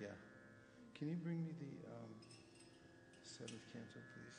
Yeah. Can you bring me the seventh canto, please?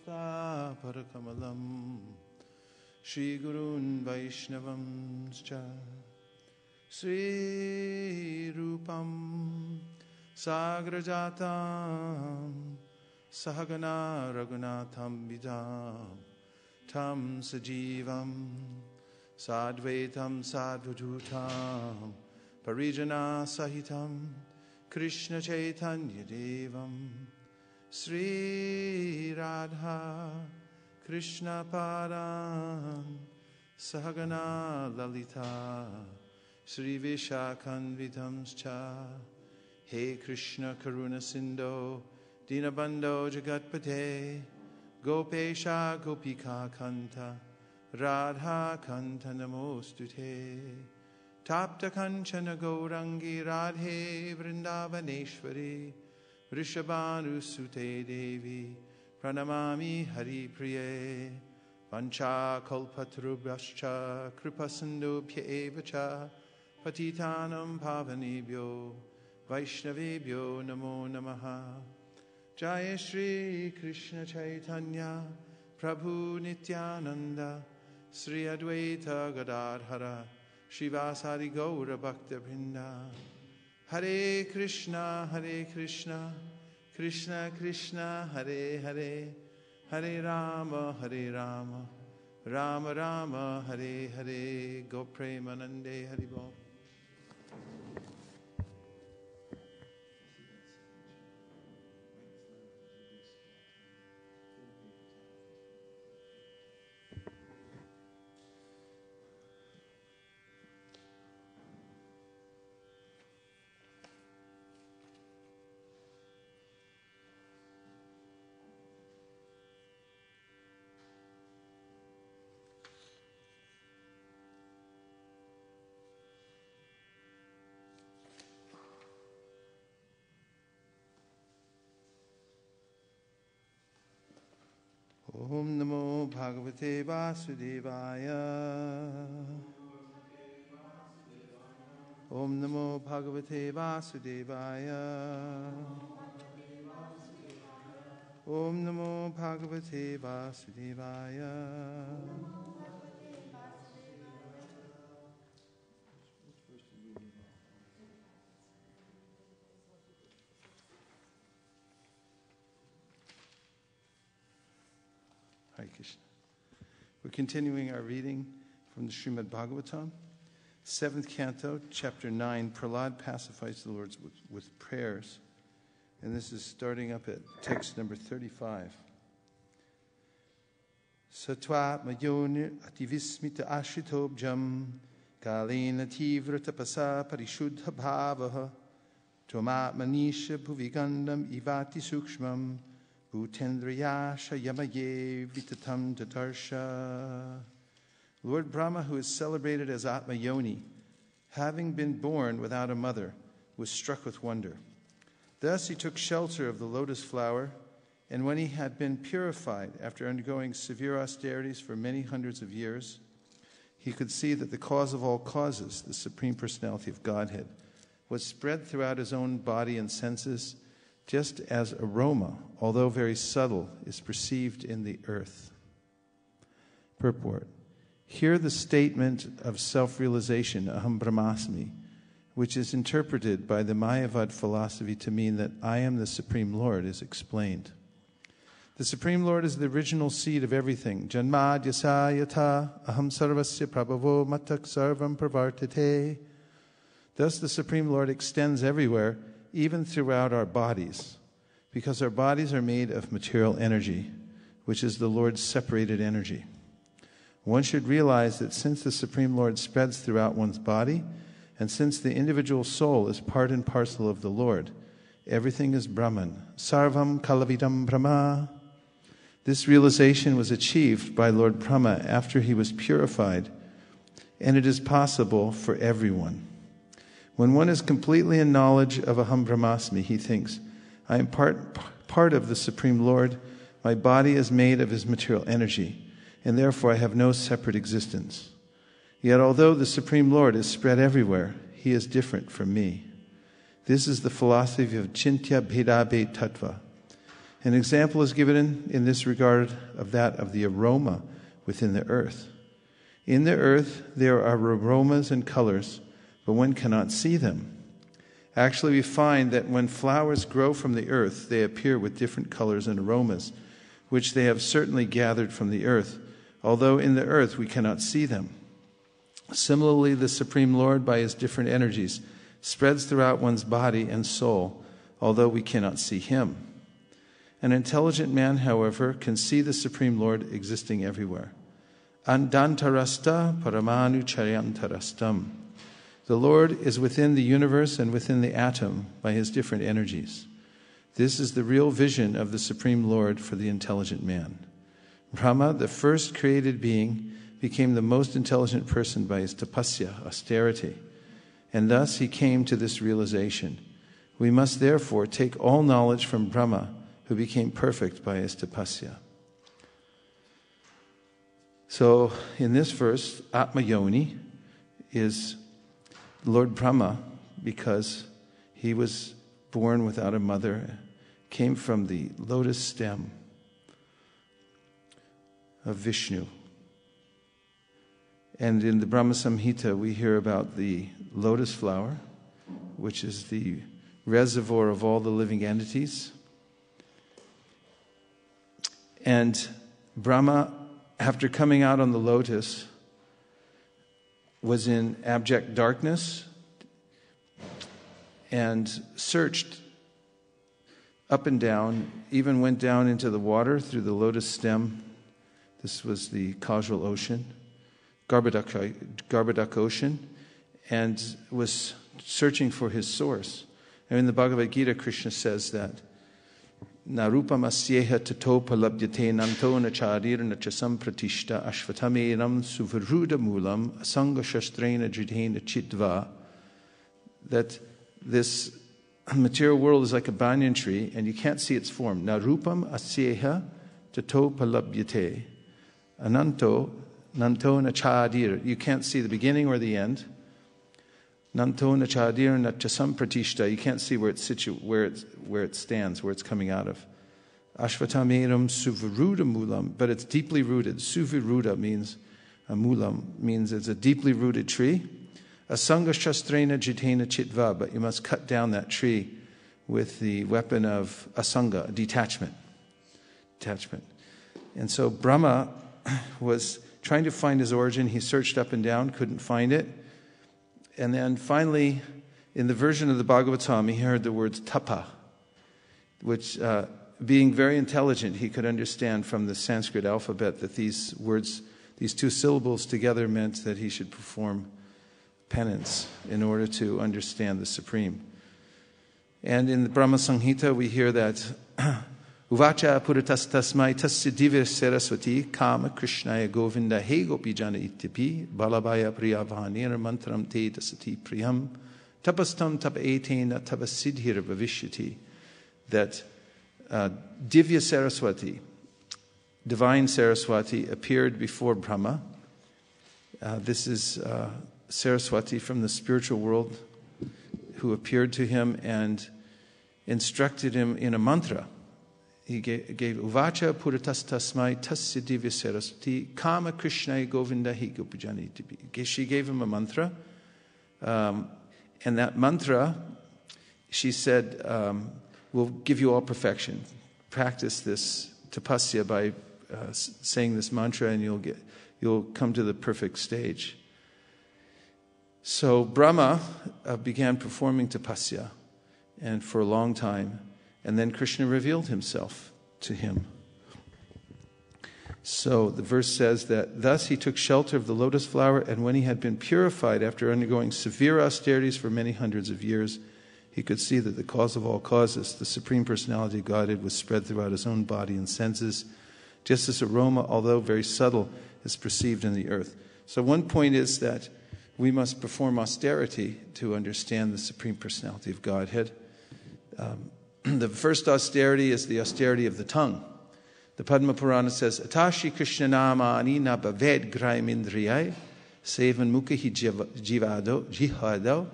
Parakamalam Shri Gurun Vaishnavamscha Sri Rupam Sagrajatam Sahagana Raghunatham Vidam Tam Sajivam Sadvaitam Sadvadutam Parijana Sahitam Krishna Chaitanya Devam Sri Radha Krishna Param Sahagana Lalita Sri Vishakhanvitamscha He Krishna Karuna Sindho Dinabandho Jagatpate Gopesha Gopika Kanta Radha Kanta Namostute Tapta Kanchana Gaurangi Radhe Vrindavaneshwari Rishabhanu Sute Devi Pranamami Hari Priye Vancha Kalpatarubhyascha Kripasindubhya Evacha Patitanam Pavanebhyo Vaishnavebhyo Namo Namaha Jaya Shri Krishna Chaitanya Prabhu Nityananda Sri Advaita Gadadhara Shivasari Gaura Bhakta Vrinda Hare Krishna, Krishna Krishna, Hare Hare, Hare Rama, Rama Rama, Hare Hare, Go Premanande, Hari Bol. Om Namo Bhagavate Vasudevaya. Om Namo Bhagavate Vasudevaya. Om Namo Bhagavate Vasudevaya. Hare Krishna. We're continuing our reading from the Srimad Bhagavatam, 7th canto, chapter 9. Prahlad pacifies the Lord with prayers. And this is starting up at text number 35. Satva mayonir ativismita ashritobjam kalena tivra tapasa parishuddha bhavaha tomat manisha bhuvigandam ivati sukshmam Bhutendrayasha Yamaye Vitatam Tatarsha. Lord Brahma, who is celebrated as Atma Yoni, having been born without a mother, was struck with wonder. Thus he took shelter of the lotus flower, and when he had been purified after undergoing severe austerities for many hundreds of years, he could see that the cause of all causes, the Supreme Personality of Godhead, was spread throughout his own body and senses, just as aroma, although very subtle, is perceived in the earth. Purport. Hear the statement of self-realization, Aham Brahmasmi, which is interpreted by the Mayavad philosophy to mean that I am the Supreme Lord, is explained. The Supreme Lord is the original seed of everything. Janmad yasa yata aham sarvasya prabhavo matak sarvam pravartate. Thus the Supreme Lord extends everywhere, even throughout our bodies, because our bodies are made of material energy, which is the Lord's separated energy. One should realize that since the Supreme Lord spreads throughout one's body, and since the individual soul is part and parcel of the Lord, everything is Brahman. Sarvam kalavidam Brahma. This realization was achieved by Lord Brahma after he was purified, and it is possible for everyone. When one is completely in knowledge of Aham Brahmasmi, he thinks, I am part of the Supreme Lord. My body is made of his material energy, and therefore I have no separate existence. Yet although the Supreme Lord is spread everywhere, he is different from me. This is the philosophy of Chintya Bhedabe Tattva. An example is given in this regard of that of the aroma within the earth. In the earth there are aromas and colors, but one cannot see them. Actually, we find that when flowers grow from the earth, they appear with different colors and aromas, which they have certainly gathered from the earth, although in the earth we cannot see them. Similarly, the Supreme Lord, by his different energies, spreads throughout one's body and soul, although we cannot see him. An intelligent man, however, can see the Supreme Lord existing everywhere. Andantarasta paramanu charyantarastam. The Lord is within the universe and within the atom by his different energies. This is the real vision of the Supreme Lord for the intelligent man. Brahma, the first created being, became the most intelligent person by his tapasya, austerity. And thus he came to this realization. We must therefore take all knowledge from Brahma, who became perfect by his tapasya. So in this verse, Atma Yoni is Lord Brahma, because he was born without a mother, came from the lotus stem of Vishnu. And in the Brahma Samhita, we hear about the lotus flower, which is the reservoir of all the living entities. And Brahma, after coming out on the lotus, was in abject darkness and searched up and down, even went down into the water through the lotus stem. This was the causal ocean, Garbhodak ocean, and was searching for his source. And in the Bhagavad Gita, Krishna says that Narupam asyeha tato palabdyate nanto nacharir nachasam pratishta ashvatamenam suvaruda mulam asanga shastrena jidhena chitva. That this material world is like a banyan tree and you can't see its form. Narupam asyeha tato palabdyate ananto nanto nachadir. You can't see the beginning or the end. Nanto nachadir nachasam pratishta. You can't see where it stands, where it's coming out of. Ashvatamenam suvaruda mulam, but it's deeply rooted. Suviruda means a mulam, means it's a deeply rooted tree. Asanga shastrena jitena chitva, but you must cut down that tree with the weapon of asanga, detachment. And so Brahma was trying to find his origin. He searched up and down, couldn't find it. And then finally, in the version of the Bhagavatam, he heard the words tapa, which, being very intelligent, he could understand from the Sanskrit alphabet that these words, these two syllables together meant that he should perform penance in order to understand the Supreme. And in the Brahma Samhita, we hear that Uvacha puratas tasmai tasya divya saraswati kama krishnaya govinda he gopi jana ityapi balabhaya priyavahanira mantram te dasati priyam tapastam tapetena tapasidhir bhavishyati. That Divya Saraswati, divine Saraswati, appeared before Brahma. This is Saraswati from the spiritual world who appeared to him and instructed him in a mantra. He gave Uvacha Puratas Tasmai Tasya Divya Saraswati Kama Krishna Govinda Hi Gopijani. She gave him a mantra. And that mantra, she said, will give you all perfection. Practice this tapasya by saying this mantra, and you'll come to the perfect stage. So Brahma began performing tapasya, and for a long time, and then Krishna revealed himself to him. So the verse says that thus he took shelter of the lotus flower, and when he had been purified after undergoing severe austerities for many hundreds of years, he could see that the cause of all causes, the Supreme Personality of Godhead, was spread throughout his own body and senses, just as aroma, although very subtle, is perceived in the earth. So one point is that we must perform austerity to understand the Supreme Personality of Godhead. The first austerity is the austerity of the tongue. The Padma Purana says, Atashi Krishna namani na bhaved graim indriyai sevan mukhi jihado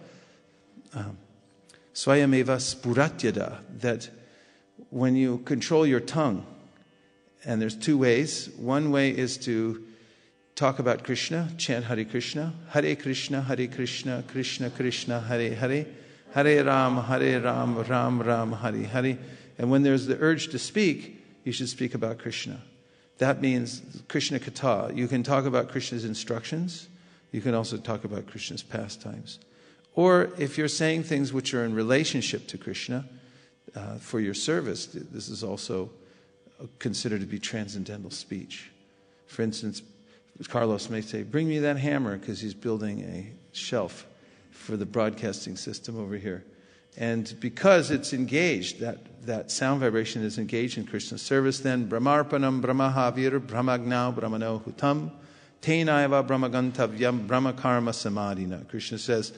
swayameva spuratyada, that when you control your tongue, and there's two ways. One way is to talk about Krishna, chant Hare Krishna, Krishna, Krishna Krishna, Hare Hare, Hare Ram, Ram Ram, Hare Hare. And when there's the urge to speak, you should speak about Krishna. That means Krishna Katha. You can talk about Krishna's instructions. You can also talk about Krishna's pastimes. Or if you're saying things which are in relationship to Krishna for your service, this is also considered to be transcendental speech. For instance, Carlos may say, bring me that hammer, because he's building a shelf for the broadcasting system over here. And because it's engaged, that sound vibration is engaged in Krishna's service, then Brahmarpanam Brahmahavir Brahmagnau Brahmano Hutam Tenaiva Brahmagantavyam Brahmakarma Samadhina. Krishna says,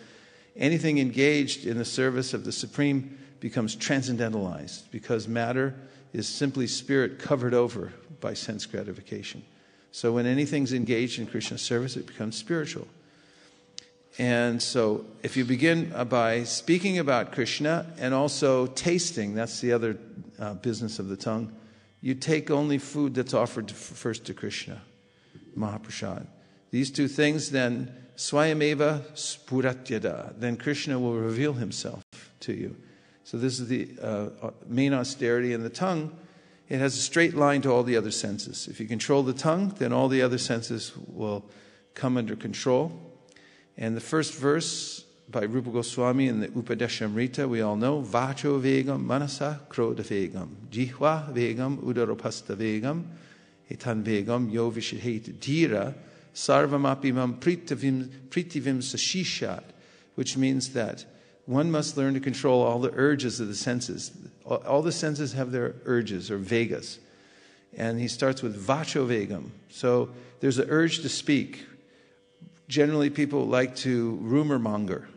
anything engaged in the service of the Supreme becomes transcendentalized, because matter is simply spirit covered over by sense gratification. So when anything's engaged in Krishna's service, it becomes spiritual. And so if you begin by speaking about Krishna and also tasting, that's the other business of the tongue, you take only food that's offered first to Krishna, Mahaprasad. These two things, then swayameva spuratyada, then Krishna will reveal himself to you. So this is the main austerity in the tongue. It has a straight line to all the other senses. If you control the tongue, then all the other senses will come under control. And the first verse by Rupa Goswami in the Upadeshamrita, we all know, Vacho vegam manasa krodha vegam, jihva vegam udaropasta vegam, etan vegam yo vishaheta dhira, sarvamapimam pritivim sashishat, which means that one must learn to control all the urges of the senses. All the senses have their urges, or vegas. And he starts with vacho vegam. So there's an urge to speak. Generally, people like to rumor monger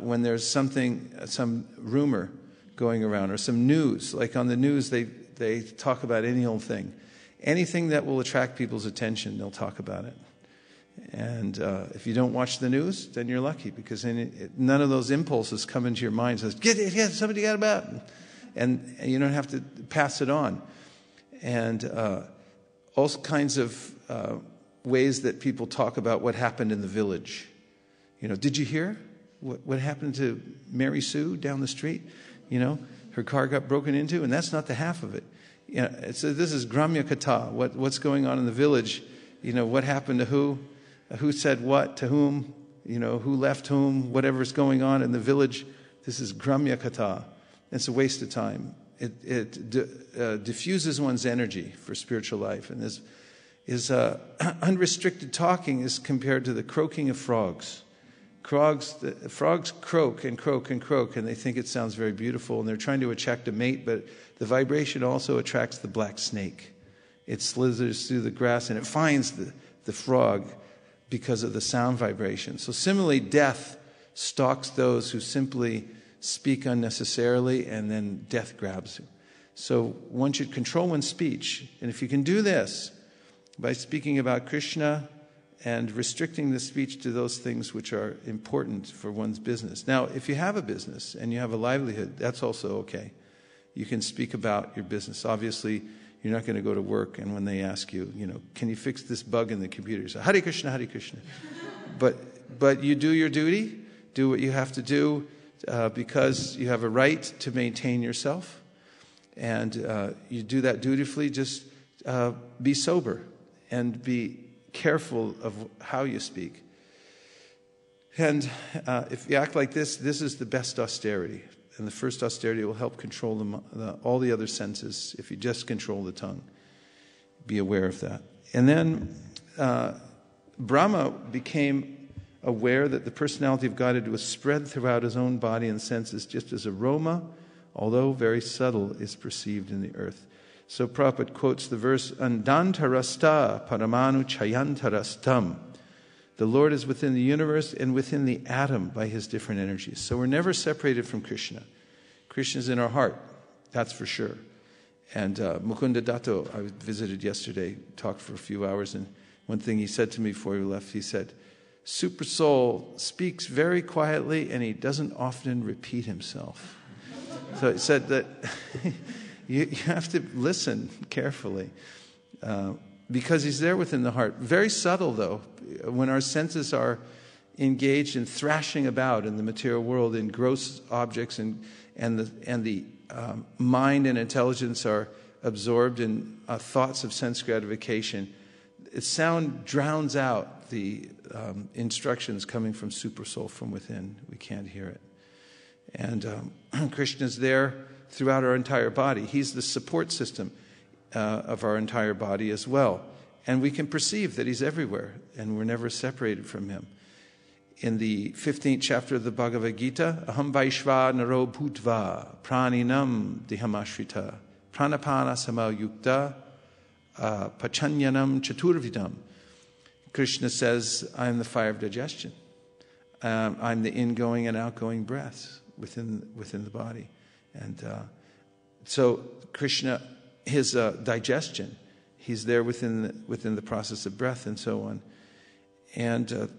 when there's some rumor going around, or some news. Like on the news, they talk about any old thing. Anything that will attract people's attention, they'll talk about it. And if you don't watch the news, then you're lucky, because none of those impulses come into your mind. Says, get somebody got about, and you don't have to pass it on. And all kinds of ways that people talk about what happened in the village. You know, did you hear what happened to Mary Sue down the street? You know, her car got broken into, and that's not the half of it. You know, so this is Gramya Katha. What's going on in the village? You know, what happened to who? Who said what to whom, you know, who left whom, whatever's going on in the village. This is Gramya Katha. It's a waste of time. It diffuses one's energy for spiritual life. And unrestricted talking is compared to the croaking of frogs. Frogs croak and croak and croak, and they think it sounds very beautiful, and they're trying to attract a mate, but the vibration also attracts the black snake. It slithers through the grass, and it finds the frog because of the sound vibration. So similarly, death stalks those who simply speak unnecessarily, and then death grabs you. So one should control one's speech. And if you can do this by speaking about Krishna and restricting the speech to those things which are important for one's business. Now, if you have a business and you have a livelihood, that's also okay. You can speak about your business. Obviously, you're not going to go to work, and when they ask you, you know, can you fix this bug in the computer? You say, Hare Krishna, Hare Krishna. But you do your duty, do what you have to do, because you have a right to maintain yourself. And you do that dutifully, just be sober and be careful of how you speak. And if you act like this is the best austerity. And the first austerity will help control all the other senses if you just control the tongue. Be aware of that. And then Brahma became aware that the personality of Godhead was spread throughout his own body and senses, just as aroma, although very subtle, is perceived in the earth. So Prabhupada quotes the verse, Andantarasta paramanu chayantarastam. The Lord is within the universe and within the atom by his different energies. So we're never separated from Krishna. Krishna is in our heart, that's for sure. And Mukunda Dato, I visited yesterday, talked for a few hours, and one thing he said to me before he left, he said, Super Soul speaks very quietly and he doesn't often repeat himself. So he said that you have to listen carefully because he's there within the heart. Very subtle, though. When our senses are engaged in thrashing about in the material world, in gross objects, and the mind and intelligence are absorbed in thoughts of sense gratification, sound drowns out the instructions coming from Super Soul from within. We can't hear it. And Krishna's there throughout our entire body. He's the support system of our entire body as well. And we can perceive that he's everywhere, and we're never separated from him. In the 15th chapter of the Bhagavad Gita, Aham Vaishva Naro Bhutva Praninam Dihamashrita Pranapana Samayukta Pachanyanam Chaturvidam. Krishna says, I am the fire of digestion. I'm the ingoing and outgoing breaths within the body. And so Krishna, his digestion, he's there within the process of breath and so on. And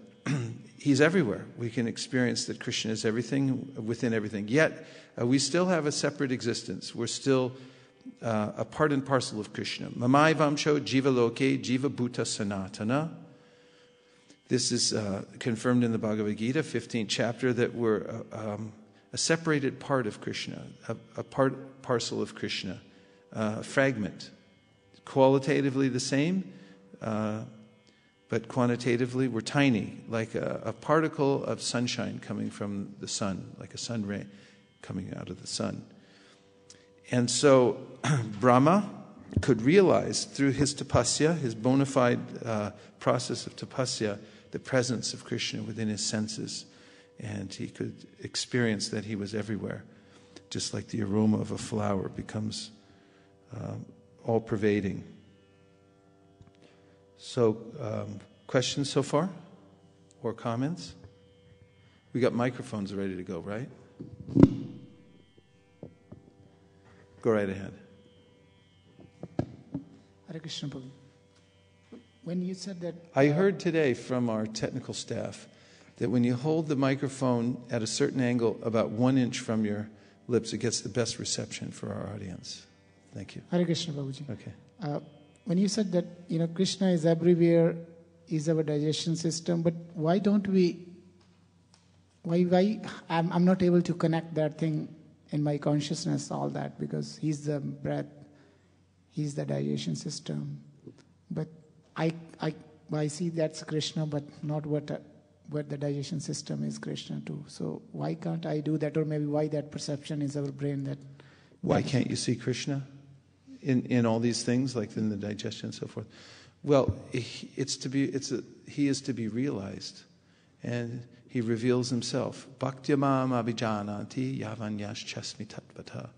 he's everywhere. We can experience that Krishna is everything, within everything. Yet, we still have a separate existence. We're still a part and parcel of Krishna. Mamai Vamsho Jiva Loke Jiva Bhuta Sanatana. This is confirmed in the Bhagavad Gita, 15th chapter, that we're a separated part of Krishna, a parcel of Krishna, a fragment. Qualitatively the same, but quantitatively we're tiny, like a particle of sunshine coming from the sun, like a sun ray coming out of the sun. And so Brahma could realize through his tapasya, his bona fide process of tapasya, the presence of Krishna within his senses. And he could experience that he was everywhere, just like the aroma of a flower becomes all-pervading. So, questions so far? Or comments? We got microphones ready to go, right? Go right ahead. Hare Krishna, Prabhu. When you said that... I heard today from our technical staff that when you hold the microphone at a certain angle, about 1 inch from your lips, it gets the best reception for our audience. Thank you. Hare Krishna, Prabhuji. Okay. When you said that, Krishna is everywhere, is our digestion system, but why don't we... Why I'm not able to connect that thing in my consciousness, all that, because he's the breath, he's the digestion system. But I see that's Krishna, but not what the digestion system is Krishna too. So why can't I do that? Or maybe why that perception is our brain that... Why can't you see Krishna in all these things, like in the digestion and so forth? Well, he is to be realized. And he reveals himself. Bhaktyamam abhijananti yavanyash chasmi tatvata.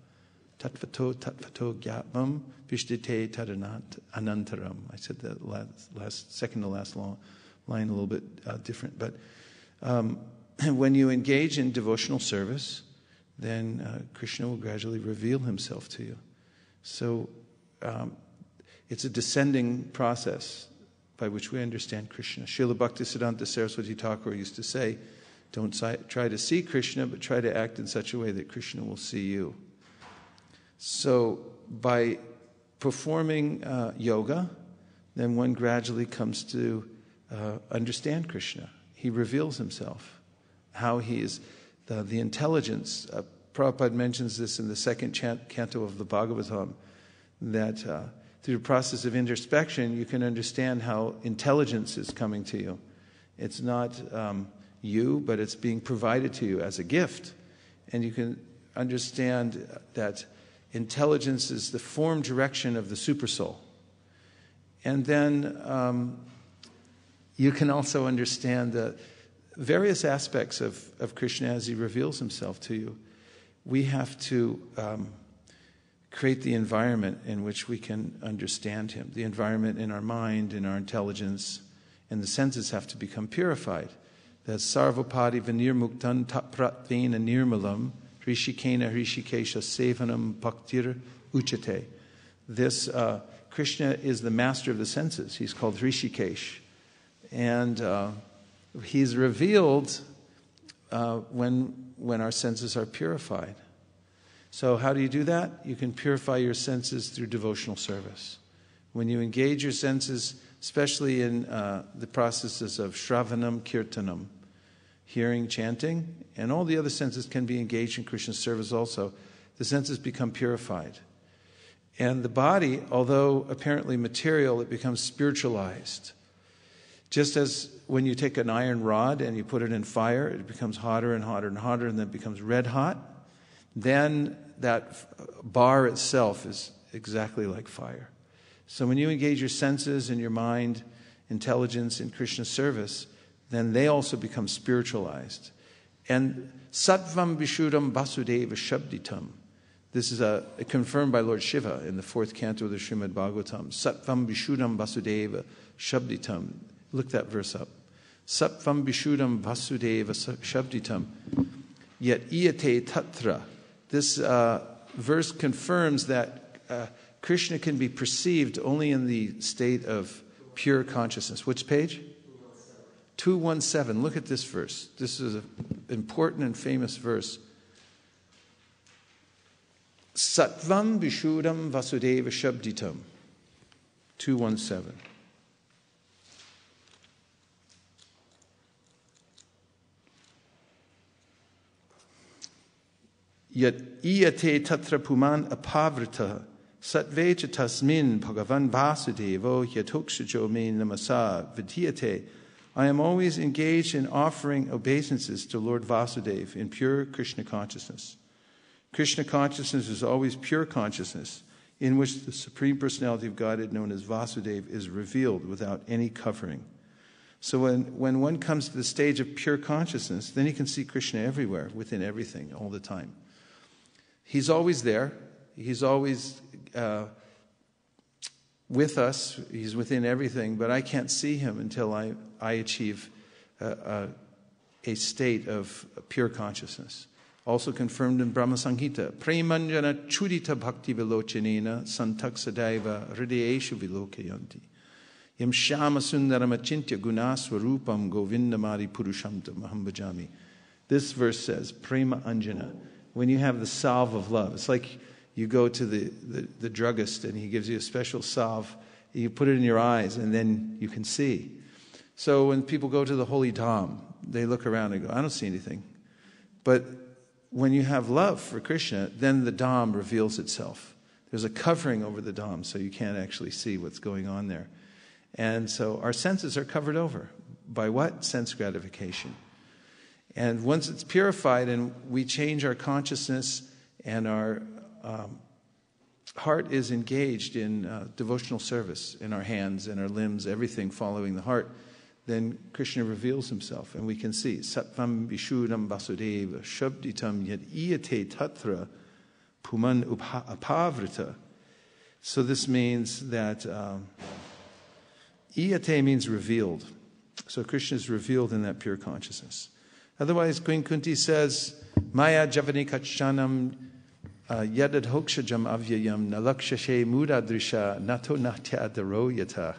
Tatvato gyatvam vishdite tadanat anantaram. I said that second to last line a little bit different. But when you engage in devotional service, then Krishna will gradually reveal himself to you. So it's a descending process by which we understand Krishna. Srila Bhaktisiddhanta Saraswati Thakur used to say, don't try to see Krishna, but try to act in such a way that Krishna will see you. So by performing yoga, then one gradually comes to understand Krishna. He reveals himself, how he is the intelligence Prabhupada mentions this in the second canto of the Bhagavatam, that through the process of introspection, you can understand how intelligence is coming to you. It's not you, but it's being provided to you as a gift. And you can understand that intelligence is the form direction of the supersoul. And then you can also understand the various aspects of Krishna as he reveals himself to you. We have to create the environment in which we can understand him, the environment in our mind, in our intelligence, and the senses have to become purified. That sarvapadi vinirmuktan tapratvena nirmalam rishikena rishikesha sevanam bhaktir uchate. This Krishna is the master of the senses. He's called Rishikesh. And he's revealed when our senses are purified. So how do you do that? You can purify your senses through devotional service. When you engage your senses, especially in the processes of shravanam, kirtanam, hearing, chanting, and all the other senses can be engaged in Krishna's service also, the senses become purified. And the body, although apparently material, it becomes spiritualized. Just as when you take an iron rod and you put it in fire, it becomes hotter and hotter and hotter, and then it becomes red hot. Then that bar itself is exactly like fire. So when you engage your senses and your mind, intelligence in Krishna's service, then they also become spiritualized. And sattvam vishuddham vasudeva shabditam. This is confirmed by Lord Shiva in the 4th canto of the Srimad Bhagavatam. Sattvam vishuddham vasudeva shabditam. Look that verse up. Sattvam vishuddham vasudeva shabditam. Yet iyate tatra. This verse confirms that Krishna can be perceived only in the state of pure consciousness. Which page? 217. Look at this verse. This is an important and famous verse. Sattvam vishuddham vasudeva shabditam. 217. Yet iyate tatra puman apavrita satvecha tasmin bhagavan vasudevo yatokshajo me namasa vidyate. I am always engaged in offering obeisances to Lord Vasudeva in pure Krishna consciousness. Krishna consciousness is always pure consciousness, in which the Supreme Personality of Godhead, known as Vasudeva, is revealed without any covering. So when one comes to the stage of pure consciousness, then you can see Krishna everywhere, within everything, all the time. He's always there. He's always with us. He's within everything, but I can't see him until I achieve a state of pure consciousness. Also confirmed in Brahma Samhita. Premanjana chudita bhakti vilochanena santak sadaiva hridayeshu vilokayanti. Yam shama sundaram achintya gunaswarupam govindamadi purushamtam aham bhajami. This verse says, Prema Anjana. When you have the salve of love, it's like you go to the druggist and he gives you a special salve. You put it in your eyes and then you can see. So when people go to the holy Dham, they look around and go, I don't see anything. But when you have love for Krishna, then the Dham reveals itself. There's a covering over the Dham, so you can't actually see what's going on there. And so our senses are covered over. By what? Sense gratification. And once it's purified and we change our consciousness and our heart is engaged in devotional service, in our hands and our limbs, everything following the heart, then Krishna reveals himself and we can see Sattvam vishuddham vasudeva shabditam yad iyate tatra puman apavrita. So this means that iyate means revealed. So Krishna is revealed in that pure consciousness. Otherwise, Queen Kunti says, Maya javani kachanam yadad hokshajam avyayam nalakshashe mudadrisha nato natya daroyata.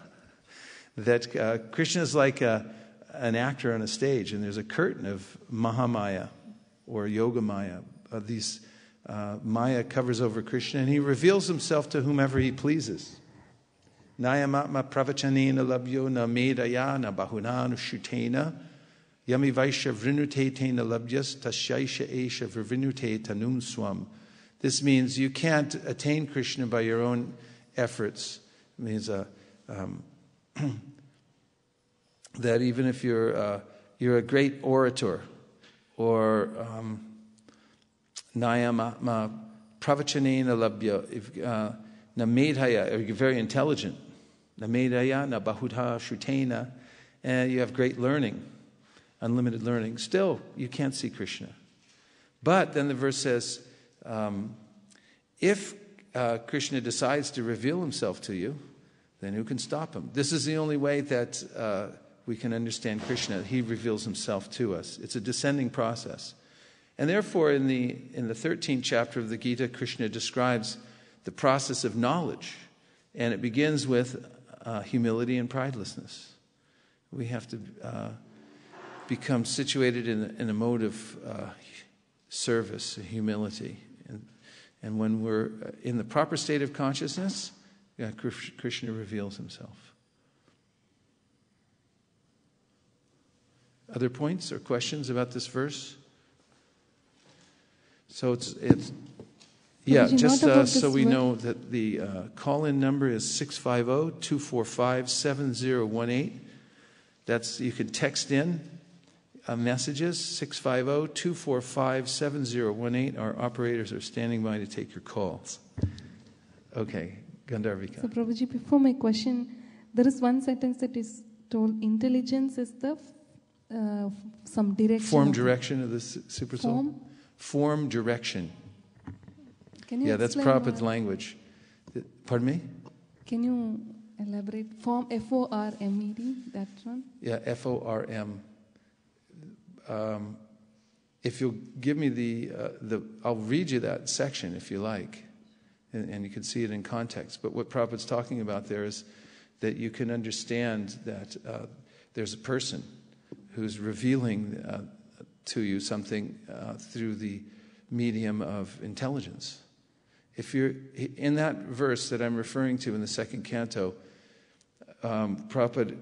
That Krishna is like an actor on a stage, and there's a curtain of Mahamaya or Yoga Maya. These Maya covers over Krishna, and he reveals himself to whomever he pleases. Nayamatma pravachanena labyo na medaya na bahuna nushutena Yami Vaisha Vrinute Tena Labhyas Tashaisha Esha Vrinute Tanum Swam. This means you can't attain Krishna by your own efforts. It means that even if you're a great orator, or Nayama Pravachanena Labhya, Namedhaya, or you're very intelligent, Namedhaya, Nabahudha Shrutena, and you have great learning, unlimited learning, still you can't see Krishna. But then the verse says, if Krishna decides to reveal himself to you, then who can stop him? This is the only way that we can understand Krishna. He reveals himself to us. It's a descending process. And therefore, in the 13th chapter of the Gita, Krishna describes the process of knowledge. And it begins with humility and pridelessness. We have to become situated in a mode of service, humility. And when we're in the proper state of consciousness, Krishna reveals himself. Other points or questions about this verse? So it's just so we know that the call-in number is 650-245-7018. You can text in messages, 650-245-7018. Our operators are standing by to take your calls. Okay, Gandharvika. So Prabhuji, before my question, there is one sentence that is told, intelligence is the some direction. Form direction of the super soul? Form direction. Can you that's Prabhupada's language. Pardon me? Can you elaborate? Form, F-O-R-M-E-D, that one? Yeah, F-O-R-M. If you'll give me I'll read you that section if you like, and you can see it in context. But what Prabhupada's talking about there is that you can understand that there's a person who's revealing to you something through the medium of intelligence. If you're in that verse that I'm referring to in the second canto, Prabhupada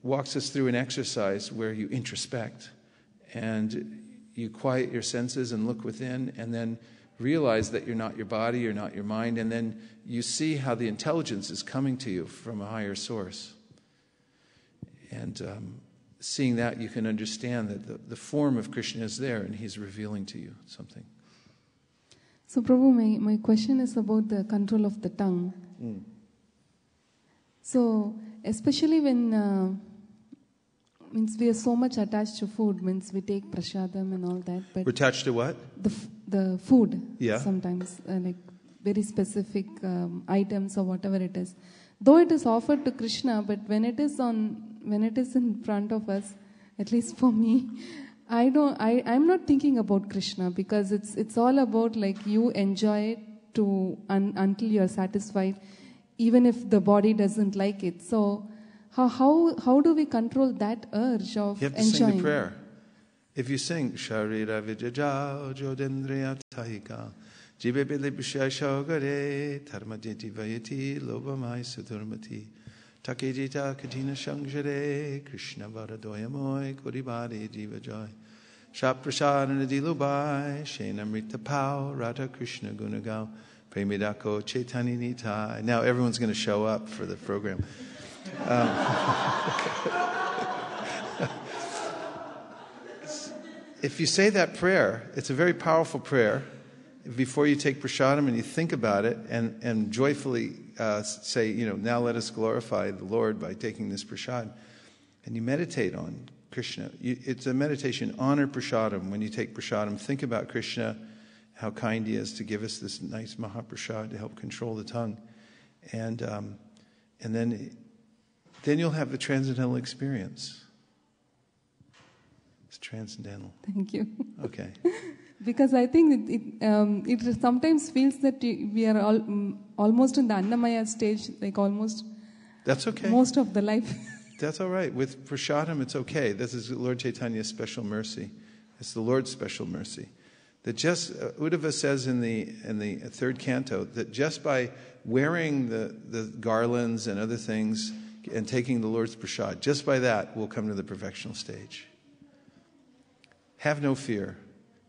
walks us through an exercise where you introspect and you quiet your senses and look within, and then realize that you're not your body, you're not your mind, and then you see how the intelligence is coming to you from a higher source. And seeing that, you can understand that the form of Krishna is there and he's revealing to you something. So Prabhu, my question is about the control of the tongue. So especially when means we are so much attached to food, means we take prasadam and all that. But we're attached to what? The food. Yeah. Sometimes like very specific items or whatever it is. Though it is offered to Krishna, but when it is in front of us, at least for me, I'm not thinking about Krishna, because it's all about like you enjoy it until you're satisfied, even if the body doesn't like it. So how do we control that urge of enjoying? You have to sing the prayer. If you sing Sharira Vijajao Jodendriya Tahika Jibe Bili Bishya Shogare Dharmaditi Vayati Lobamai Sudurmati Takejita Katina Shangjare Krishna Varadoyamoy Kuribari Jivajoy Shaprasharana Dilubai Shenamrita Pao Radha Krishna Gunagao Premidako Chaitani Nitai. Now everyone's going to show up for the program. If you say that prayer, it's a very powerful prayer. Before you take prasadam and you think about it and joyfully say, now let us glorify the Lord by taking this prasad. And you meditate on Krishna. It's a meditation, honor prasadam. When you take prasadam, think about Krishna, how kind he is to give us this nice mahaprasad to help control the tongue. And then you'll have the transcendental experience. It's transcendental. Thank you. Okay. Because I think it sometimes feels that we are almost in the Annamaya stage, like almost. That's okay. Most of the life. That's all right. With prasadam, it's okay. This is Lord Chaitanya's special mercy. It's the Lord's special mercy. That just Uddhava says in the third canto that just by wearing the garlands and other things and taking the Lord's prasad, just by that we'll come to the perfectional stage. Have no fear.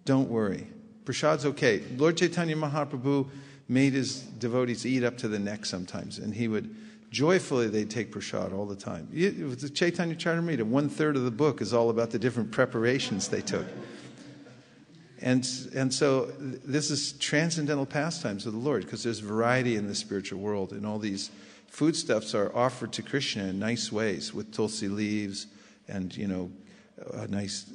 Don't worry. Prasad's okay. Lord Chaitanya Mahaprabhu made his devotees eat up to the neck sometimes, and he would joyfully, they'd take prasad all the time. The Chaitanya Charitamrita, 1/3 of the book is all about the different preparations they took. And so this is transcendental pastimes of the Lord, because there's variety in the spiritual world, and all these foodstuffs are offered to Krishna in nice ways, with tulsi leaves and, a nice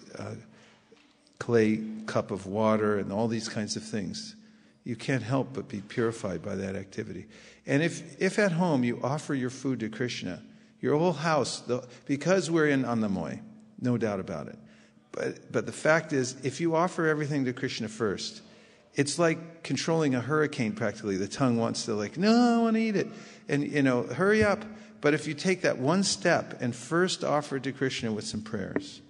clay cup of water and all these kinds of things. You can't help but be purified by that activity. And if at home you offer your food to Krishna, your whole house, because we're in Annamoy, no doubt about it. But the fact is, if you offer everything to Krishna first, it's like controlling a hurricane practically. The tongue wants to no, I want to eat it. And, hurry up. But if you take that one step and first offer it to Krishna with some prayers,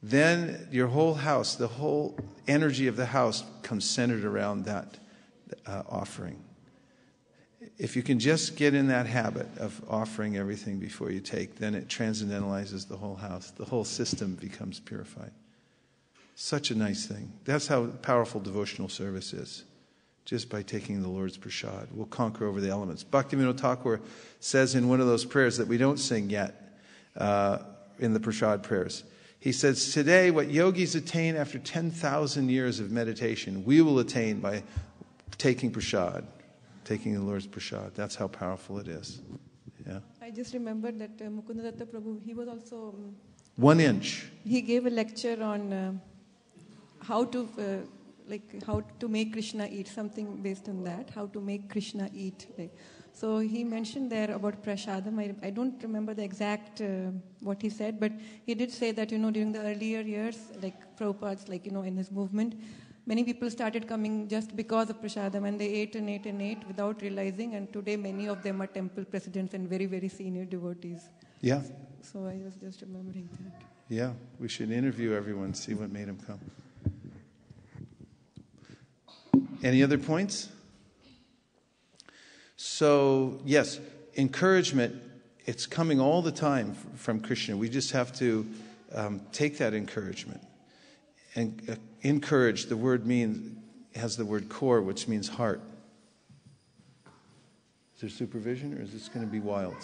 then your whole house, the whole energy of the house comes centered around that offering. If you can just get in that habit of offering everything before you take, then it transcendentalizes the whole house. The whole system becomes purified. Such a nice thing. That's how powerful devotional service is. Just by taking the Lord's prasad, we'll conquer over the elements. Bhaktivinoda Thakur says in one of those prayers that we don't sing yet, in the prasad prayers, he says, today what yogis attain after 10,000 years of meditation, we will attain by taking prasad, taking the Lord's prasad. That's how powerful it is. Yeah. I just remembered that Mukundadatta Prabhu, he was also... 1 inch. He gave a lecture on how to make Krishna eat, something based on that, how to make Krishna eat. So he mentioned there about prasadam. I don't remember the exact what he said, but he did say that, during the earlier years, like Prabhupada's, in his movement, many people started coming just because of prasadam, and they ate and ate and ate without realizing, and today many of them are temple presidents and very, very senior devotees. Yeah. So I was just remembering that. Yeah, we should interview everyone, see what made them come. Any other points? So, yes, encouragement, it's coming all the time from Krishna. We just have to take that encouragement. And encourage, the word has the word core, which means heart. Is there supervision, or is this going to be wild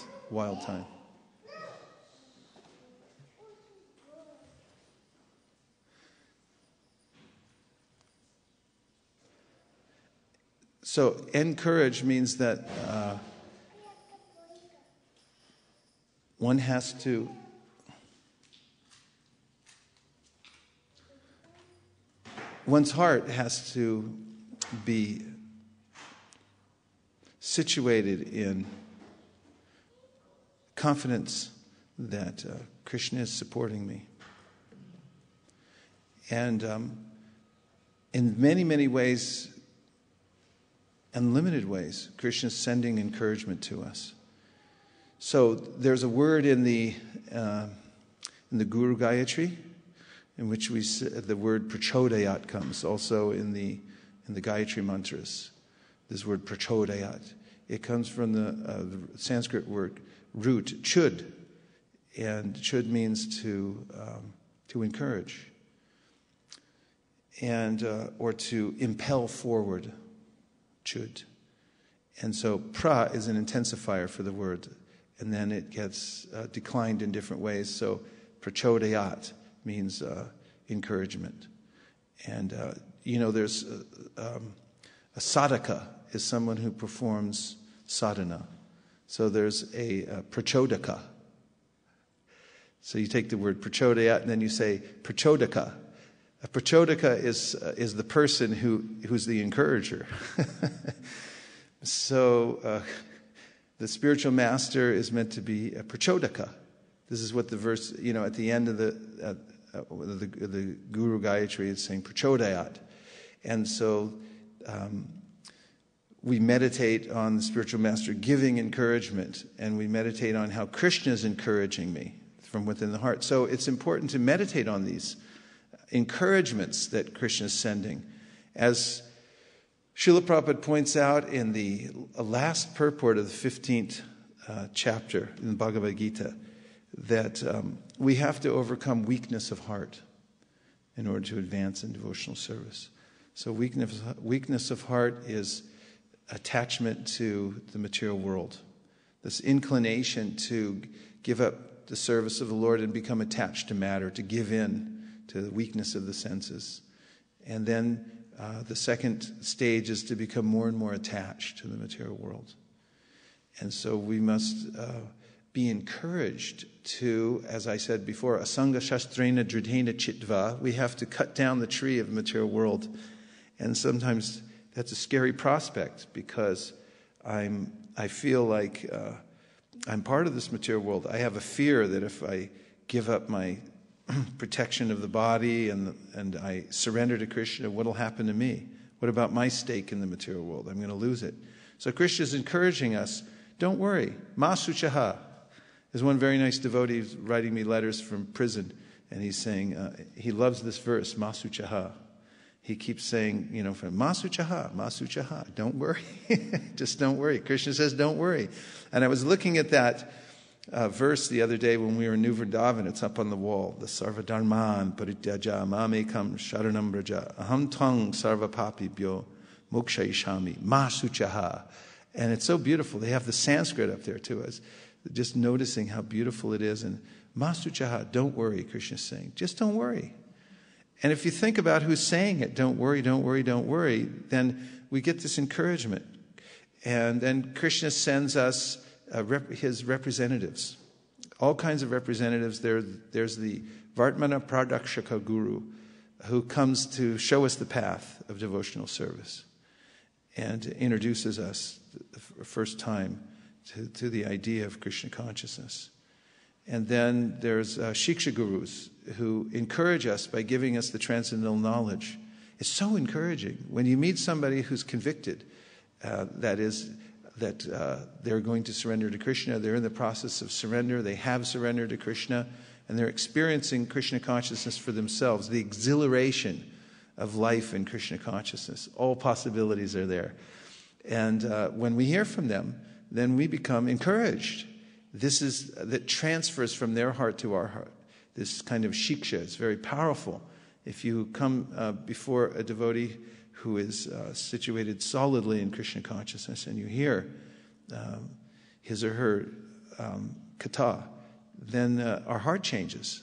time? So, encourage means that one has to one's heart has to be situated in confidence that Krishna is supporting me. And in many, many ways, and limited ways, Krishna is sending encouragement to us. So there's a word in the Guru Gayatri, in which the word Pracodayat comes. Also in the Gayatri mantras, this word Pracodayat. It comes from the Sanskrit word root chud, and chud means to encourage, and or to impel forward. Chud. And so pra is an intensifier for the word, and then it gets declined in different ways. So prachodayat means encouragement. And there's a sadhaka is someone who performs sadhana. So there's a prachodaka. So you take the word prachodayat and then you say prachodaka. A prachodaka is the person who's the encourager. So the spiritual master is meant to be a prachodaka. This is what the verse, at the end of the Guru Gayatri is saying prachodayat. And so we meditate on the spiritual master giving encouragement, and we meditate on how Krishna is encouraging me from within the heart. So it's important to meditate on these encouragements that Krishna is sending. As Srila Prabhupada points out in the last purport of the 15th chapter in the Bhagavad Gita, that we have to overcome weakness of heart. in order to advance in devotional service. So weakness of heart is attachment to the material world. This inclination to give up the service of the Lord and become attached to matter, to give in to the weakness of the senses. And then the second stage is to become more and more attached to the material world. And so we must be encouraged to, as I said before, asanga shastrena dridhena chitva. We have to cut down the tree of the material world. And sometimes that's a scary prospect, because I feel like I'm part of this material world. I have a fear that if I give up my protection of the body and I surrender to Krishna, what will happen to me? What about my stake in the material world? I'm going to lose it. So Krishna is encouraging us, don't worry. Ma suchaha. There's one very nice devotee who's writing me letters from prison, and he's saying, he loves this verse, Ma suchaha. He keeps saying, Ma suchaha, don't worry. Just don't worry. Krishna says, don't worry. And I was looking at that verse the other day when we were in New Vrindavan. It's up on the wall. The sarva dharman parityaja mamekam sharanam braja aham tvang sarva papibhyo mokshayishami ma suchaha. And it's so beautiful. They have the Sanskrit up there too. I was just noticing how beautiful it is. And ma suchaha, don't worry, Krishna is saying. Just don't worry. And if you think about who's saying it, don't worry, don't worry, don't worry, then we get this encouragement. And then Krishna sends us his representatives, all kinds of representatives. There's the Vartmana Pradakshaka Guru, who comes to show us the path of devotional service and introduces us the first time to the idea of Krishna consciousness. And then there's Shiksha Gurus, who encourage us by giving us the transcendental knowledge. It's so encouraging when you meet somebody who's convicted, that they're going to surrender to Krishna. They're in the process of surrender. They have surrendered to Krishna, and they're experiencing Krishna consciousness for themselves, the exhilaration of life in Krishna consciousness. All possibilities are there. And when we hear from them, then we become encouraged. That transfers from their heart to our heart. This kind of shiksha is very powerful. If you come before a devotee who is situated solidly in Krishna consciousness, and you hear his or her katha, then our heart changes.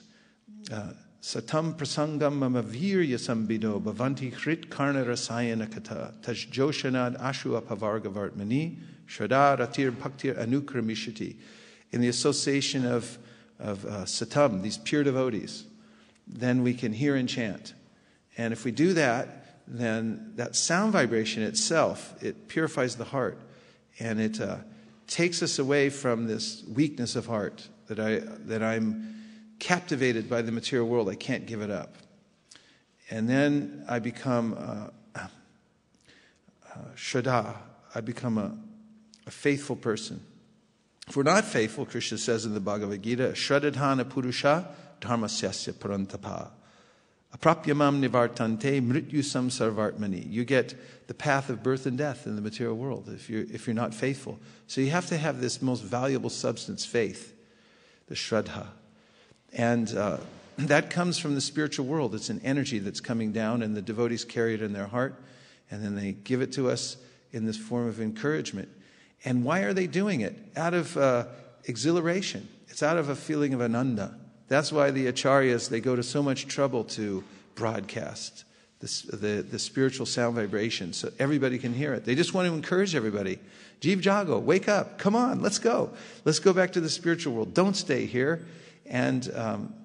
Satam prasangam mama virya sambido bhavanti hrit karna rasayana katha taj joshanad ashu apavarga vartmani shraddha ratir bhaktir anukramishati. In the association of satam, these pure devotees, then we can hear and chant. And if we do that, then that sound vibration itself, it purifies the heart. And it takes us away from this weakness of heart, that I'm captivated by the material world. I can't give it up. And then I become shraddha. I become a faithful person. If we're not faithful, Krishna says in the Bhagavad Gita, Shraddhana Purusha Dharmasyasya Parantapa. Aprapyamam Nivartante Mrityusam Sarvartmani. You get the path of birth and death in the material world if you're not faithful. So you have to have this most valuable substance, faith, the Shraddha. And that comes from the spiritual world. It's an energy that's coming down, and the devotees carry it in their heart, and then they give it to us in this form of encouragement. And why are they doing it? Out of exhilaration. It's out of a feeling of ananda. That's why the acharyas, they go to so much trouble to broadcast the spiritual sound vibration so everybody can hear it. They just want to encourage everybody. Jeev Jago, wake up. Come on, let's go. Let's go back to the spiritual world. Don't stay here. And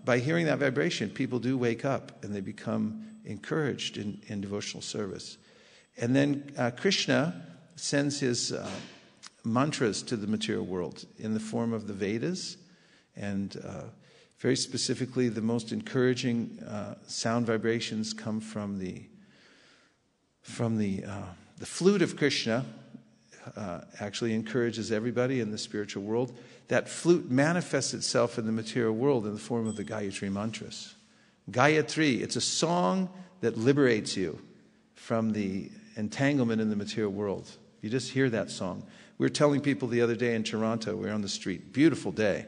by hearing that vibration, people do wake up and they become encouraged in devotional service. And then Krishna sends his mantras to the material world in the form of the Vedas, and very specifically the most encouraging sound vibrations come from the flute of Krishna. Actually encourages everybody in the spiritual world. That flute manifests itself in the material world in the form of the Gayatri mantras. Gayatri, it's a song that liberates you from the entanglement in the material world. You just hear that song. We were telling people the other day in Toronto, we were on the street, beautiful day,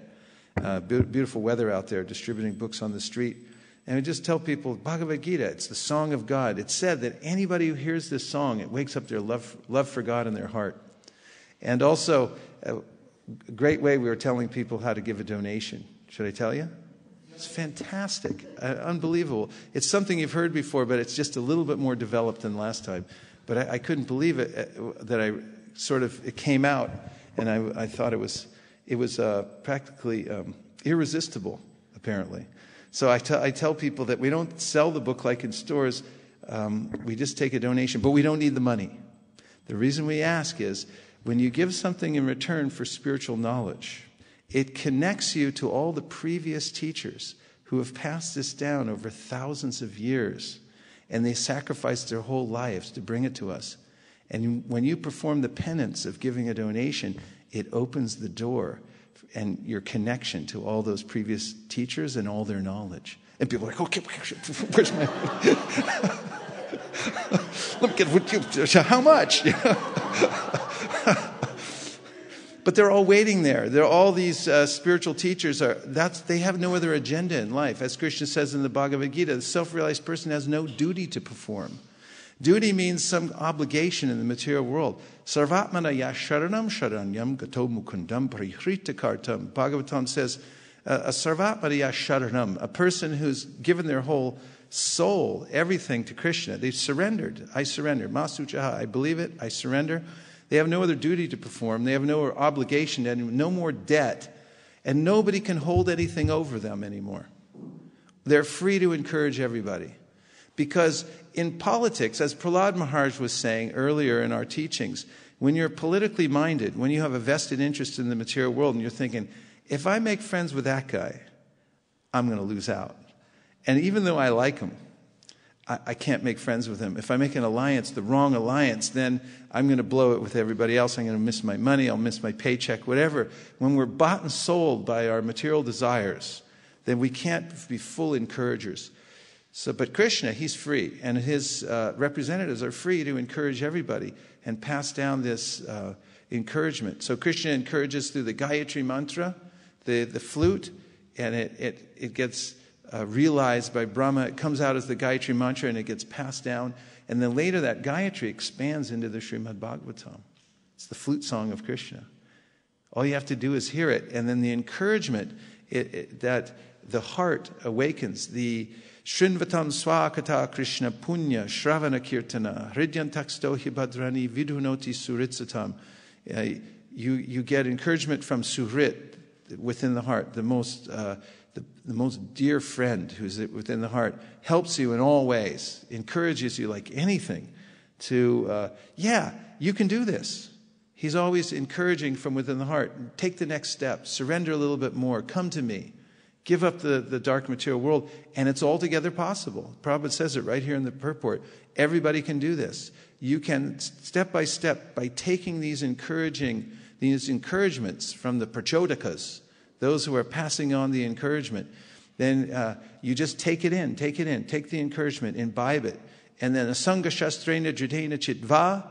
beautiful weather out there, distributing books on the street. And I just tell people, Bhagavad Gita, it's the song of God. It's said that anybody who hears this song, it wakes up their love for God in their heart. And also, a great way we were telling people how to give a donation. Should I tell you? It's fantastic. Unbelievable. It's something you've heard before, but it's just a little bit more developed than last time. But I couldn't believe it, that it came out, and I thought it was practically irresistible, apparently. So I tell people that we don't sell the book like in stores. We just take a donation, but we don't need the money. The reason we ask is, when you give something in return for spiritual knowledge, it connects you to all the previous teachers who have passed this down over thousands of years, and they sacrificed their whole lives to bring it to us. And when you perform the penance of giving a donation, it opens the door and your connection to all those previous teachers and all their knowledge. And people are like, okay, where's my... Let me get what you... How much? But they're all waiting there. They're all these spiritual teachers. They have no other agenda in life. As Krishna says in the Bhagavad Gita, the self-realized person has no duty to perform. Duty means some obligation in the material world. Sarvatmana yasharanam sharanyam gato mukundam parihrita kartam. Bhagavatam says, a sarvatmana yasharanam, a person who's given their whole soul, everything to Krishna. They've surrendered. I surrender. Masuchaha, I believe it. I surrender. They have no other duty to perform. They have no obligation, and no more debt. And nobody can hold anything over them anymore. They're free to encourage everybody. Because in politics, as Prahlad Maharaj was saying earlier in our teachings, when you're politically minded, when you have a vested interest in the material world, and you're thinking, if I make friends with that guy, I'm going to lose out. And even though I like him, I can't make friends with him. If I make an alliance, the wrong alliance, then I'm going to blow it with everybody else. I'm going to miss my money. I'll miss my paycheck, whatever. When we're bought and sold by our material desires, then we can't be full encouragers. But Krishna, he's free, and his representatives are free to encourage everybody and pass down this encouragement. So Krishna encourages through the Gayatri mantra, the flute, and it gets realized by Brahma. It comes out as the Gayatri mantra, and it gets passed down. And then later that Gayatri expands into the Srimad Bhagavatam. It's the flute song of Krishna. All you have to do is hear it, and then the encouragement that the heart awakens, the Shrinvatam Swakata Krishna Punya Shravana Kirtana Hridyantaksto Hibadrani Vidhunoti Suritsatam. You get encouragement from Surit within the heart, the most dear friend who's within the heart, helps you in all ways, encourages you like anything to, you can do this. He's always encouraging from within the heart. Take the next step. Surrender a little bit more. Come to me. Give up the dark material world. And it's altogether possible. Prabhupada says it right here in the purport. Everybody can do this. You can, step by step, by taking these encouragements from the prachodakas, those who are passing on the encouragement, then you just take it in, take the encouragement, imbibe it. And then asanga shastrena jritena chitva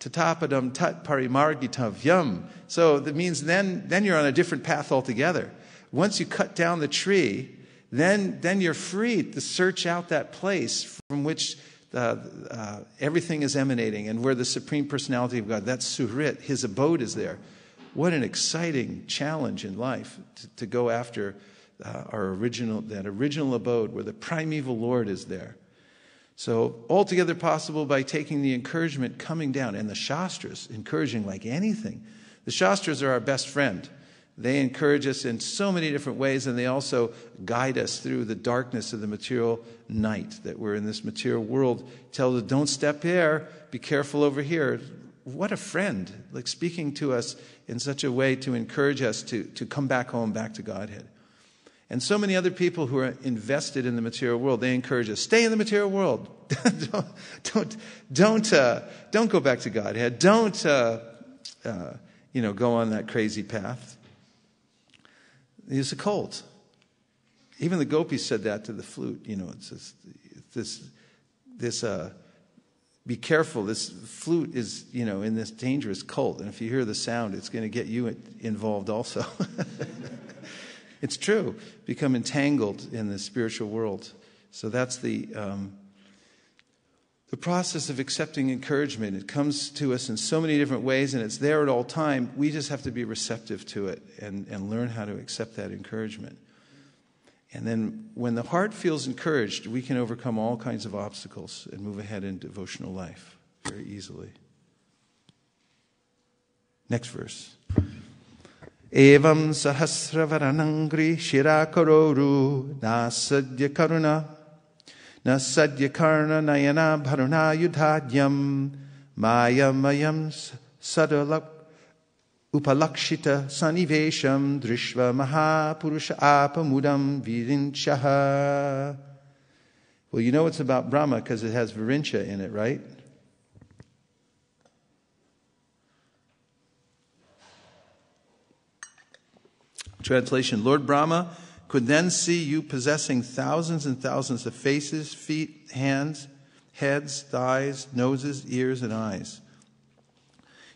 tatapadam tat parimargitavyam. So that means then you're on a different path altogether. Once you cut down the tree, then you're free to search out that place from which everything is emanating, and where the Supreme Personality of God, that's Surit, his abode is there. What an exciting challenge in life to go after that original abode where the primeval Lord is there. So altogether possible by taking the encouragement coming down, and the Shastras encouraging like anything. The Shastras are our best friend. They encourage us in so many different ways, and they also guide us through the darkness of the material night that we're in this material world. Tell us, don't step here, be careful over here. What a friend, like speaking to us in such a way to encourage us to come back home, back to Godhead. And so many other people who are invested in the material world, they encourage us, stay in the material world. don't go back to Godhead. Don't go on that crazy path. It's a cult. Even the gopis said that to the flute. It's this be careful. This flute is, in this dangerous cult. And if you hear the sound, it's going to get you involved also. It's true. Become entangled in the spiritual world. So that's the process of accepting encouragement. It comes to us in so many different ways, and it's there at all time. We just have to be receptive to it and learn how to accept that encouragement. And then when the heart feels encouraged, we can overcome all kinds of obstacles and move ahead in devotional life very easily. Next verse. Evam sahasravaranangri shirakaroru nasadya karuna nasadya karna nayana bharuna yudhadyam mayamayam sadalak upalakshita sanivesham drishva mahapurusha apamudam virinchaha. Well, you know it's about Brahma because it has virincha in it, right? Translation: Lord Brahma could then see you possessing thousands and thousands of faces, feet, hands, heads, thighs, noses, ears, and eyes.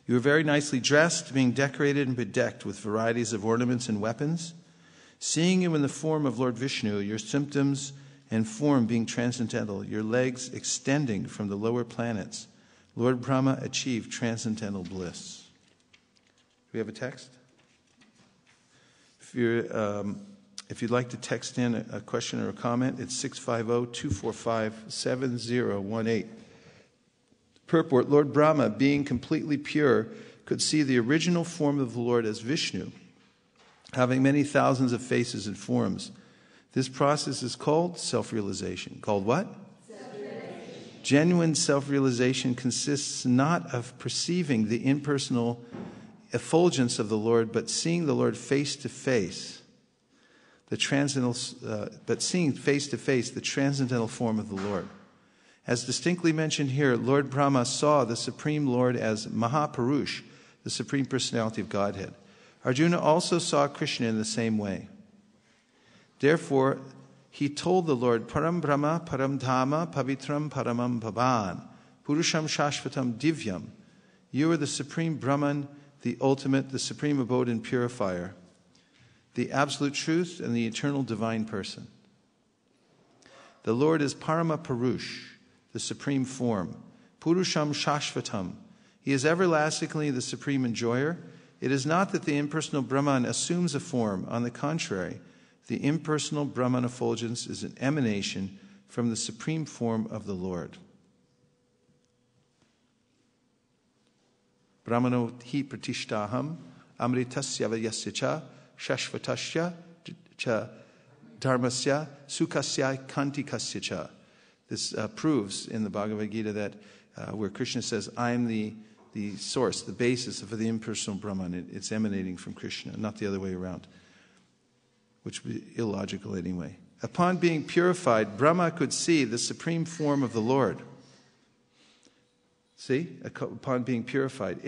You were very nicely dressed, being decorated and bedecked with varieties of ornaments and weapons. Seeing you in the form of Lord Vishnu, your symptoms and form being transcendental, your legs extending from the lower planets, Lord Brahma achieved transcendental bliss. Do we have a text? If you'd like to text in a question or a comment, it's 650-245-7018. Purport: Lord Brahma, being completely pure, could see the original form of the Lord as Vishnu, having many thousands of faces and forms. This process is called self-realization. Called what? Self-realization. Genuine self-realization consists not of perceiving the impersonal effulgence of the Lord, but seeing the Lord face to face, seeing face to face the transcendental form of the Lord. As distinctly mentioned here, Lord Brahma saw the Supreme Lord as Mahapurush, the Supreme Personality of Godhead. Arjuna also saw Krishna in the same way. Therefore, he told the Lord, Param Brahma, Param Dhamma, Pavitram Paramam Bhavan, Purusham Shashvatam Divyam. You are the Supreme Brahman, the ultimate, the supreme abode and purifier, the absolute truth and the eternal divine person. The Lord is Parama Purush, the supreme form. Purusham Shashvatam. He is everlastingly the supreme enjoyer. It is not that the impersonal Brahman assumes a form. On the contrary, the impersonal Brahman effulgence is an emanation from the supreme form of the Lord. Brahmano hi pratishtaham amritasya vadyasya cha shashvatasya cha dharmasya sukasya kantikasya cha. This proves in the Bhagavad Gita that where Krishna says, I am the source, the basis for the impersonal Brahman. It's emanating from Krishna, not the other way around, which would be illogical anyway. Upon being purified, Brahma could see the supreme form of the Lord. See? Upon being purified.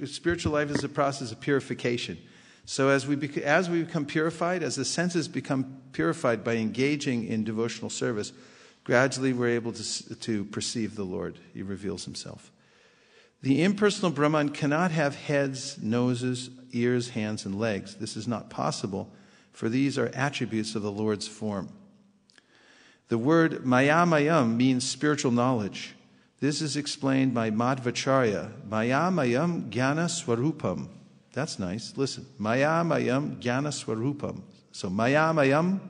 Spiritual life is a process of purification. So as we become purified, as the senses become purified by engaging in devotional service, gradually we're able to perceive the Lord. He reveals himself. The impersonal Brahman cannot have heads, noses, ears, hands, and legs. This is not possible, for these are attributes of the Lord's form. The word Mayamayam means spiritual knowledge. This is explained by Madhvacharya. Mayamayam Jnana Swarupam. That's nice. Listen. Mayamayam Jnana Swarupam. So Mayamayam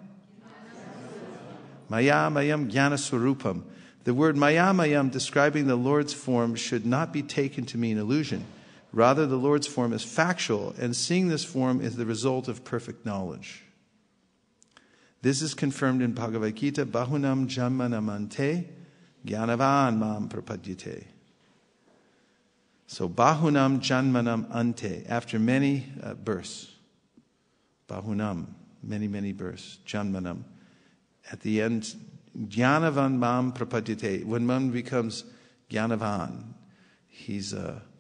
Jnana Swarupam. The word Mayamayam describing the Lord's form should not be taken to mean illusion. Rather, the Lord's form is factual, and seeing this form is the result of perfect knowledge. This is confirmed in Bhagavad Gita, Bahunam Janmanamante Gyanavan Mam Prapadyate. So Bahunam Janmanam Ante, after many births. Bahunam, many births. Janmanam. At the end, Gyanavan Mam Prapadyate. When one becomes Gyanavan, he's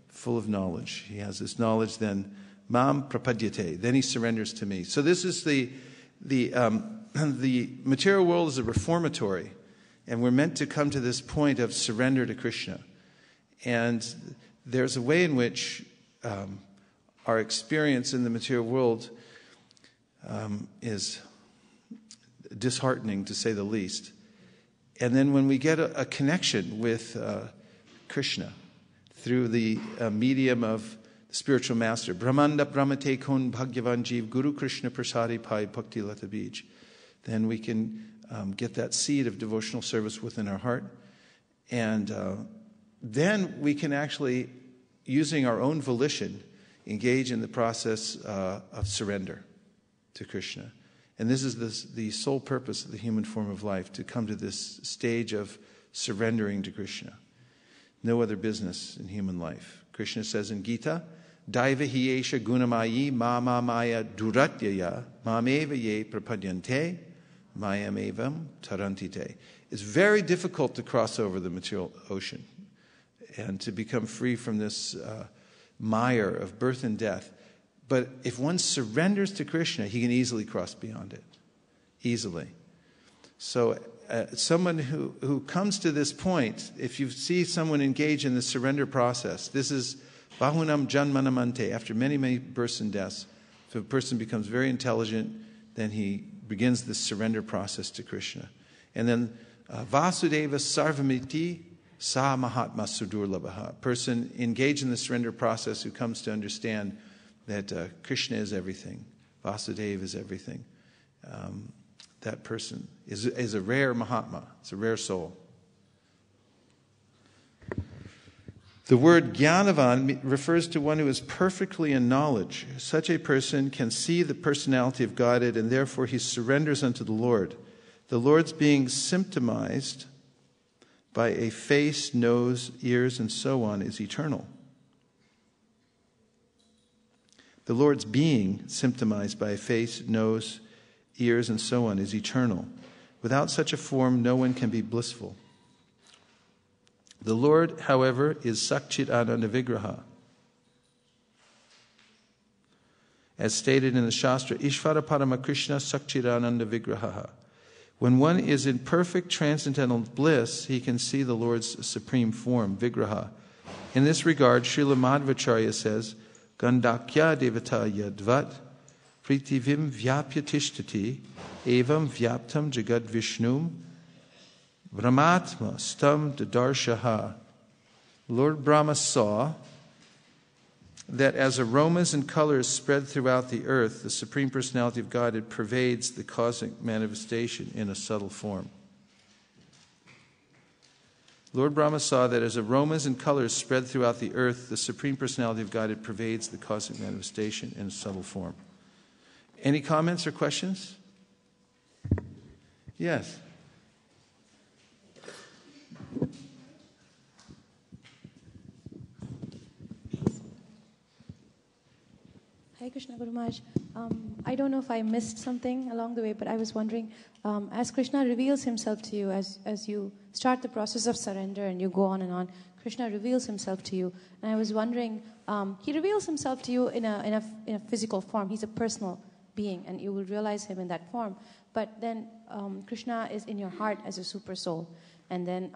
full of knowledge. He has this knowledge, then Mam Prapadyate. Then he surrenders to me. So this is the material world is a reformatory. And we're meant to come to this point of surrender to Krishna. And there's a way in which our experience in the material world is disheartening, to say the least. And then when we get a connection with Krishna through the medium of the spiritual master, Brahmanda Brahmate Kon Bhagyavan Jeev Guru Krishna Prasadi Pai Bhakti Lata Bij, then we can get that seed of devotional service within our heart. And then we can actually, using our own volition, engage in the process of surrender to Krishna. And this is the sole purpose of the human form of life, to come to this stage of surrendering to Krishna. No other business in human life. Krishna says in Gita, Daiva hi esha gunamayi ma maya duratyaya mameva ye prapadyante mayam evam tarantite. It's very difficult to cross over the material ocean and to become free from this mire of birth and death. But if one surrenders to Krishna, he can easily cross beyond it. Easily. So someone who comes to this point, if you see someone engage in the surrender process, this is bahunam janmanamante, after many, many births and deaths. If a person becomes very intelligent, then he begins this surrender process to Krishna. And then vasudeva sarvamiti sa mahatma sudurlabha. Person engaged in the surrender process who comes to understand that Krishna is everything, Vasudeva is everything. That person is a rare Mahatma. It's a rare soul. The word Jnanavan refers to one who is perfectly in knowledge. Such a person can see the personality of Godhead, and therefore he surrenders unto the Lord. The Lord's being symptomized by a face, nose, ears, and so on is eternal. The Lord's being, symptomized by a face, nose, ears, and so on, is eternal. Without such a form, no one can be blissful. The Lord, however, is Sakchit Ananda Vigraha. As stated in the Shastra, Ishvara Parama Krishna Sakchit Ananda Vigraha. When one is in perfect transcendental bliss, he can see the Lord's supreme form, Vigraha. In this regard, Srila Madhvacharya says, Gandakya devata yadvat pritivim vyapya tishtati evam vyaptam jagad vishnum brahmatma stam dadarshaha. Lord Brahma saw that as aromas and colors spread throughout the earth, the Supreme Personality of Godhead pervades the cosmic manifestation in a subtle form. Lord Brahma saw that as aromas and colors spread throughout the earth, the Supreme Personality of Godhead pervades the cosmic manifestation in a subtle form. Any comments or questions? Yes. Hi, Krishna Guru Maharaj. I don't know if I missed something along the way, but I was wondering, as Krishna reveals himself to you, as you start the process of surrender and you go on, Krishna reveals himself to you. And I was wondering, he reveals himself to you in a physical form. He's a personal being, and you will realize him in that form. But then Krishna is in your heart as a super soul. And then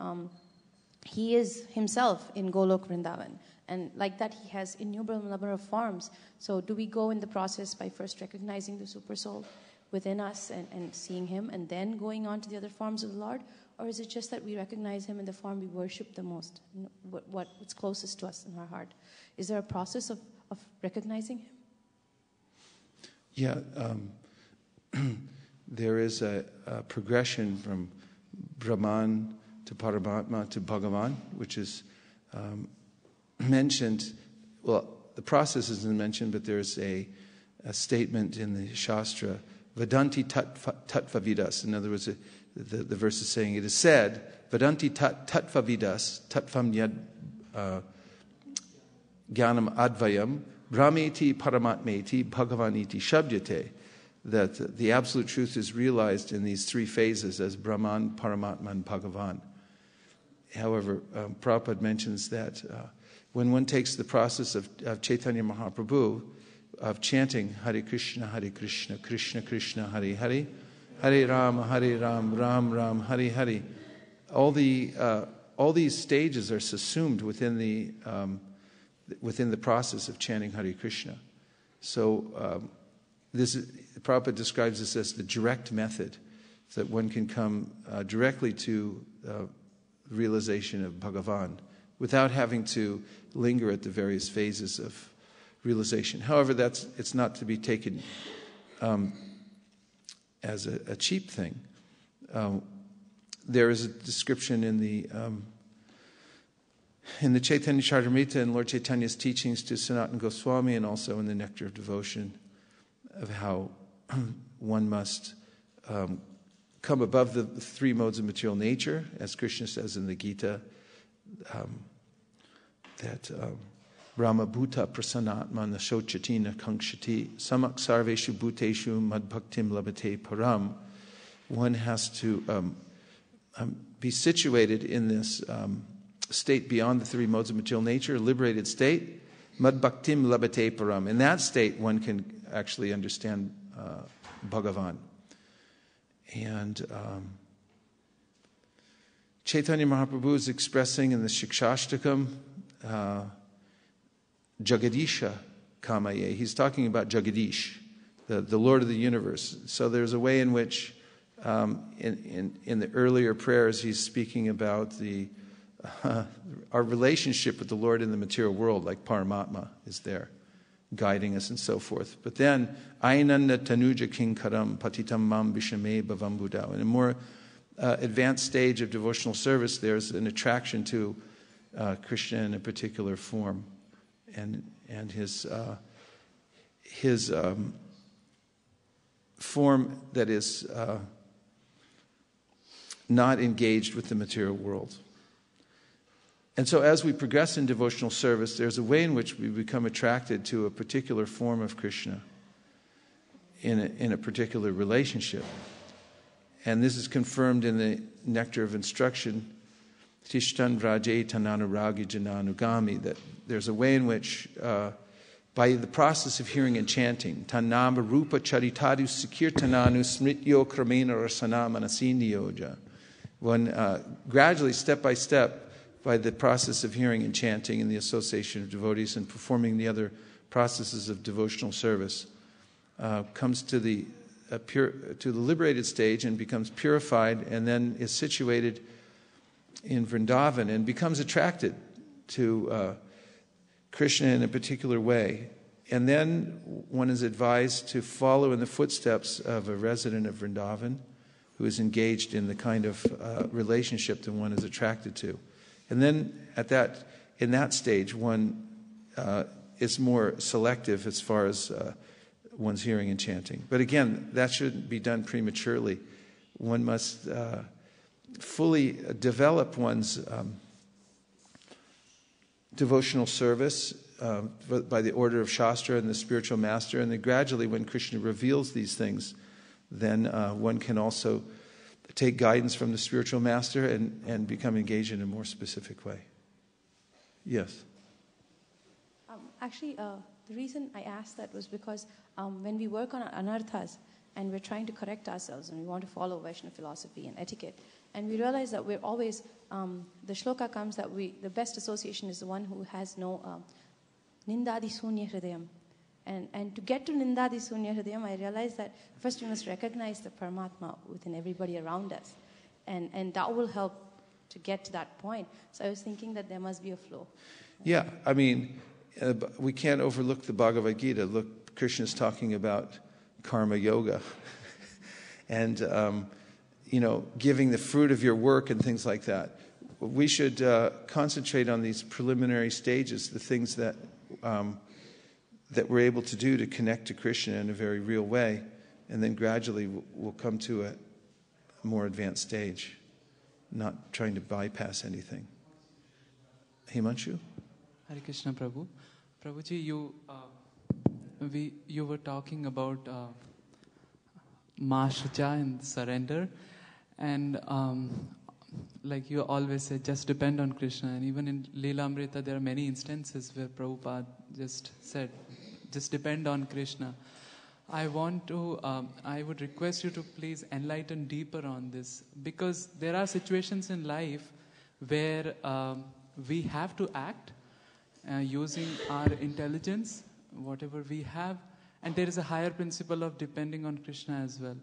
he is himself in Golok Vrindavan. And like that, he has innumerable number of forms. So do we go in the process by first recognizing the super soul within us and seeing him, and then going on to the other forms of the Lord? Or is it just that we recognize him in the form we worship the most, what's closest to us in our heart? Is there a process of recognizing him? Yeah, there is a progression from Brahman to Paramatma to Bhagavan, which is mentioned. Well, the process isn't mentioned, but there's a statement in the Shastra, Vedanti tattva vidas. In other words, the verse is saying, it is said, Vedanti tattva vidas, tattvam yad jnanam advayam, brahmeti paramatmeti bhagavaniti shabdyate. That the absolute truth is realized in these three phases as Brahman, Paramatma, and Bhagavan. However, Prabhupada mentions that when one takes the process of Chaitanya Mahaprabhu, of chanting Hare Krishna, Krishna Krishna, Hare Hare, Hare Ram, Ram Ram, Hare Hare, all these stages are subsumed within the process of chanting Hare Krishna. So Prabhupada describes this as the direct method, so that one can come directly to realization of Bhagavan without having to linger at the various phases of realization. However, it's not to be taken as a cheap thing. There is a description in the Chaitanya Charitamrita and Lord Chaitanya's teachings to Sanatana Goswami, and also in the Nectar of Devotion, of how one must come above the three modes of material nature, as Krishna says in the Gita, that Brahma bhuta prasanatma nashochati na kankshati samak sarveshu bhuteshu madbhaktim labate param. One has to be situated in this state beyond the three modes of material nature, a liberated state, madbhaktim labate param. In that state, one can actually understand Bhagavan. And Chaitanya Mahaprabhu is expressing in the Shikshashtakam Jagadisha Kamaye. He's talking about Jagadish, the Lord of the universe. So there's a way in which in the earlier prayers he's speaking about our relationship with the Lord in the material world, like Paramatma is there, guiding us and so forth. But then, Ainanda Tanuja Kinkaram Patitam Mam Vishame Bhavam Buddha. In a more advanced stage of devotional service, there's an attraction to Krishna in a particular form, and his form that is not engaged with the material world. And so as we progress in devotional service, there's a way in which we become attracted to a particular form of Krishna in a particular relationship. And this is confirmed in the Nectar of Instruction, Tishtan Vraje Tananuragi Jananugami, that there's a way in which, by the process of hearing and chanting, Tanama Rupa Charitadu Sikirtananu Smrityo Kramena Rasana Manasindioja, one gradually, step by step, by the process of hearing and chanting and the association of devotees and performing the other processes of devotional service, comes to the liberated stage and becomes purified, and then is situated in Vrindavan and becomes attracted to Krishna in a particular way. And then one is advised to follow in the footsteps of a resident of Vrindavan who is engaged in the kind of relationship that one is attracted to. And then in that stage, one is more selective as far as one's hearing and chanting. But again, that shouldn't be done prematurely. One must fully develop one's devotional service by the order of Shastra and the spiritual master. And then gradually, when Krishna reveals these things, then one can also take guidance from the spiritual master and become engaged in a more specific way. Yes? Actually, the reason I asked that was because when we work on anarthas and we're trying to correct ourselves and we want to follow Vaishnava philosophy and etiquette, and we realize that we're always, the shloka comes that the best association is the one who has no nindadi sunya hridayam. And to get to Nindadi Sunya Hridayam, I realized that first we must recognize the Paramatma within everybody around us. And that will help to get to that point. So I was thinking that there must be a flow. Yeah, I mean, we can't overlook the Bhagavad Gita. Look, Krishna's talking about karma yoga. And, giving the fruit of your work and things like that. We should concentrate on these preliminary stages, the things that we're able to do to connect to Krishna in a very real way, and then gradually we'll come to a more advanced stage, not trying to bypass anything. Himanshu? Hare Krishna, Prabhu. Prabhuji, you were talking about Mahashaja and surrender, and like you always say, just depend on Krishna. And even in Leela Amrita, there are many instances where Prabhupada just said, just depend on Krishna. I would request you to please enlighten deeper on this, because there are situations in life where we have to act using our intelligence, whatever we have, And there is a higher principle of depending on Krishna as well.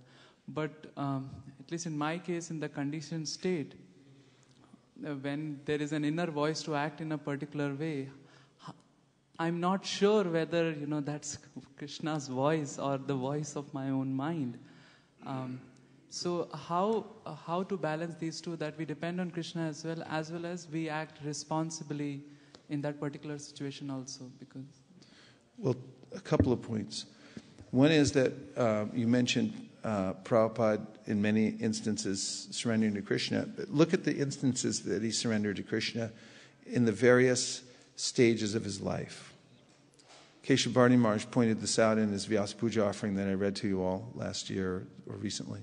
But at least in my case, in the conditioned state, when there is an inner voice to act in a particular way, I'm not sure whether, that's Krishna's voice or the voice of my own mind. So how to balance these two, that we depend on Krishna as well as we act responsibly in that particular situation also? Because well, a couple of points. One is that you mentioned Prabhupada in many instances surrendering to Krishna. But look at the instances that he surrendered to Krishna in the various stages of his life. Keshav Bharti Maharaj pointed this out in his Vyasa Puja offering that I read to you all last year or recently.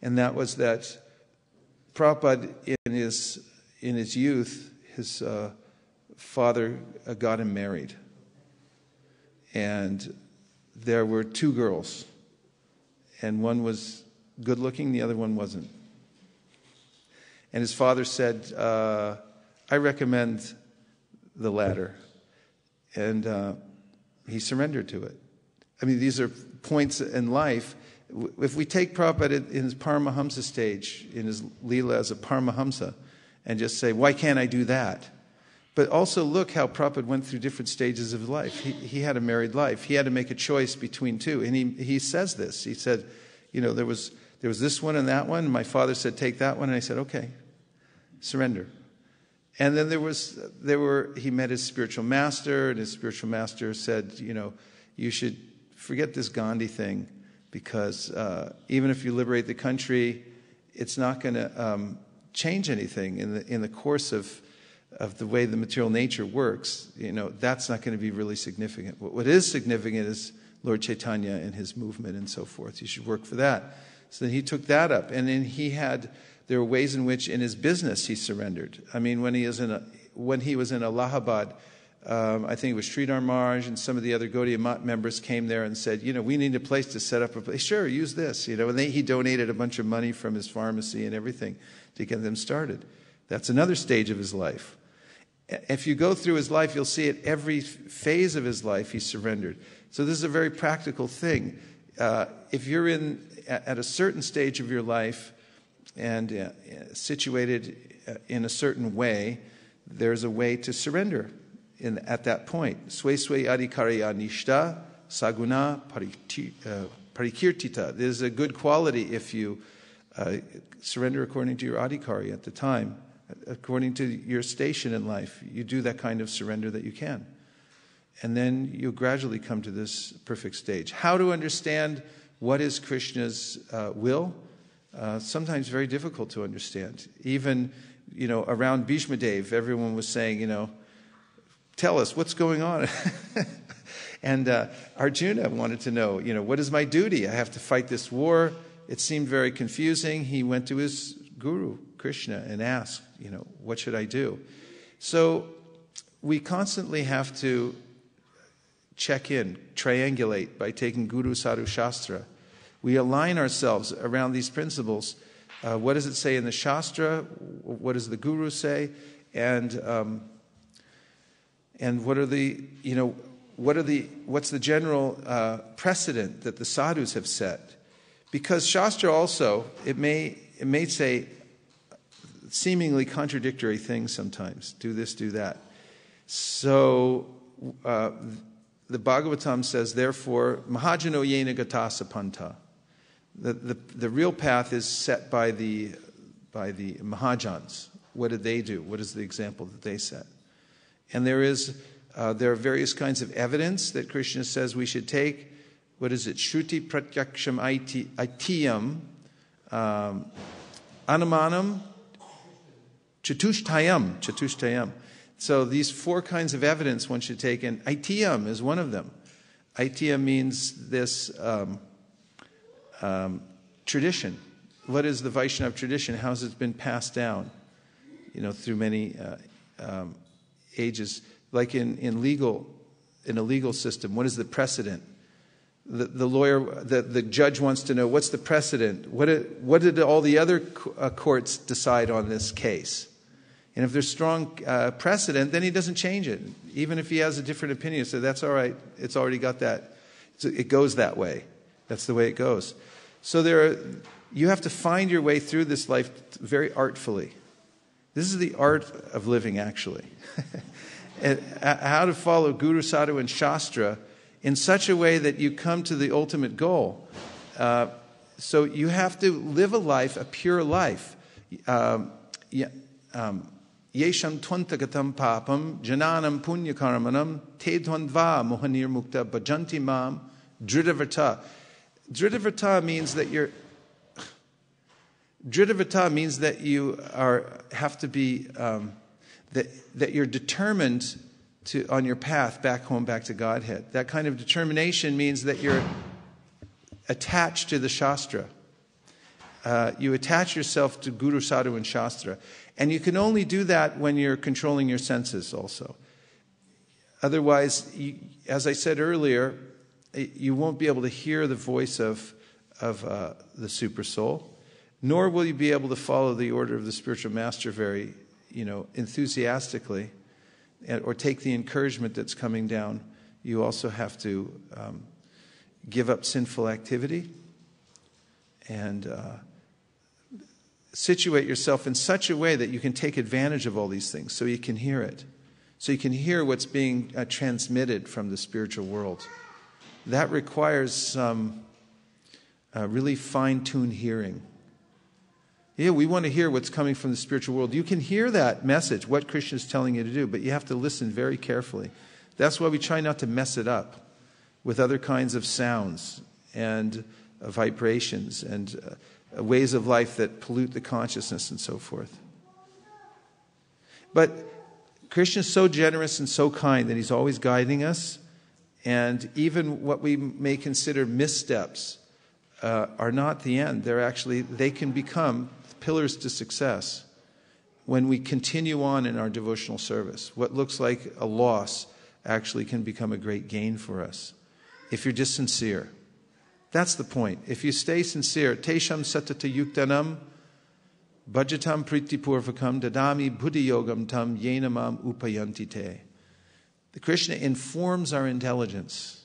And that was that Prabhupada in his youth, his father got him married. And there were two girls. And one was good looking, the other one wasn't. And his father said, I recommend the latter. And he surrendered to it. I mean, these are points in life. If we take Prabhupada in his Paramahamsa stage, in his Leela as a Paramahamsa, and just say, why can't I do that? But also look how Prabhupada went through different stages of his life. He had a married life. He had to make a choice between two. And he says this. He said, there was this one and that one. My father said, take that one. And I said, okay, surrender. And then he met his spiritual master, and his spiritual master said, you should forget this Gandhi thing, because even if you liberate the country, it's not going to change anything in the course of the way the material nature works. That's not going to be really significant. What is significant is Lord Chaitanya and his movement and so forth. You should work for that. So then he took that up, and then there were ways in which in his business he surrendered. I mean, when he was in Allahabad, I think it was Sridhar Maharaj and some of the other Gaudiya Math members came there and said, we need a place to set up a place. Sure, use this. And he donated a bunch of money from his pharmacy and everything to get them started. That's another stage of his life. If you go through his life, you'll see at every phase of his life he surrendered. So this is a very practical thing. If you're at a certain stage of your life and situated in a certain way, there's a way to surrender at that point. Swe swe adhikarya nishta saguna parikirtita. There's a good quality if you surrender according to your adhikarya at the time, according to your station in life. You do that kind of surrender that you can. And then you gradually come to this perfect stage. How to understand what is Krishna's will? Sometimes very difficult to understand. Even, around Bhishma Dev, everyone was saying, tell us what's going on. And Arjuna wanted to know, what is my duty? I have to fight this war. It seemed very confusing. He went to his guru, Krishna, and asked, what should I do? So we constantly have to check in, triangulate by taking Guru Sadhu Shastra. We align ourselves around these principles. What does it say in the Shastra? What does the Guru say? And what's the general precedent that the sadhus have set? Because Shastra also, it may say seemingly contradictory things sometimes. Do this, do that. So the Bhagavatam says, therefore, Mahajano yena gatasa panta. The real path is set by the Mahajans. What did they do? What is the example that they set? And there are various kinds of evidence that Krishna says we should take. What is it? Shruti pratyaksham aitiyam anumanam chatushtayam. So these four kinds of evidence one should take, and aitiyam is one of them. Aitiyam means this tradition. What is the Vaishnava tradition? How has it been passed down? Through many ages. Like in a legal system, what is the precedent? The lawyer, the judge wants to know, what's the precedent? What did all the other courts decide on this case? And if there's strong precedent, then he doesn't change it. Even if he has a different opinion, so that's all right. It's already got that. It goes that way. That's the way it goes. So you have to find your way through this life very artfully. This is the art of living, actually. And how to follow Guru, Sadhu, and Shastra in such a way that you come to the ultimate goal. So you have to live a life, a pure life. Yesham twantagatam papam jananam punyakarmanam te dvandva mohanir mukta bhajanti mam dridavata. Dridavata means that you have to be that you're determined on your path back home, back to Godhead. That kind of determination means that you're attached to the Shastra. You attach yourself to Guru, Sadhu, and Shastra. And you can only do that when you're controlling your senses also. Otherwise, as I said earlier, you won't be able to hear the voice of the Super Soul, nor will you be able to follow the order of the spiritual master very, enthusiastically, or take the encouragement that's coming down. You also have to give up sinful activity and situate yourself in such a way that you can take advantage of all these things, so you can hear it. So you can hear what's being transmitted from the spiritual world. That requires some really fine-tuned hearing. Yeah, we want to hear what's coming from the spiritual world. You can hear that message, what Krishna is telling you to do, but you have to listen very carefully. That's why we try not to mess it up with other kinds of sounds and vibrations and ways of life that pollute the consciousness and so forth. But Krishna is so generous and so kind that he's always guiding us, and even what we may consider missteps are not the end. They can become pillars to success when we continue on in our devotional service. What looks like a loss actually can become a great gain for us if you're just sincere. That's the point. If you stay sincere, tesham satata yuktanam bhajatam pritipurvakam dadami buddhi yogam tam yenamam upayanti te. The Krishna informs our intelligence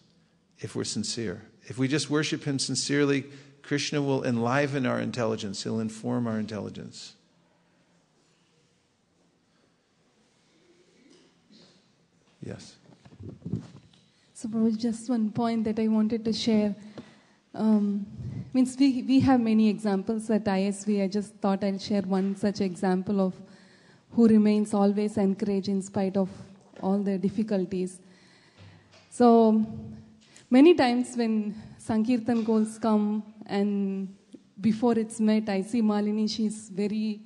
if we're sincere. If we just worship him sincerely, Krishna will enliven our intelligence. He'll inform our intelligence. Yes. So, Prabhu, just one point that I wanted to share. We have many examples at ISV. I just thought I'll share one such example of who remains always encouraged in spite of all the difficulties. So, many times when sankirtan goals come and before it's met, I see Malini, she's very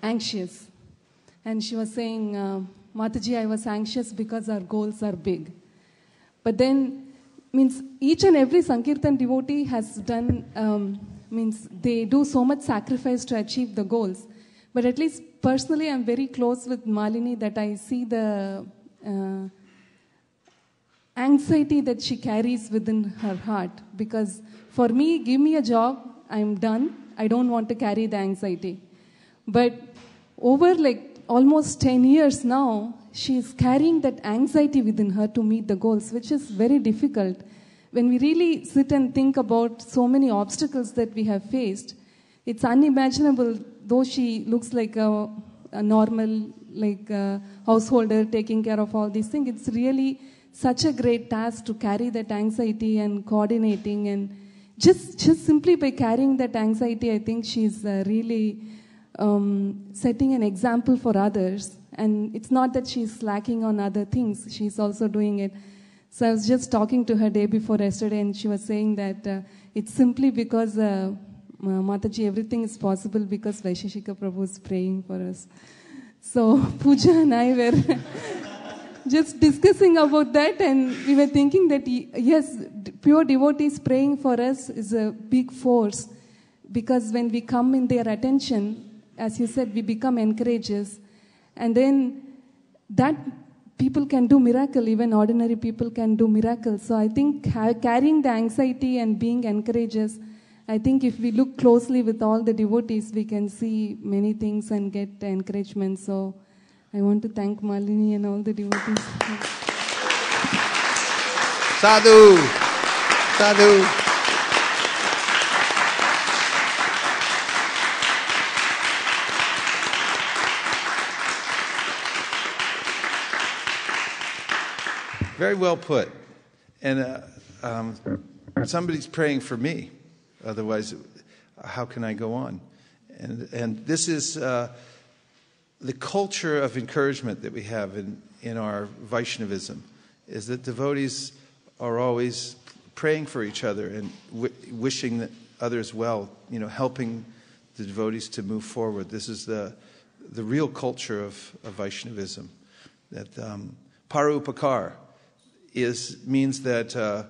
anxious. And she was saying, Mataji, I was anxious because our goals are big. But then, each and every sankirtan devotee has done, they do so much sacrifice to achieve the goals. But at least personally, I'm very close with Malini that I see the anxiety that she carries within her heart. Because for me, give me a job, I'm done. I don't want to carry the anxiety. But over almost 10 years now, she's carrying that anxiety within her to meet the goals, which is very difficult. When we really sit and think about so many obstacles that we have faced, it's unimaginable, though she looks like a normal householder taking care of all these things. It's really such a great task to carry that anxiety and coordinating, and just simply by carrying that anxiety, I think she's really setting an example for others. And it's not that she's slacking on other things, she's also doing it. So I was just talking to her day before yesterday, and she was saying that it's simply because Mataji, everything is possible because Vaisesika Prabhu is praying for us. So Pooja and I were just discussing about that, and we were thinking that yes, pure devotees praying for us is a big force, because when we come in their attention, as you said, we become encouragers, and then that people can do miracle, even ordinary people can do miracles. So I think carrying the anxiety and being encouragers, I think if we look closely with all the devotees, we can see many things and get encouragement. So I want to thank Malini and all the devotees. Sadhu! Sadhu. Very well put. And somebody's praying for me. Otherwise, how can I go on? And this is the culture of encouragement that we have in our Vaishnavism, is that devotees are always praying for each other and wishing that others well, helping the devotees to move forward. This is the real culture of Vaishnavism. That parupakar means that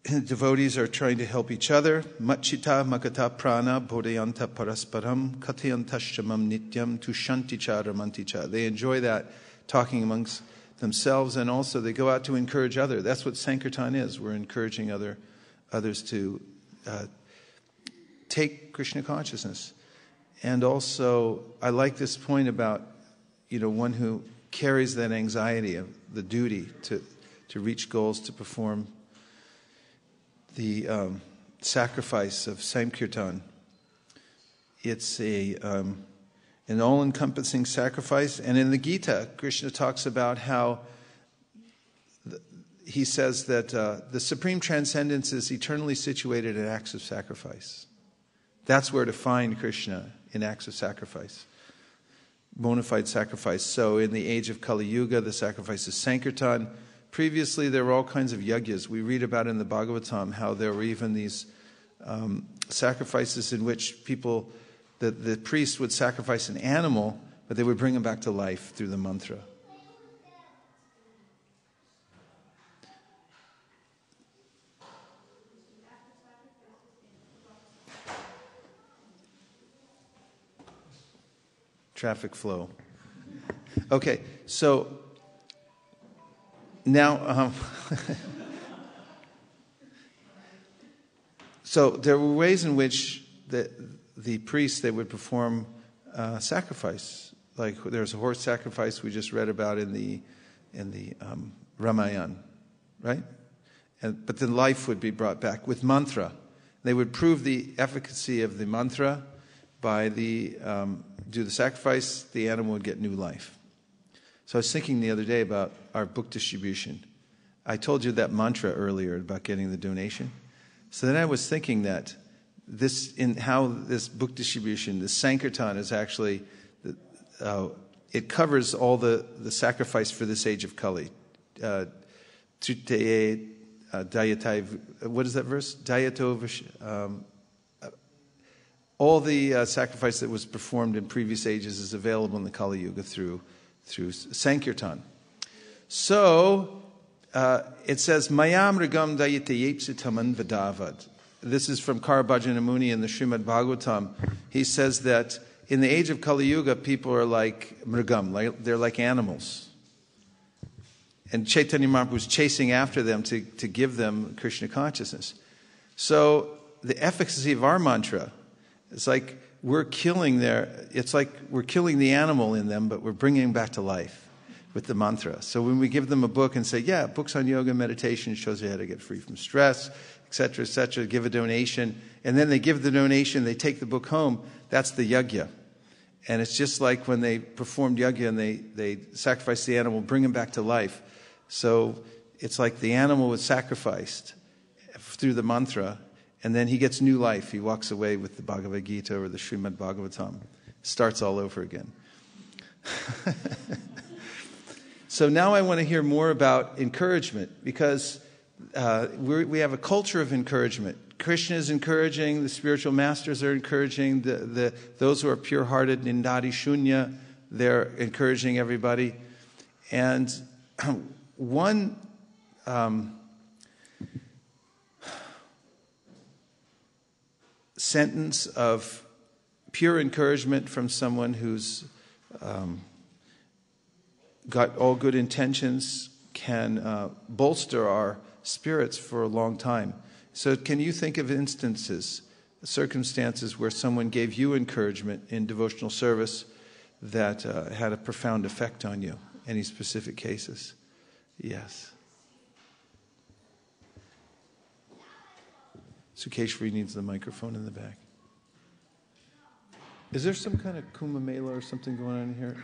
devotees are trying to help each other. Machita makata prana bodhayanta parasparam kathayantashamam nityam tushanticha ramanticha. They enjoy that, talking amongst themselves, and also they go out to encourage others. That's what sankirtan is. We're encouraging others to take Krishna consciousness. And also, I like this point about, one who carries that anxiety of the duty to reach goals, to perform the sacrifice of sankirtan. It's an all-encompassing sacrifice. And in the Gita, Krishna talks about how he says that the supreme transcendence is eternally situated in acts of sacrifice. That's where to find Krishna, in acts of sacrifice. Bona fide sacrifice. So in the age of Kali Yuga, the sacrifice is sankirtan. Previously, there were all kinds of yagyas. We read about in the Bhagavatam how there were even these sacrifices in which the priest would sacrifice an animal, but they would bring him back to life through the mantra. Traffic flow. Okay, so now, so there were ways in which the priests, they would perform sacrifice. Like there's a horse sacrifice we just read about in the Ramayana, right? But then life would be brought back with mantra. They would prove the efficacy of the mantra by do the sacrifice, the animal would get new life. So I was thinking the other day about our book distribution. I told you that mantra earlier about getting the donation. So then I was thinking that how this book distribution, this sankirtan, is actually, it covers all the sacrifice for this age of Kali. Tritaye dayatai, what is that verse? Dayato, all the sacrifice that was performed in previous ages is available in the Kali Yuga through sankirtan. So it says, Mayam Rigam Dayate Yepsitaman Vidavad. This is from Karabhajana Muni in the Srimad Bhagavatam. He says that in the age of Kali Yuga, people are like mrigam, they're like animals. And Chaitanya Mahaprabhu was chasing after them to give them Krishna consciousness. So the efficacy of our mantra, it's like we're killing the animal in them, but we're bringing them back to life with the mantra. So when we give them a book and say, yeah, books on yoga and meditation shows you how to get free from stress, etc., give a donation, and then they give the donation, they take the book home, that's the yajna. And it's just like when they performed yajna and they sacrificed the animal, bring him back to life. So it's like the animal was sacrificed through the mantra, and then he gets new life. He walks away with the Bhagavad Gita or the Srimad Bhagavatam. Starts all over again. So now I want to hear more about encouragement, because we have a culture of encouragement. Krishna is encouraging, the spiritual masters are encouraging, those who are pure-hearted, Nindadi Shunya, they're encouraging everybody. And one sentence of pure encouragement from someone who's got all good intentions can bolster our spirits for a long time. So can you think of circumstances where someone gave you encouragement in devotional service that had a profound effect on you? Any specific cases? Yes. Sukeshwari needs the microphone in the back. Is there some kind of Kumbh Mela or something going on here?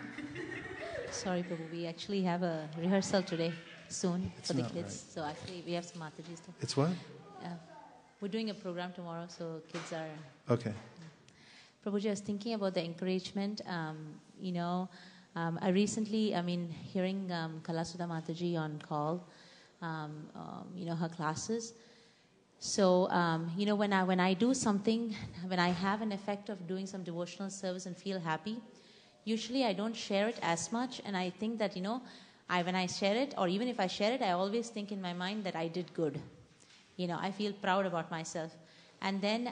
Sorry, Prabhu. We actually have a rehearsal today, soon, It's for the not kids. right. So actually, we have some Mataji stuff. It's what? We're doing a program tomorrow, so kids are... Okay. Prabhuji, I was thinking about the encouragement. I recently, hearing Kalasudha Mataji on call, her classes. So, when I do something, when I have an effect of doing some devotional service and feel happy, usually I don't share it as much. And I think that, when I share it, or even if I share it, I always think in my mind that I did good. I feel proud about myself. And then,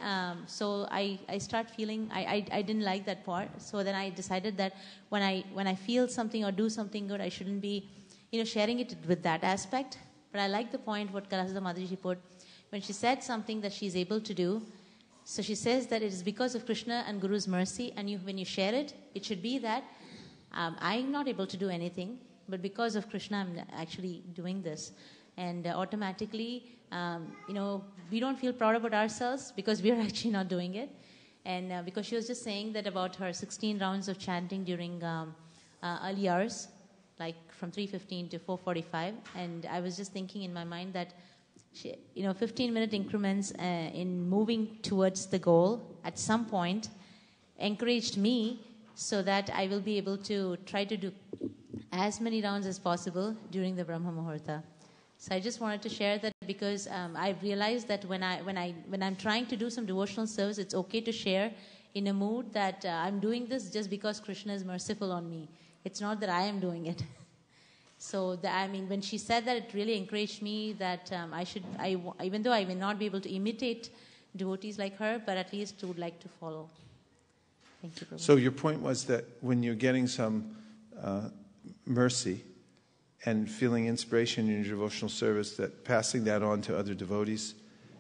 so I start feeling, I didn't like that part. So then I decided that when I feel something or do something good, I shouldn't be, sharing it with that aspect. But I like the point what Kalasudha Mataji put, when she said something that she's able to do. So she says that it is because of Krishna and Guru's mercy, and when you share it, it should be that I'm not able to do anything, but because of Krishna, I'm actually doing this. And automatically, we don't feel proud about ourselves because we are actually not doing it. And because she was just saying that about her 16 rounds of chanting during early hours, like from 3:15 to 4:45. And I was just thinking in my mind that, 15-minute increments in moving towards the goal at some point encouraged me so that I will be able to try to do as many rounds as possible during the Brahma Muhurta. So I just wanted to share that because I've realized that when I'm trying to do some devotional service, it's okay to share in a mood that I'm doing this just because Krishna is merciful on me. It's not that I am doing it. So when she said that, it really encouraged me that even though I may not be able to imitate devotees like her, but at least would like to follow. Thank you, Prabhu. So your point was that when you're getting some mercy and feeling inspiration in your devotional service, that passing that on to other devotees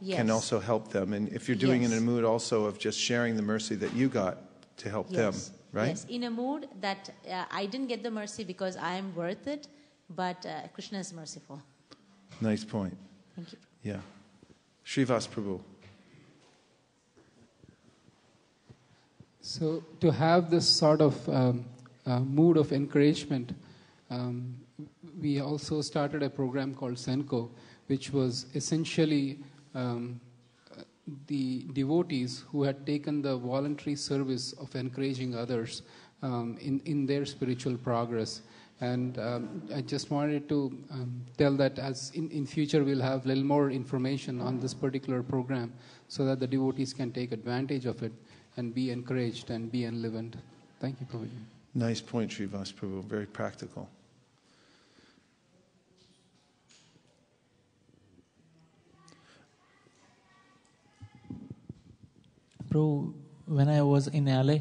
can also help them. And if you're doing it in a mood also of just sharing the mercy that you got to help them, right? Yes, in a mood that I didn't get the mercy because I am worth it, but Krishna is merciful. Nice point. Thank you. Yeah. Srivas Prabhu. So to have this sort of mood of encouragement, we also started a program called Senko, which was essentially the devotees who had taken the voluntary service of encouraging others in their spiritual progress. And I just wanted to tell that as in future we'll have a little more information on this particular program so that the devotees can take advantage of it and be encouraged and be enlivened. Thank you, Prabhuji. Nice point, Srivas Prabhu. Very practical. Prabhu, when I was in LA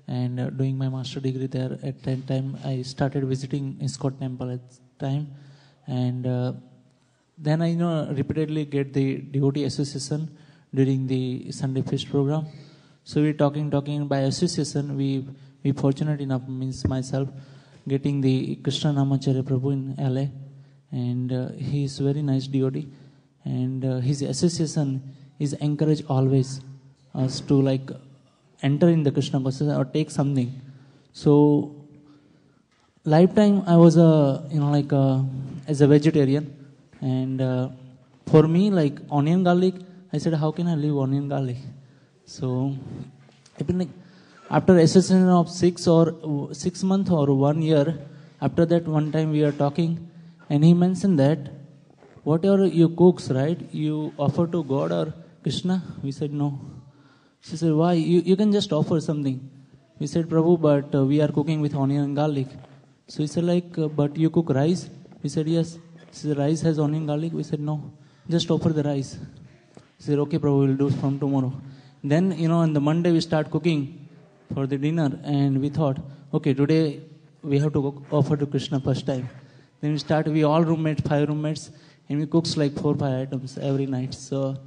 and doing my master degree there, at that time I started visiting ISKCON temple at the time, and then I repeatedly get the devotee association during the Sunday feast program. So we're talking by association. We fortunate enough, means myself, getting the Krishna Namacharya Prabhu in LA, and he is very nice devotee, and his association is encouraged always us to enter in the Krishna consciousness or take something. So lifetime I was as a vegetarian, and for me onion garlic, I said how can I leave onion garlic? So even after a session of 6 months or 1 year, after that one time we are talking, and he mentioned that whatever you cooks, right, you offer to God or Krishna? We said no. She said, why? You can just offer something. We said, Prabhu, but we are cooking with onion and garlic. So he said but you cook rice? We said, yes. She said, rice has onion and garlic? We said, no. Just offer the rice. He said, okay, Prabhu, we'll do from tomorrow. Then, on the Monday we start cooking for the dinner, and we thought, okay, today we have to offer to Krishna first time. Then we all roommates, 5 roommates, and we cooks 4 or 5 items every night. So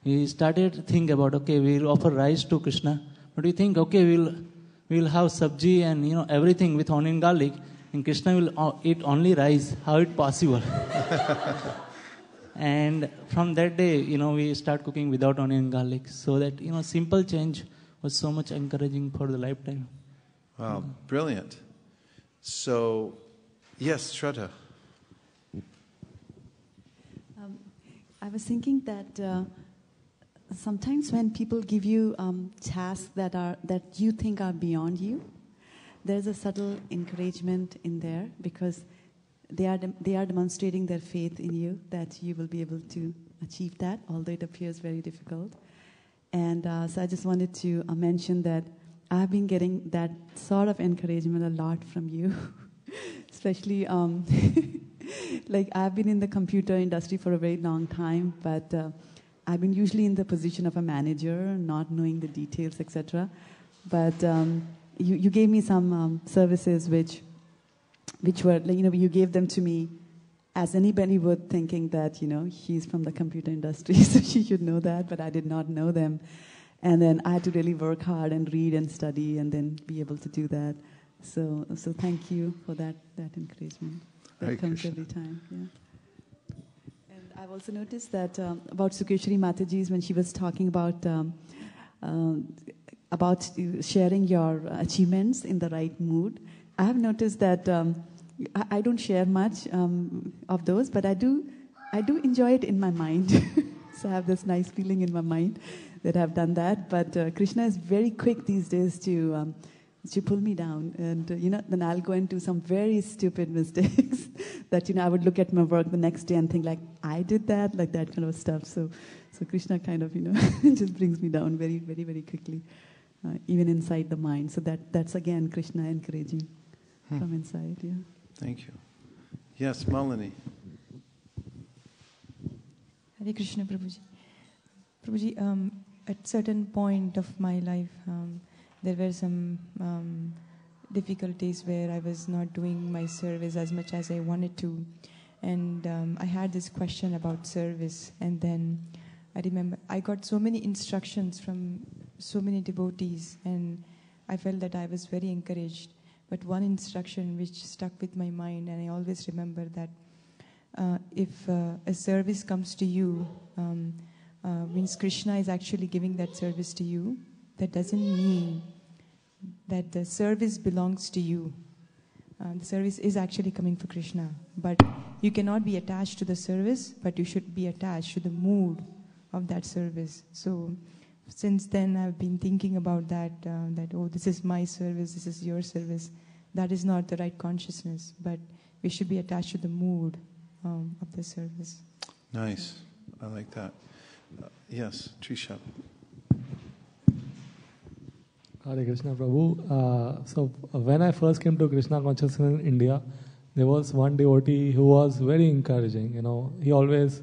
we started to think about, okay, we'll offer rice to Krishna, but we think, okay, we'll have sabji and everything with onion and garlic, and Krishna will eat only rice. How it possible? And from that day, we start cooking without onion and garlic, so that, simple change was so much encouraging for the lifetime. Wow, brilliant. So, yes, Shraddha. I was thinking that sometimes when people give you tasks that you think are beyond you, there's a subtle encouragement in there, because they are demonstrating their faith in you that you will be able to achieve that, although it appears very difficult. And so I just wanted to mention that I've been getting that sort of encouragement a lot from you, especially like I've been in the computer industry for a very long time, but I've been usually in the position of a manager, not knowing the details, etc. But you gave me some services which were, you gave them to me as anybody would, thinking that, she's from the computer industry, so she should know that, but I did not know them. And then I had to really work hard and read and study and then be able to do that. So thank you for that encouragement. That comes every time. Yeah. And I've also noticed that about Sukeshwari Mataji's, when she was talking about sharing your achievements in the right mood, I have noticed that I don't share much of those, but I do enjoy it in my mind. So I have this nice feeling in my mind that I've done that. But Krishna is very quick these days to pull me down, and then I'll go into some very stupid mistakes that I would look at my work the next day and think like I did that, like that kind of stuff. So Krishna kind of just brings me down very, very, very quickly, even inside the mind. So that's again Krishna encouraging from inside. Yeah. Thank you. Yes, Malini. Hare Krishna, Prabhuji. Prabhuji, at certain point of my life, there were some difficulties where I was not doing my service as much as I wanted to. And I had this question about service. And then I remember I got so many instructions from so many devotees, and I felt that I was very encouraged. But one instruction which stuck with my mind, and I always remember that if a service comes to you, means Krishna is actually giving that service to you, that doesn't mean that the service belongs to you. The service is actually coming for Krishna. But you cannot be attached to the service, but you should be attached to the mood of that service. So since then I've been thinking about that, this is my service, this is your service. That is not the right consciousness, but we should be attached to the mood of the service. Nice. I like that. Yes, Trisha. Hare Krishna, Prabhu. So when I first came to Krishna consciousness in India, there was one devotee who was very encouraging. He always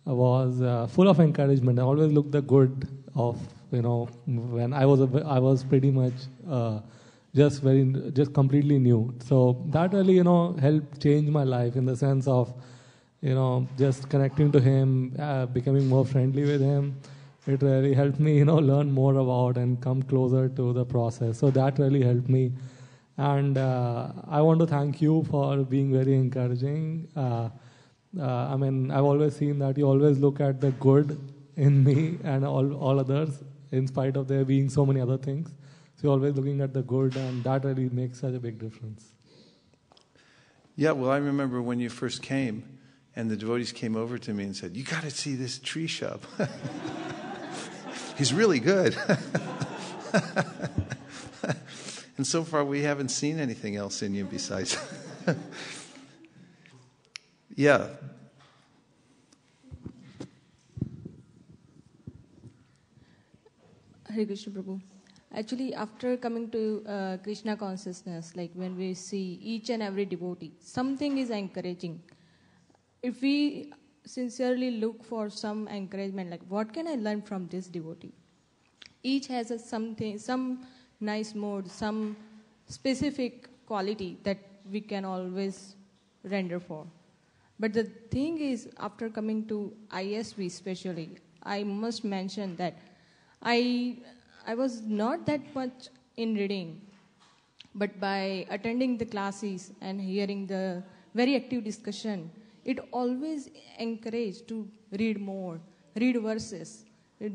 was full of encouragement. I always looked the good of, when I was pretty much just completely new. So that really, helped change my life in the sense of, just connecting to him, becoming more friendly with him. It really helped me, learn more about and come closer to the process. So that really helped me. And I want to thank you for being very encouraging. I've always seen that you always look at the good in me and all others, in spite of there being so many other things. So you're always looking at the good, and that really makes such a big difference. Yeah, well, I remember when you first came, and the devotees came over to me and said, "You got to see this tree shub. He's really good." And so far, we haven't seen anything else in you besides. Yeah. Hare Krishna, Prabhu. Actually, after coming to Krishna consciousness, like when we see each and every devotee, something is encouraging. If we sincerely look for some encouragement, like what can I learn from this devotee? Each has some nice mode, some specific quality that we can always render for. But the thing is, after coming to ISV especially, I must mention that I was not that much in reading, but by attending the classes and hearing the very active discussion, it always encourages to read more, read verses,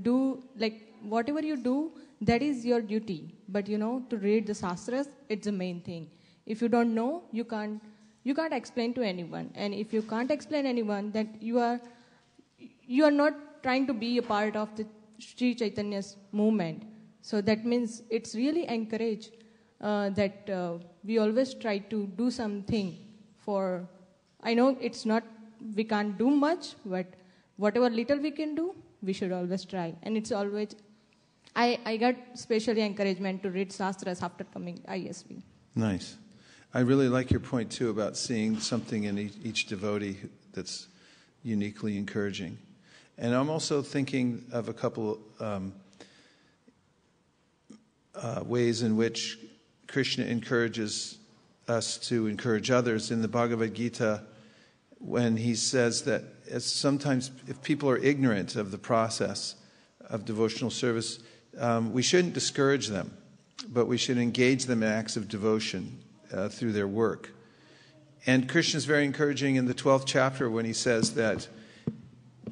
do like whatever you do, that is your duty. But to read the Shastras, it's the main thing. If you don't know, you can't explain to anyone. And if you can't explain anyone, that you are not trying to be a part of the Sri Chaitanya's movement. So that means it's really encouraged that we always try to do something for. I know we can't do much, but whatever little we can do, we should always try. And it's always, I got specially encouragement to read Shastras after coming ISV. Nice. I really like your point too about seeing something in each devotee that's uniquely encouraging. And I'm also thinking of a couple ways in which Krishna encourages us to encourage others. In the Bhagavad Gita, when he says that sometimes if people are ignorant of the process of devotional service, we shouldn't discourage them, but we should engage them in acts of devotion through their work. And Krishna is very encouraging in the 12th chapter when he says that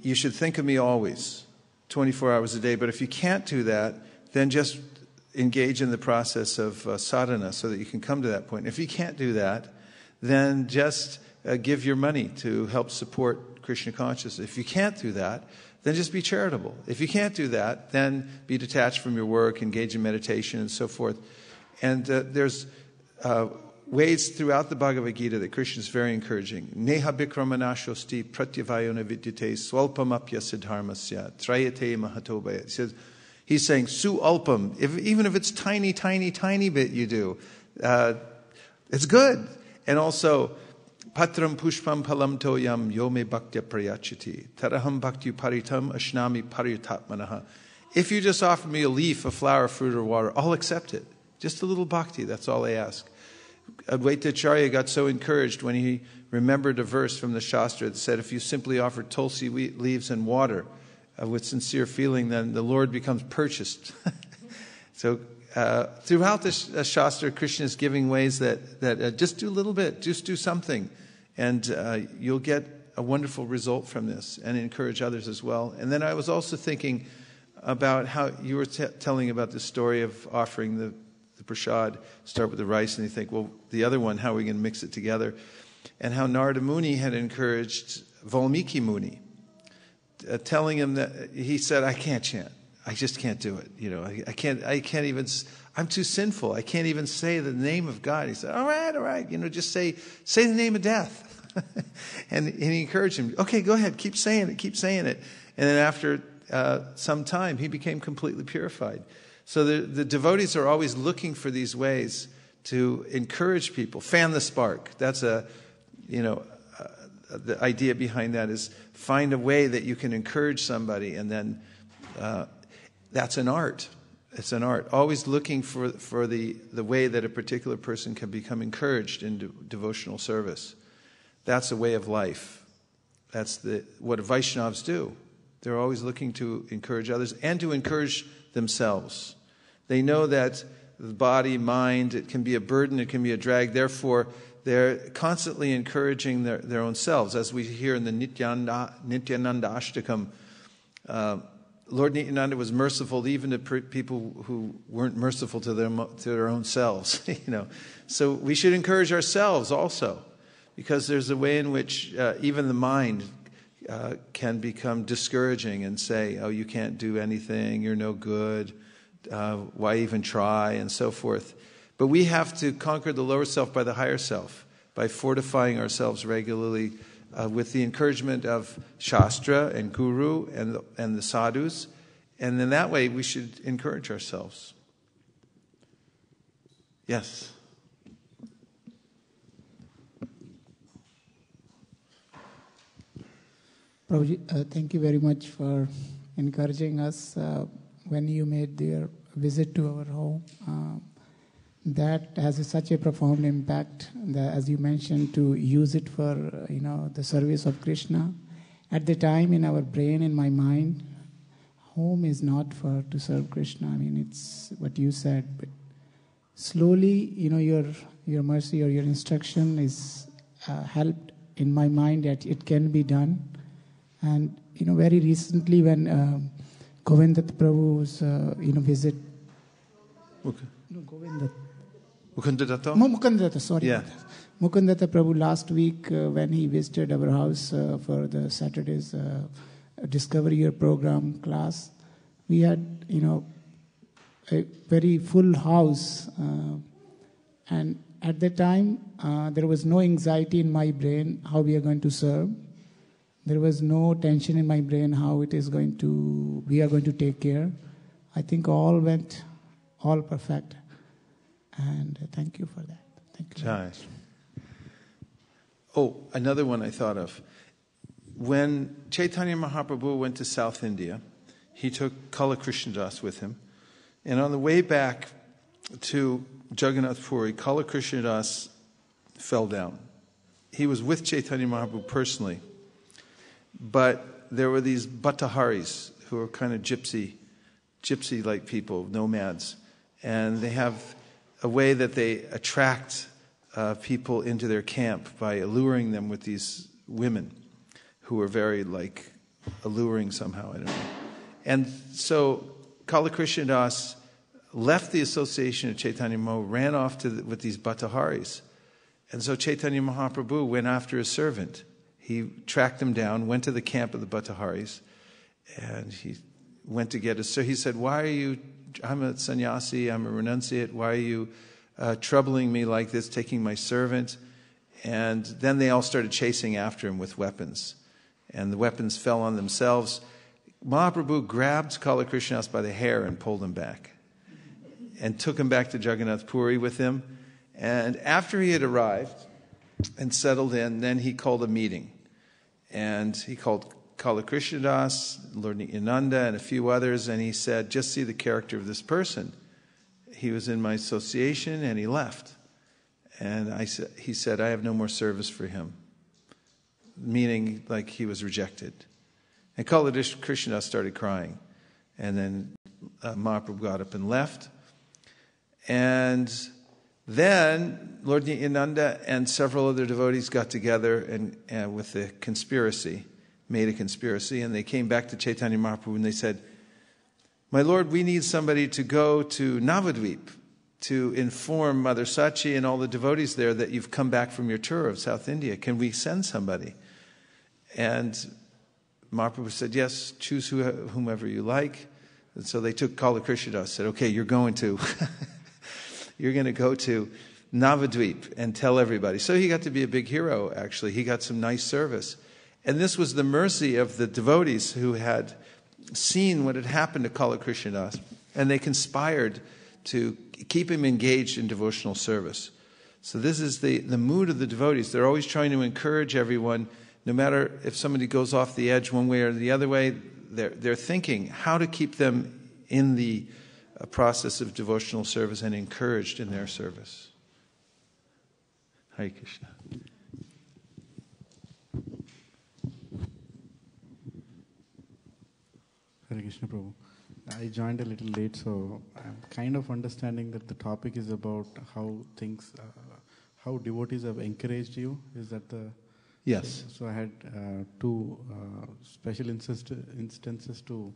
you should think of me always, 24 hours a day. But if you can't do that, then just engage in the process of sadhana so that you can come to that point. If you can't do that, then just give your money to help support Krishna consciousness. If you can't do that, then just be charitable. If you can't do that, then be detached from your work, engage in meditation, and so forth. And there's ways throughout the Bhagavad Gita that Krishna is very encouraging. Neha bikramanashosti pratyavayona vidyate swalpamapya siddharmasya trayate mahatobaya. He's saying, su alpam, even if it's tiny, tiny, tiny bit you do, it's good. And also, patram pushpam palam toyam yome bhaktya prayachati taraham bhakti paritam ashnami paritatmanaha. If you just offer me a leaf, a flower, fruit, or water, I'll accept it. Just a little bhakti, that's all I ask. Advaita Acharya got so encouraged when he remembered a verse from the Shastra that said, if you simply offer tulsi leaves and water with sincere feeling, then the Lord becomes purchased. So throughout the Shastra, Krishna is giving ways that just do a little bit, just do something, and you'll get a wonderful result from this and encourage others as well. And then I was also thinking about how you were telling about the story of offering the prasad, start with the rice, and you think, well, the other one, how are we going to mix it together? And how Narada Muni had encouraged Valmiki Muni, telling him that, he said, I can't chant. I just can't do it. I can't even, I'm too sinful. I can't even say the name of God. He said, all right, just say the name of death. and he encouraged him, okay, go ahead, keep saying it. And then after some time, he became completely purified. So the devotees are always looking for these ways to encourage people, fan the spark. That's the idea behind that is find a way that you can encourage somebody, and then that's an art. It's an art. Always looking for the way that a particular person can become encouraged in devotional service. That's a way of life. That's what Vaishnavas do. They're always looking to encourage others and to encourage themselves. They know that the body, mind, it can be a burden, it can be a drag. Therefore, they're constantly encouraging their own selves. As we hear in the Nityananda Ashtakam, Lord Nityananda was merciful even to people who weren't merciful to their own selves. So we should encourage ourselves also, because there's a way in which even the mind can become discouraging and say, oh, you can't do anything, you're no good, why even try, and so forth. But we have to conquer the lower self by the higher self, by fortifying ourselves regularly with the encouragement of Shastra and Guru and the sadhus. And in that way, we should encourage ourselves. Yes? Prabhuji, thank you very much for encouraging us when you made your visit to our home. That has such a profound impact, as you mentioned, to use it for the service of Krishna. At the time, in our brain, in my mind, home is not to serve Krishna. I mean, it's what you said, but slowly, your mercy or your instruction is helped in my mind that it can be done. And very recently when Govindat Prabhu's visit. Okay. No, Govindat. Mukundadatta? Mukundadatta, sorry. Yeah. Mukundadatta Prabhu last week when he visited our house for the Saturday's Discover Your program class, we had a very full house, and at that time there was no anxiety in my brain how we are going to serve. There was no tension in my brain how we are going to take care. I think all went all perfect, and thank you for that. Thank you. Jai. Oh, another one I thought of. When Chaitanya Mahaprabhu went to South India, he took Kala Krishnadas with him. And on the way back to Jagannath Puri, Kala Krishnadas fell down. He was with Chaitanya Mahaprabhu personally. But there were these Bhattaharis who are kind of gypsy-like people, nomads. And they have a way that they attract people into their camp by alluring them with these women who are very alluring somehow, I don't know. And so Kala Krishnadas left the association of Chaitanya Mahaprabhu, ran off with these Bhattaharis. And so Chaitanya Mahaprabhu went after his servant. He tracked him down, went to the camp of the Bhattaharis, and he went to get us. So he said, why are you, I'm a sannyasi, I'm a renunciate, why are you troubling me like this, taking my servant? And then they all started chasing after him with weapons. And the weapons fell on themselves. Mahaprabhu grabbed Kala Krishnadas by the hair and pulled him back. And took him back to Jagannath Puri with him. And after he had arrived and settled in, then he called a meeting. And he called Kala Krishnadas, Lord Nityananda, and a few others, and he said, just see the character of this person. He was in my association, and he left. And he said, I have no more service for him. Meaning, he was rejected. And Kala Krishnadas started crying. And then Mahaprabhu got up and left. And then Lord Nityananda and several other devotees got together and with a conspiracy, made a conspiracy, and they came back to Chaitanya Mahaprabhu and they said, my Lord, we need somebody to go to Navadvip to inform Mother Sachi and all the devotees there that you've come back from your tour of South India. Can we send somebody? And Mahaprabhu said, yes, choose whomever you like. And so they took Kala Krishnadas, said, okay, you're going to go to Navadvip and tell everybody. So he got to be a big hero, actually. He got some nice service. And this was the mercy of the devotees who had seen what had happened to Kala Krishnadas, and they conspired to keep him engaged in devotional service. So this is the mood of the devotees. They're always trying to encourage everyone, no matter if somebody goes off the edge one way or the other way, they're thinking how to keep them in the process of devotional service and encouraged in their service. Hare Krishna. Hare Krishna, Prabhu. I joined a little late, so I'm kind of understanding that the topic is about how how devotees have encouraged you. Is that the... Yes. So I had two special instances to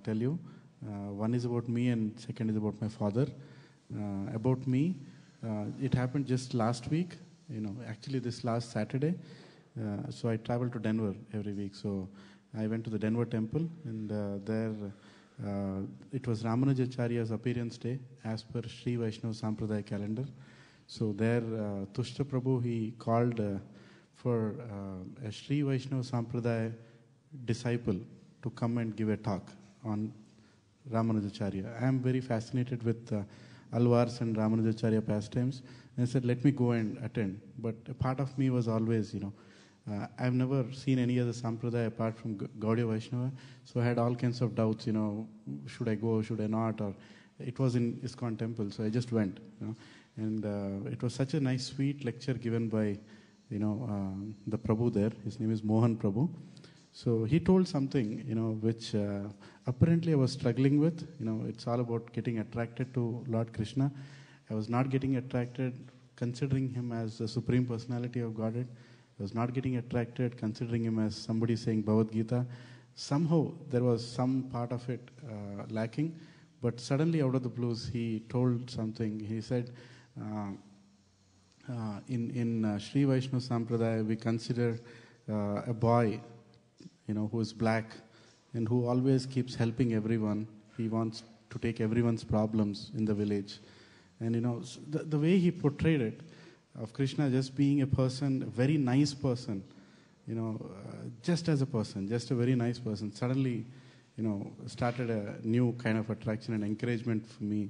tell you. One is about me and second is about my father. About me, it happened just last week, actually this last Saturday. So I travel to Denver every week. So I went to the Denver temple, and there it was Ramanujacharya's appearance day as per Sri Vaishnava Sampradaya calendar. So there, Tushta Prabhu, he called for a Sri Vaishnava Sampradaya disciple to come and give a talk on Ramanujacharya. I am very fascinated with Alvars and Ramanujacharya pastimes. And I said, let me go and attend. But a part of me was always, I've never seen any other Sampradaya apart from Gaudiya Vaishnava. So I had all kinds of doubts, should I go, should I not? Or it was in ISKCON temple, so I just went. And it was such a nice, sweet lecture given by, the Prabhu there. His name is Mohan Prabhu. So he told something, which apparently I was struggling with. It's all about getting attracted to Lord Krishna. I was not getting attracted, considering him as the Supreme Personality of Godhead. I was not getting attracted, considering him as somebody saying Bhagavad Gita. Somehow there was some part of it lacking, but suddenly out of the blues he told something. He said, in Sri Vaishnava Sampradaya we consider a boy, who is black and who always keeps helping everyone. He wants to take everyone's problems in the village. And the way he portrayed it, of Krishna just being a person, a very nice person, just as a person, just a very nice person, suddenly, started a new kind of attraction and encouragement for me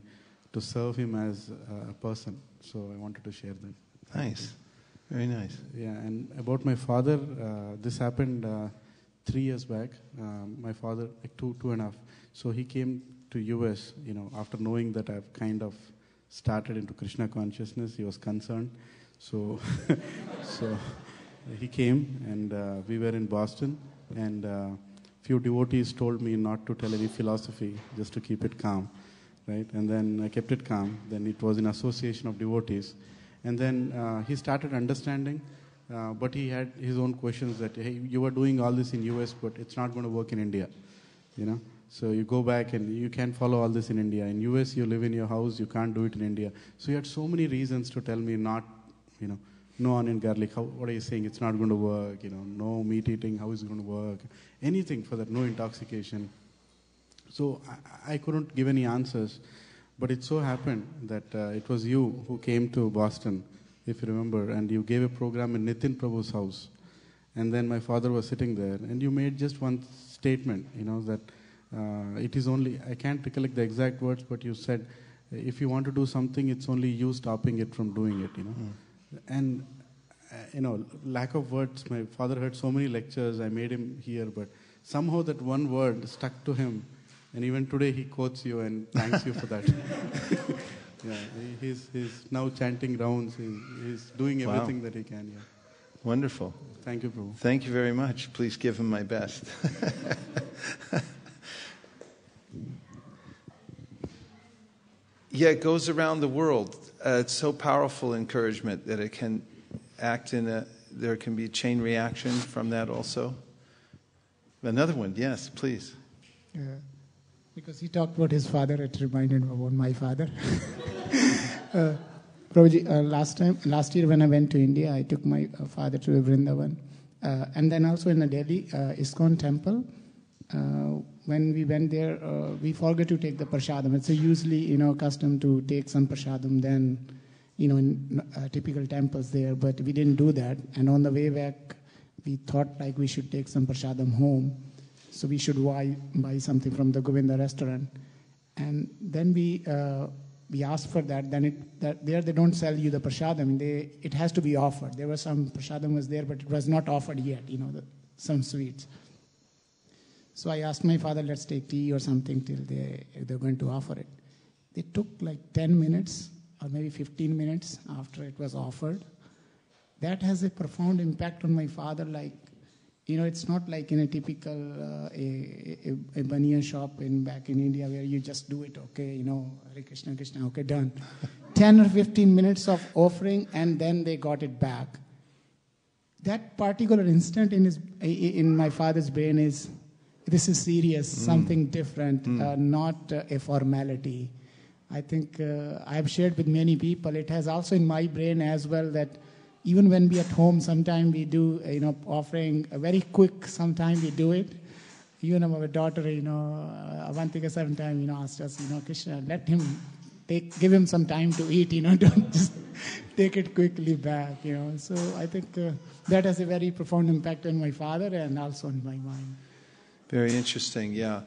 to serve him as a person. So I wanted to share that. Nice. Very nice. Yeah, and about my father, this happened 3 years back. My father, like two and a half. So he came to US, after knowing that I've kind of started into Krishna consciousness. He was concerned. So, so he came, and we were in Boston, and few devotees told me not to tell any philosophy, just to keep it calm, right? And then I kept it calm. Then it was in association of devotees. And then he started understanding, but he had his own questions that, hey, you are doing all this in US, but it's not going to work in India, So you go back and you can't follow all this in India. In US, you live in your house, you can't do it in India. So he had so many reasons to tell me not, no onion garlic, what are you saying? It's not going to work, no meat eating, how is it going to work? Anything for that, no intoxication. So I couldn't give any answers. But it so happened that it was you who came to Boston, if you remember, and you gave a program in Nitin Prabhu's house. And then my father was sitting there, and you made just one statement, that it is only, I can't recollect the exact words, but you said, if you want to do something, it's only you stopping it from doing it, And, lack of words, my father heard so many lectures, I made him hear, but somehow that one word stuck to him. And even today he quotes you and thanks you for that. Yeah, he's now chanting rounds. He's doing everything that he can. Yeah. Wonderful. Thank you, Prabhu. Thank you very much. Please give him my best. Yeah, it goes around the world. It's so powerful encouragement that it can act there can be a chain reaction from that also. Another one, yes, please. Yeah. Because he talked about his father, it reminded me about my father. Prabhuji, last year when I went to India, I took my father to Vrindavan. And then also in the Delhi ISKCON temple, when we went there, we forgot to take the prasadam. It's usually, custom to take some prasadam then, in typical temples there, but we didn't do that. And on the way back, we thought like we should take some prasadam home. So we should buy something from the Govinda restaurant. And then we asked for that. Then there they don't sell you the prasadam. It has to be offered. There was some prasadam was there, but it was not offered yet, some sweets. So I asked my father, let's take tea or something till they're going to offer it. They took like 10 minutes or maybe 15 minutes after it was offered. That has a profound impact on my father, like, it's not like in a typical a baniya shop back in India where you just do it, okay, Hare Krishna, Krishna, okay, done. 10 or 15 minutes of offering and then they got it back. That particular instant in my father's brain is, this is serious, something different, not a formality. I think I've shared with many people. It has also in my brain as well that even when we at home, sometimes we do, offering very quick, sometimes we do it. Even our daughter, Avantika sometimes, asked us, Krishna, let him give him some time to eat, don't just take it quickly back, So I think that has a very profound impact on my father and also on my mind. Very interesting, yeah.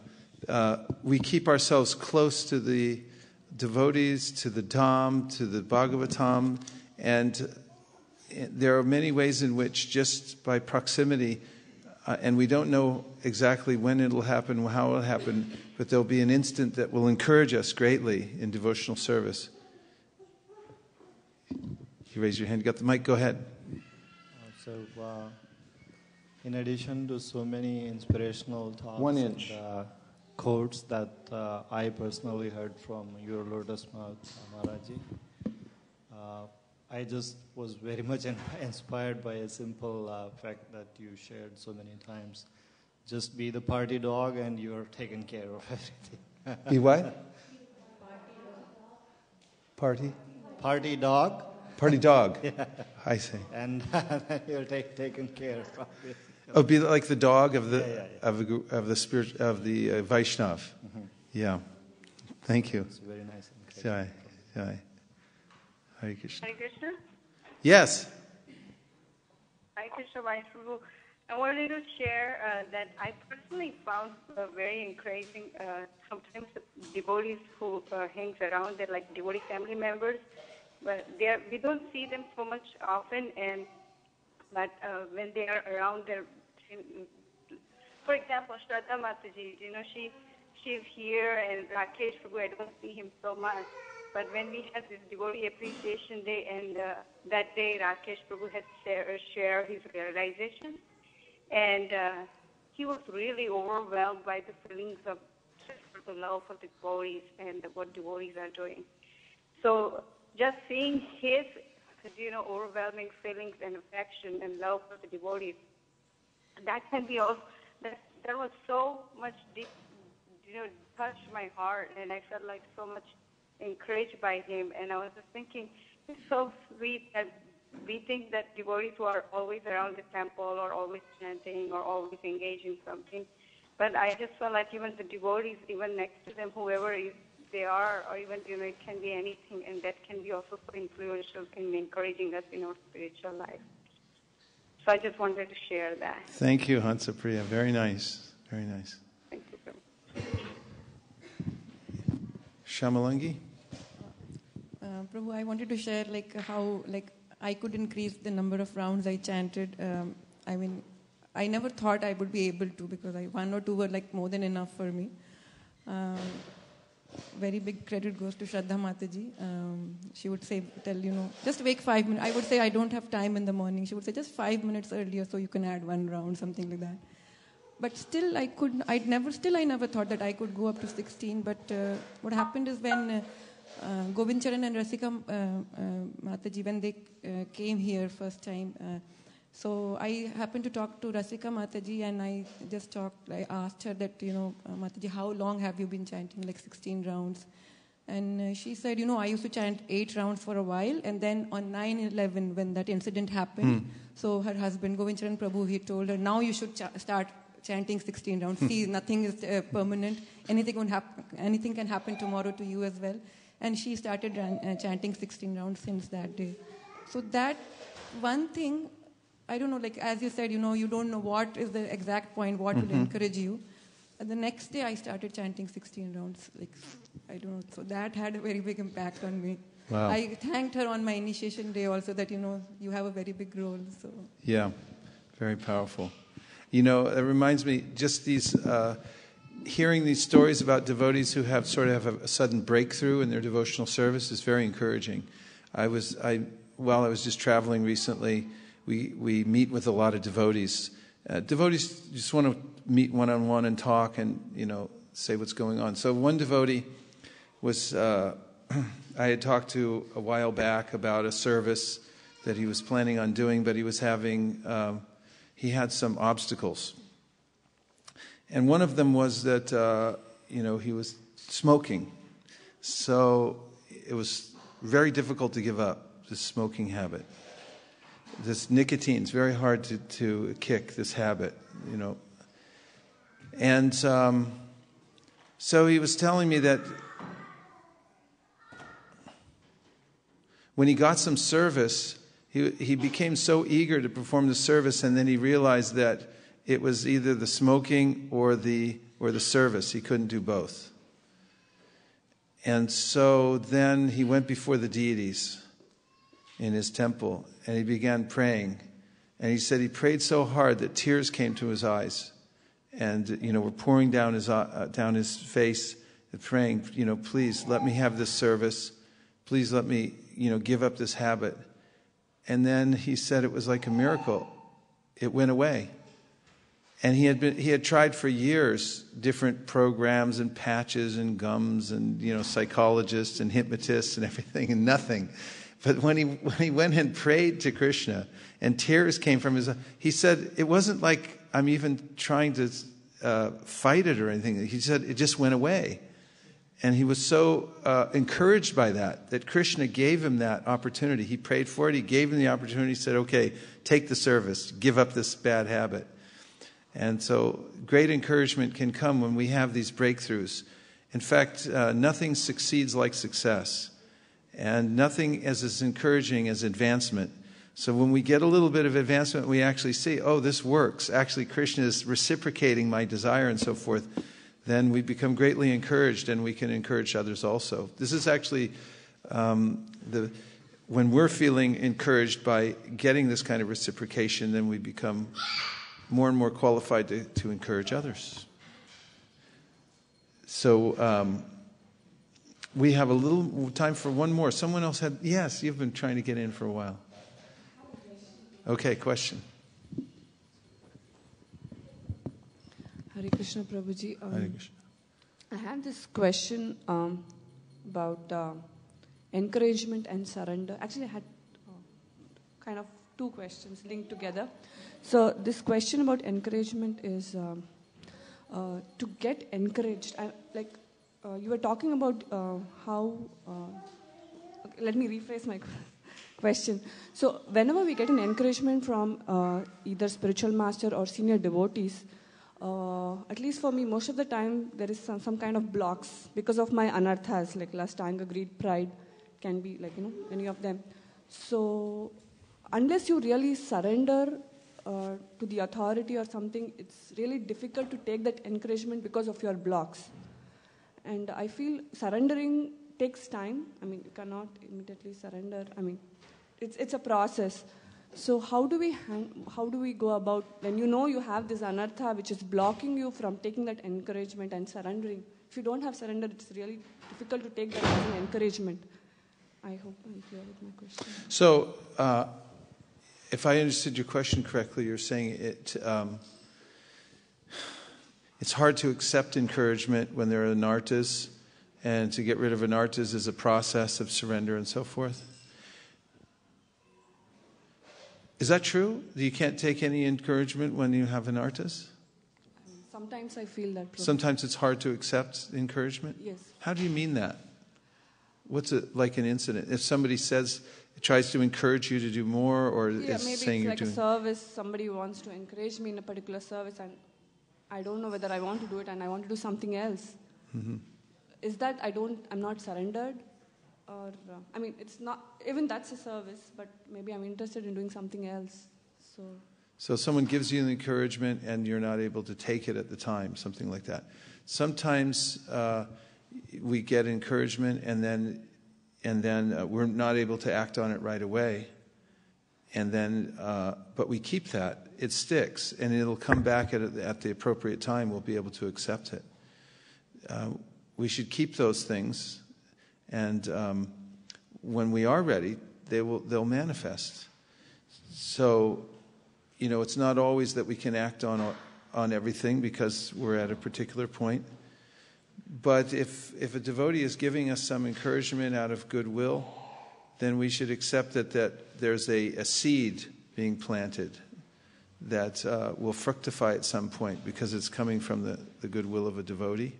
We keep ourselves close to the devotees, to the Dham, to the Bhagavatam, and there are many ways in which just by proximity, and we don't know exactly when it'll happen, how it'll happen, but there'll be an instant that will encourage us greatly in devotional service. You raise your hand, you got the mic, go ahead. In addition to so many inspirational talks 1 inch. and quotes that I personally heard from your Lotus Maharaj, I just was very much inspired by a simple fact that you shared so many times. Just be the party dog and you're taken care of everything. Be what? Party? Party dog. Party dog. Yeah. I see. And you're taken care of. Oh, be like the dog of the Yeah. of the spirit of the Vaishnav. Mhm. Yeah. Thank you. It's very nice. Jai. Jai. Hare Krishna. Hare Krishna. Yes. Hare Krishna, Vaisesika. I wanted to share that I personally found very encouraging. Sometimes the devotees who hangs around, they're like devotee family members, but we don't see them so much often. But when they are around, for example, Shraddha Mataji, she's here, and Rakesh Prabhu, I don't see him so much. But when we had this devotee appreciation day, and that day Rakesh Prabhu had shared his realization, and he was really overwhelmed by the feelings of the love for the devotees and what devotees are doing. So just seeing his, overwhelming feelings and affection and love for the devotees, that can be also, that was so much deep, touched my heart, and I felt like so much encouraged by him. And I was just thinking, it's so sweet that we think that devotees who are always around the temple or always chanting or always engaged in something, but I just felt like even the devotees, even next to them, whoever they are, or even, it can be anything, and that can be also so influential in encouraging us in our spiritual life. So I just wanted to share that. Thank you, Hansa Priya. Very nice. Very nice. Thank you. Shamalangi? Prabhu, I wanted to share how I could increase the number of rounds I chanted. I never thought I would be able to, because one or two were more than enough for me. Very big credit goes to Shraddha Mataji. She would tell, just wake 5 minutes. I would say I don't have time in the morning. She would say just 5 minutes earlier so you can add one round, something like that. But still, I never thought that I could go up to 16. But what happened is when Govind Charan and Rasika Mataji, when they came here first time, so I happened to talk to Rasika Mataji, and I asked her that, Mataji, how long have you been chanting, 16 rounds? And she said, I used to chant 8 rounds for a while, and then on 9/11, when that incident happened, so her husband, Govind Charan Prabhu, he told her, now you should start chanting 16 rounds. See, nothing is permanent. Anything can happen tomorrow to you as well. And she started chanting 16 rounds since that day. So that one thing, I don't know, as you said, you don't know what is the exact point, what will encourage you. And the next day I started chanting 16 rounds. I don't know. So that had a very big impact on me. Wow. I thanked her on my initiation day also that, you have a very big role. So Yeah, very powerful. It reminds me, just these, hearing these stories about devotees who have a sudden breakthrough in their devotional service is very encouraging. While I was just traveling recently, we meet with a lot of devotees. Devotees just want to meet one-on-one and talk and, say what's going on. So one devotee was, I had talked to a while back about a service that he was planning on doing, but he was he had some obstacles. And one of them was that, he was smoking. So it was very difficult to give up this smoking habit. This nicotine is very hard to kick, this habit, And so he was telling me that when he got some service, he became so eager to perform the service, and then he realized that it was either the smoking or the service. He couldn't do both. And so then he went before the deities in his temple, and he began praying. And he said he prayed so hard that tears came to his eyes, and were pouring down his face, and praying, please let me have this service. Please let me, give up this habit. And then he said it was like a miracle. It went away. And he had tried for years different programs and patches and gums and psychologists and hypnotists and everything, and nothing. But when he went and prayed to Krishna and tears came from his eyes, he said, it wasn't like I'm even trying to fight it or anything. He said it just went away. And he was so encouraged by that Krishna gave him that opportunity. He prayed for it. He gave him the opportunity. He said, okay, take the service. Give up this bad habit. And so great encouragement can come when we have these breakthroughs. In fact, nothing succeeds like success. And nothing is as encouraging as advancement. So when we get a little bit of advancement, we actually see, oh, this works. Actually, Krishna is reciprocating my desire and so forth. Then we become greatly encouraged, and we can encourage others also. This is actually when we're feeling encouraged by getting this kind of reciprocation, then we become more and more qualified to encourage others. So we have a little time for one more. Someone else had, yes, you've been trying to get in for a while. Okay, question. Hare Krishna, Prabhuji. Hare Krishna. I had this question about encouragement and surrender. Actually, I had kind of two questions linked together. So this question about encouragement is to get encouraged. You were talking about how... let me rephrase my question. So whenever we get an encouragement from either spiritual master or senior devotees, at least for me, most of the time there is some kind of blocks because of my anarthas, like lust, anger, greed, pride, can be any of them. So unless you really surrender to the authority or something, it's really difficult to take that encouragement because of your blocks. And I feel surrendering takes time. I mean, you cannot immediately surrender. I mean, it's a process. So how do we go about when you have this anartha which is blocking you from taking that encouragement and surrendering? If you don't have surrender, it's really difficult to take that as an encouragement. I hope I'm clear with my question. So, if I understood your question correctly, you're saying it's hard to accept encouragement when there are anarthas, and to get rid of anarthas is a process of surrender and so forth. Is that true? You can't take any encouragement when you have anarthas? Sometimes I feel that. Sometimes it's hard to accept encouragement? Yes. How do you mean that? What's it like an incident? If somebody tries to encourage you to do more, or is saying you're doing... a service, somebody wants to encourage me in a particular service and I don't know whether I want to do it and I want to do something else. Mm-hmm. Is that I'm not surrendered? Or, it's not, even that's a service, but maybe I'm interested in doing something else. So someone gives you an encouragement and you're not able to take it at the time, something like that. Sometimes we get encouragement and then we're not able to act on it right away. And then, but we keep that. It sticks, and it'll come back at the appropriate time. We'll be able to accept it. We should keep those things. And when we are ready, they'll manifest. So, it's not always that we can act on everything because we're at a particular point. But if a devotee is giving us some encouragement out of goodwill, then we should accept that there's a seed being planted that will fructify at some point because it's coming from the goodwill of a devotee.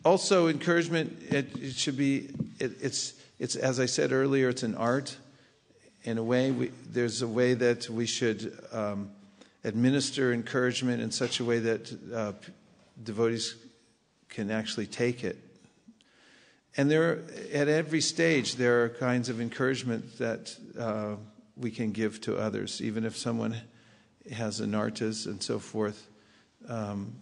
Also, encouragement, it should be, it's as I said earlier, it's an art. In a way, there's a way that we should administer encouragement in such a way that devotees can actually take it. And at every stage, there are kinds of encouragement that we can give to others, even if someone has anarthas and so forth. And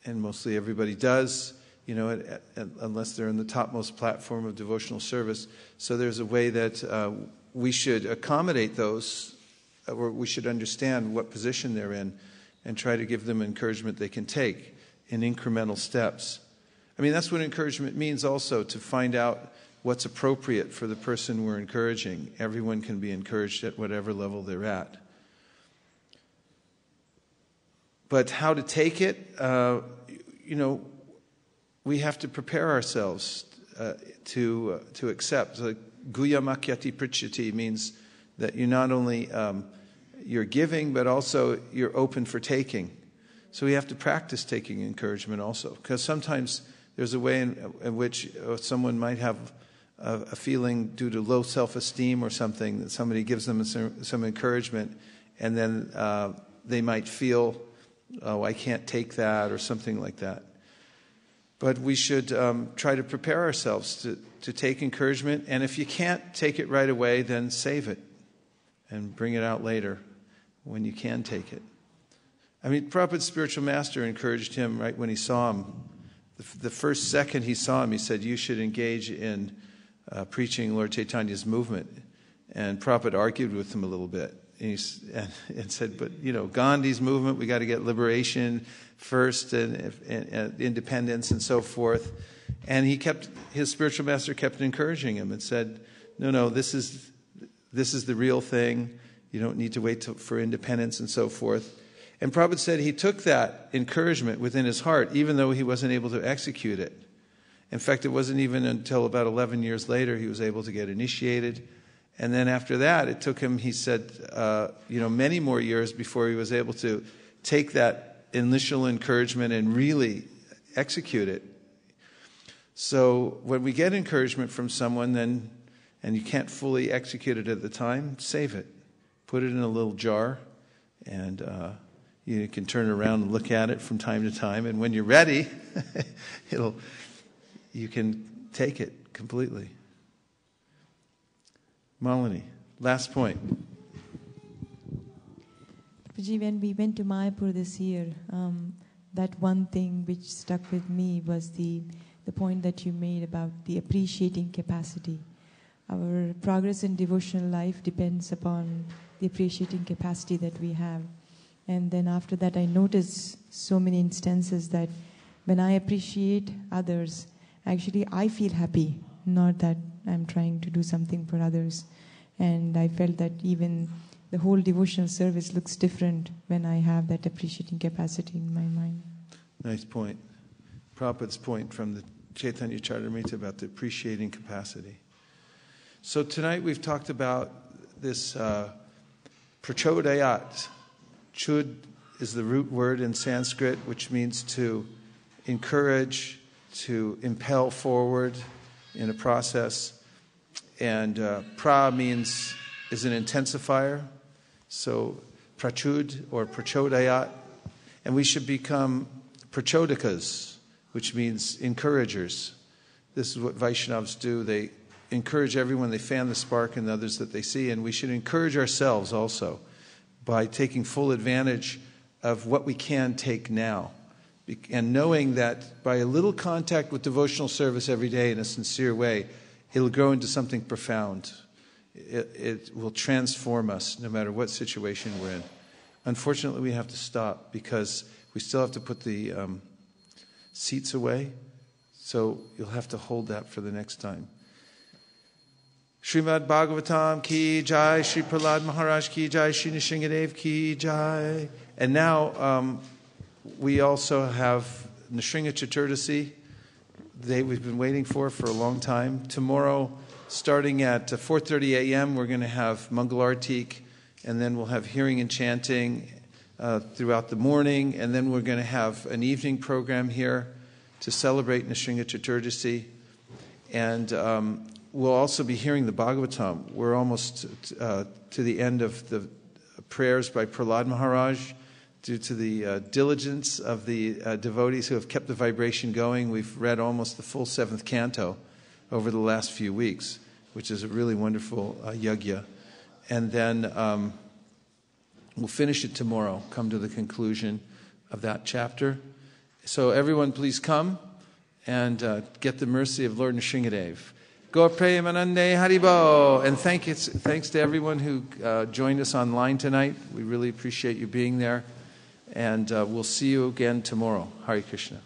mostly everybody does. Unless they're in the topmost platform of devotional service. So there's a way that we should accommodate those, or we should understand what position they're in and try to give them encouragement they can take in incremental steps. That's what encouragement means also, to find out what's appropriate for the person we're encouraging. Everyone can be encouraged at whatever level they're at. But how to take it, we have to prepare ourselves to accept. So, Guya Makyati Prichyati means that you not only you're giving, but also you're open for taking. So we have to practice taking encouragement also, because sometimes there's a way in which someone might have a feeling due to low self-esteem or something, that somebody gives them some encouragement, and then they might feel, oh, I can't take that, or something like that. But we should try to prepare ourselves to take encouragement, and if you can't take it right away, then save it and bring it out later when you can take it. I mean, Prabhupada's spiritual master encouraged him right when he saw him. The first second he saw him, he said, you should engage in preaching Lord Chaitanya's movement. And Prabhupada argued with him a little bit. And said, but, Gandhi's movement, we got to get liberation first and independence and so forth. And his spiritual master kept encouraging him and said, no, this is the real thing. You don't need to wait for independence and so forth. And Prabhupada said he took that encouragement within his heart, even though he wasn't able to execute it. In fact, it wasn't even until about 11 years later he was able to get initiated. And then after that, it took him, he said, many more years before he was able to take that initial encouragement and really execute it. So when we get encouragement from someone, and you can't fully execute it at the time, save it. Put it in a little jar, and you can turn around and look at it from time to time. And when you're ready, you can take it completely. Malini, last point. Prabhuji, when we went to Mayapur this year, that one thing which stuck with me was the point that you made about the appreciating capacity. Our progress in devotional life depends upon the appreciating capacity that we have. And then after that, I noticed so many instances that when I appreciate others, actually I feel happy, not that I'm trying to do something for others. And I felt that even the whole devotional service looks different when I have that appreciating capacity in my mind. Nice point. Prabhupada's point from the Chaitanya Charitamrita about the appreciating capacity. So tonight we've talked about this Pracodayat. Chud is the root word in Sanskrit, which means to encourage, to impel forward in a process. And pra is an intensifier. So prachud or prachodayat. And we should become prachodhikas, which means encouragers. This is what Vaishnavas do. They encourage everyone. They fan the spark in others that they see. And we should encourage ourselves also by taking full advantage of what we can take now. And knowing that by a little contact with devotional service every day in a sincere way, it'll grow into something profound. It will transform us no matter what situation we're in. Unfortunately, we have to stop because we still have to put the seats away. So you'll have to hold that for the next time. Srimad Bhagavatam ki jai, Shri Prahlad Maharaj ki jai, Shri Nrsingadev ki jai. And now we also have Nrsinga Chaturdasi, the day we've been waiting for a long time. Tomorrow, starting at 4:30 a.m., we're going to have Mangalartik, and then we'll have hearing and chanting throughout the morning, and then we're going to have an evening program here to celebrate Nrsinga Chaturdasi. And we'll also be hearing the Bhagavatam. We're almost to the end of the prayers by Prahlad Maharaj. Due to the diligence of the devotees who have kept the vibration going, we've read almost the full 7th canto over the last few weeks, which is a really wonderful yajna. And then we'll finish it tomorrow, come to the conclusion of that chapter. So everyone please come and get the mercy of Lord Nrsingadev. Go Premanande Haribo. And thanks to everyone who joined us online tonight. We really appreciate you being there. And we'll see you again tomorrow. Hare Krishna.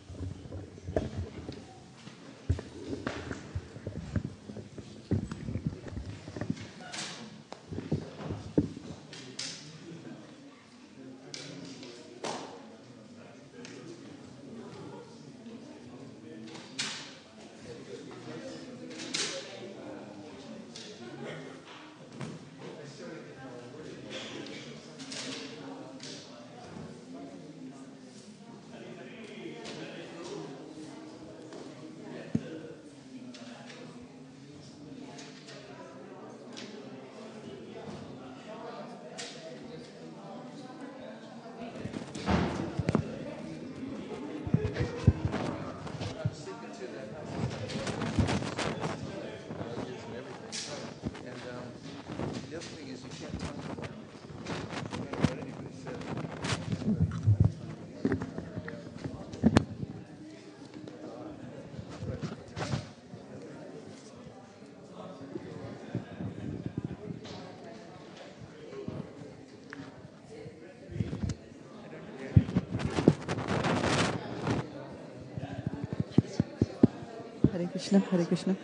Hare Krishna, Hare Krishna.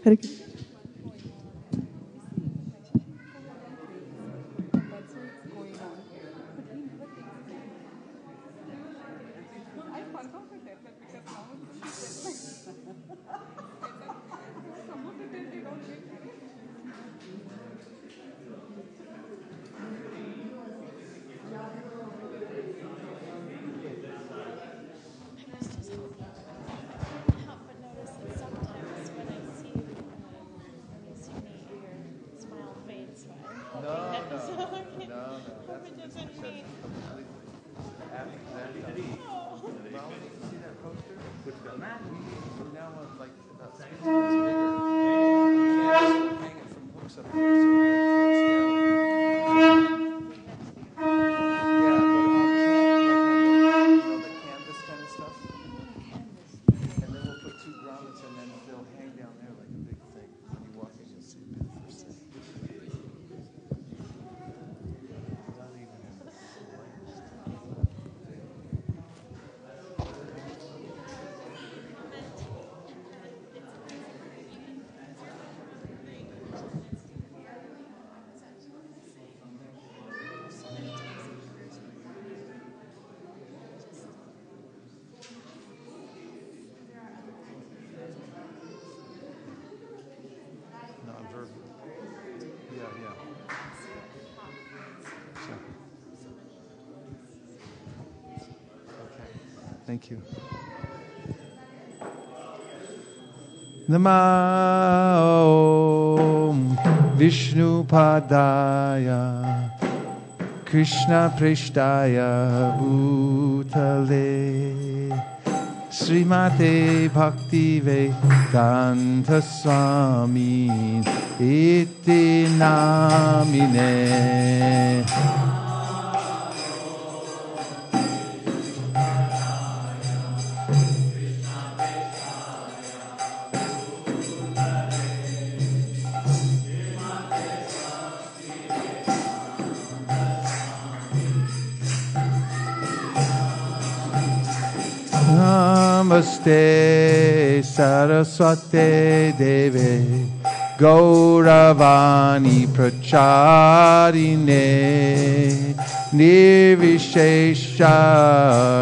Hare Krishna. Thank you. Namo Vishnu Padaya Krishna Prishtaya Bhutale Srimate Bhakti Vedanta Swami Iti Namine Namaste Saraswate Deve Gauravani Pracharine Nirvishesha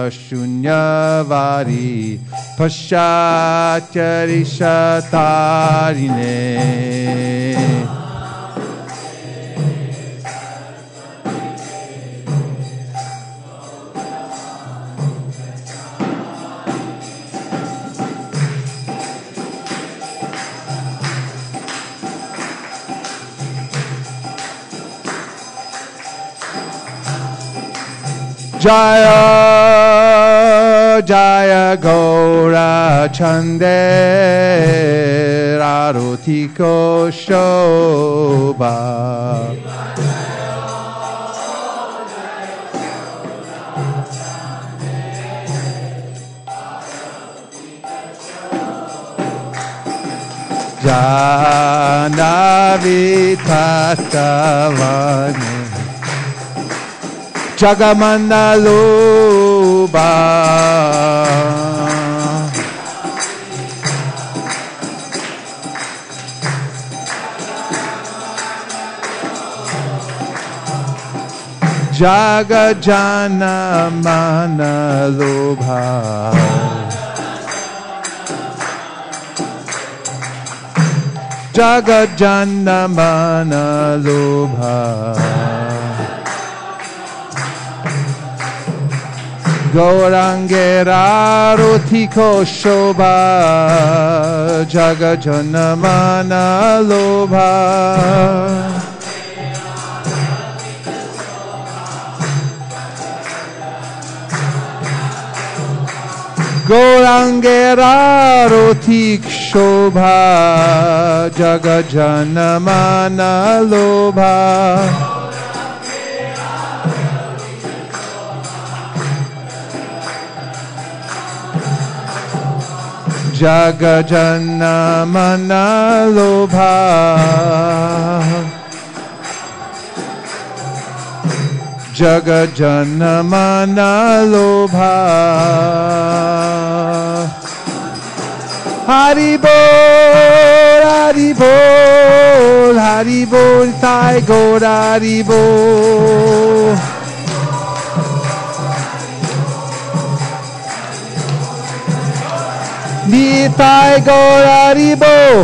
Shunyavadi Paschacharishatarine Jaya Jaya Gaura Chande Arutiko Shobha Janavi Tattavane Jagamandaluba Jagajana Manalubha Jagajana Manalubha Gaurangera Rotiko Shobha Jagajanamana Lobha Gaurangera Rotik Shobha Jagajanamana Lobha Jagajana Manalobha Jagajana Manalobha Haribol, Haribol, Haribol, Thai God, Haribol. Nitai God, Haribol,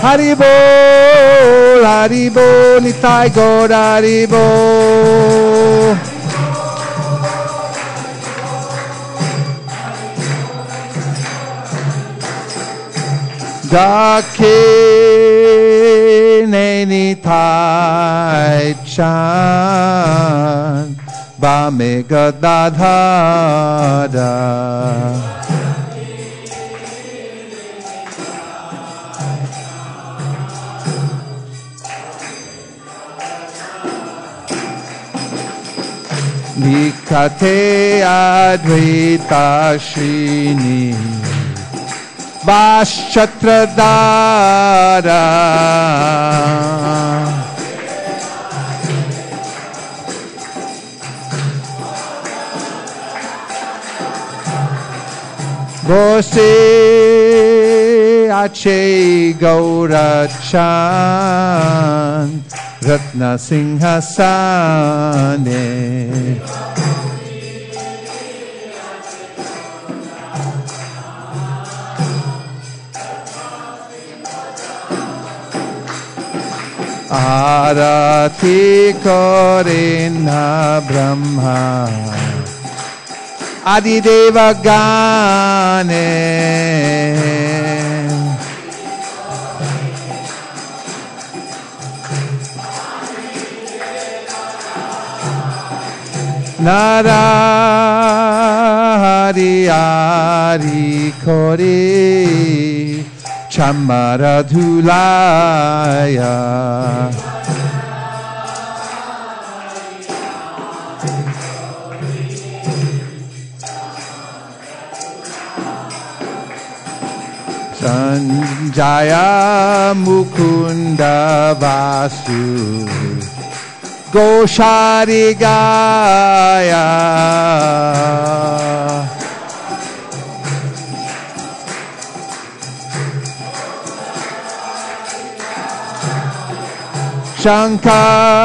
Haribol, Haribol, Nitai God, Haribol. Dake Neni Tai Chan Bamega Dadhada Nikate Advaita Shrini Vaschatradara Bose Ache Gaurachan Ratna Singhasane Arati Korena Brahma Adideva Gane Nara Hari Hari Kori Chamaradhulaya Sanjaya Mukunda Vasu Gosharigaya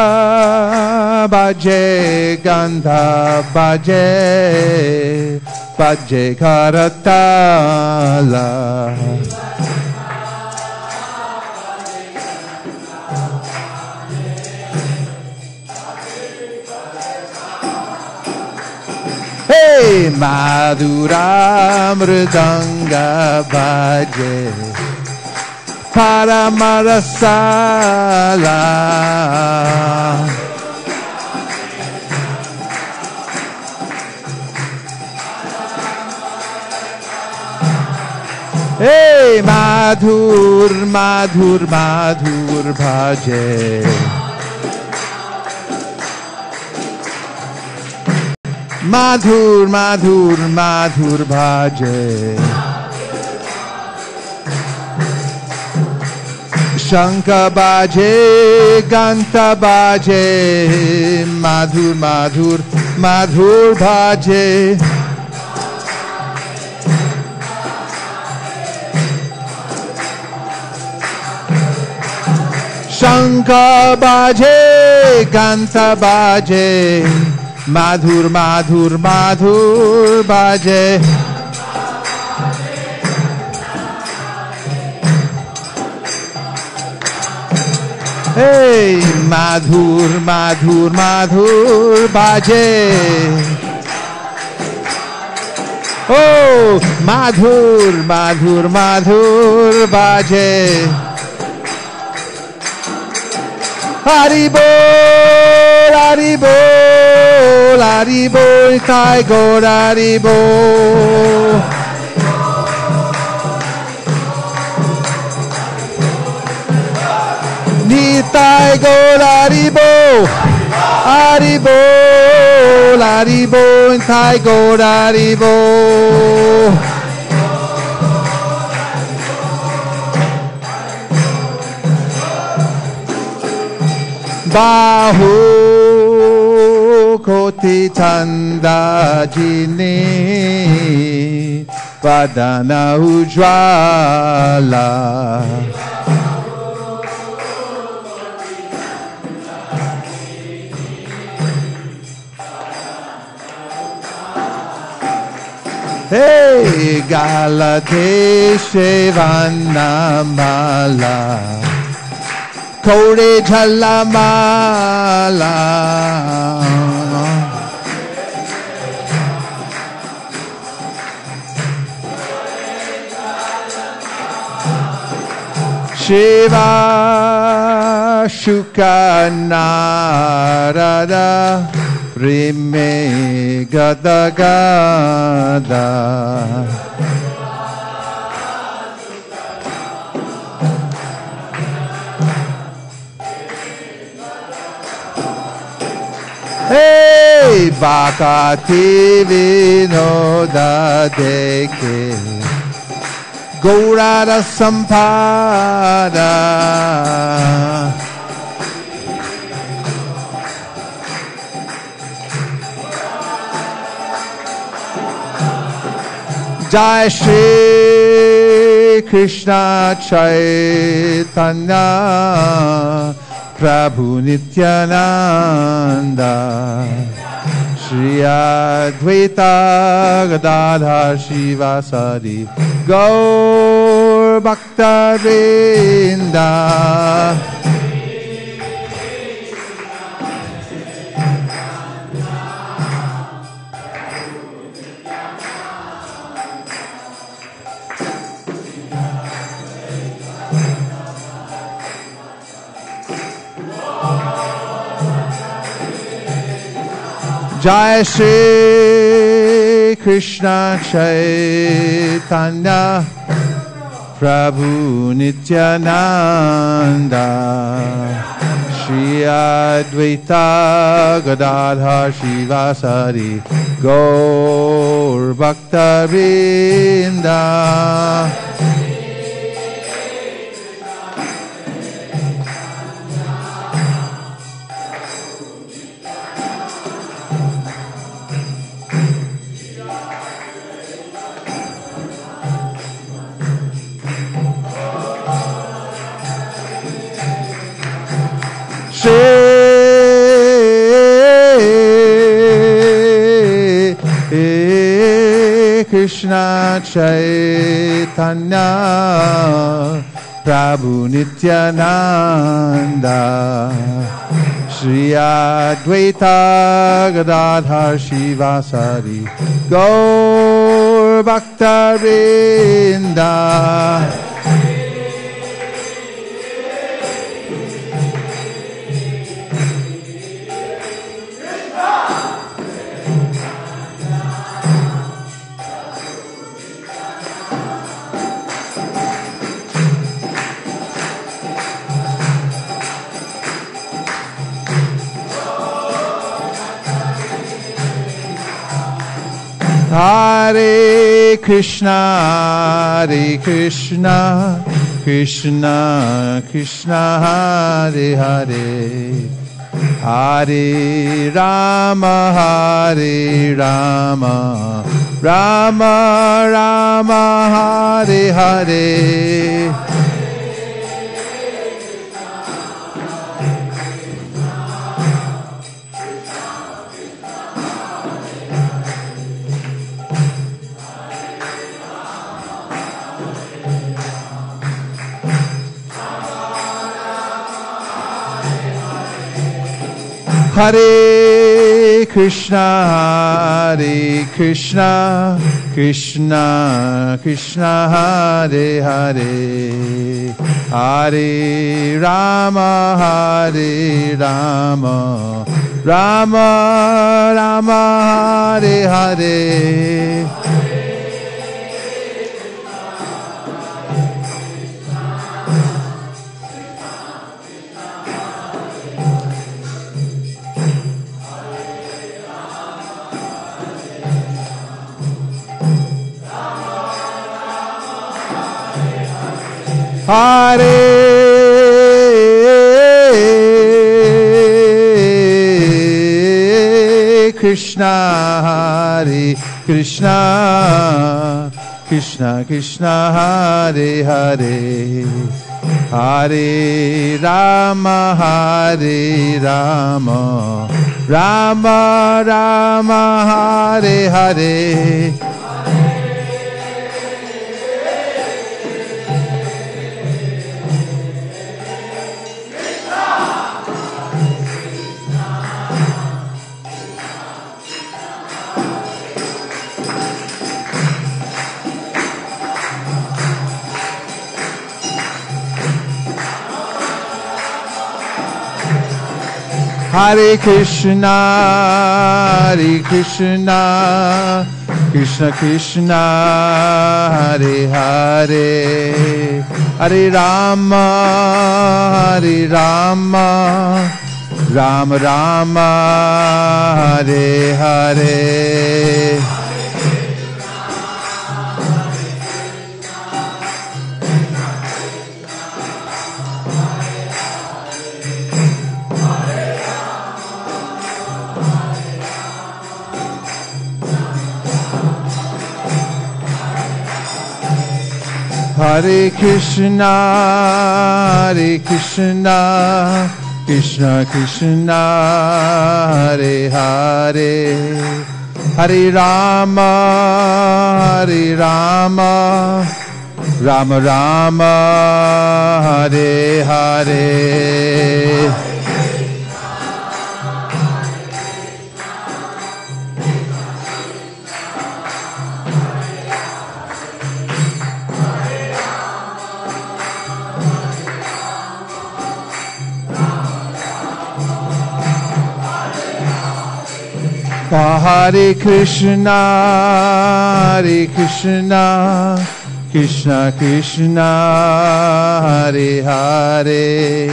Shankar Bhaje Gandha Bhaje Bhaje Karatala Hey Madhura Mridanga Bhaje Paramarasala Hey Madhur Madhur Madhur Bhaje Madhur Madhur Madhur Bhaje Shankha Bhaje Ganta Bhaje Madhur Madhur Madhur Bhaje Shankha Bhaje Ganta Bhaje Madhur Madhur Madhur Bhaje Hey Madhur Madhur Madhur Bhaje Oh Madhur Madhur Madhur Bhaje Haribol Haribol Haribol Thai God Haribol Nitai God Haribol Haribol Haribol Thai God Haribol Bahu Koti Tanda Jini Vadana Ujwala. Hey, Galate Shevanamala, Kore Jalamala, Shiva Shukanarada, Rime Gada Gada. Hey, Bhakati Vinoda Deke, Gaurada Sampada. Jai Shri Krishna Chaitanya Prabhu Nityananda Shri Advaita Gadadhar Shivasadi Gaur Bhakta Vrinda. Jai Shri Krishna Chaitanya Prabhu Nityananda Shri Advaita Gadadhar Shivasari Gaur Bhakta Vrinda. Shri Krishna Chaitanya Prabhu Nityananda Shri Advaita Gadadhar Shivasari Gaur Bhakta Vrinda. Hare Krishna, Krishna Krishna, Hare Hare, Hare Rama, Rama Rama, Hare Hare. Hare Krishna, Krishna Krishna, Hare Hare, Hare Rama, Rama Rama, Hare Hare. Hare Krishna, Krishna Krishna Krishna Hare Hare, Hare Rama Hare Rama, Rama Rama Hare Hare. Hare Krishna, Hare Krishna, Krishna Krishna, Hare Hare, Hare Rama, Hare Rama, Rama Rama, Hare Hare. Hare Krishna, Hare Krishna, Krishna Krishna, Hare Hare, Hare Rama, Hare Rama, Rama Rama, Hare Hare. Hare Krishna, Hare Krishna, Krishna Krishna, Hare Hare,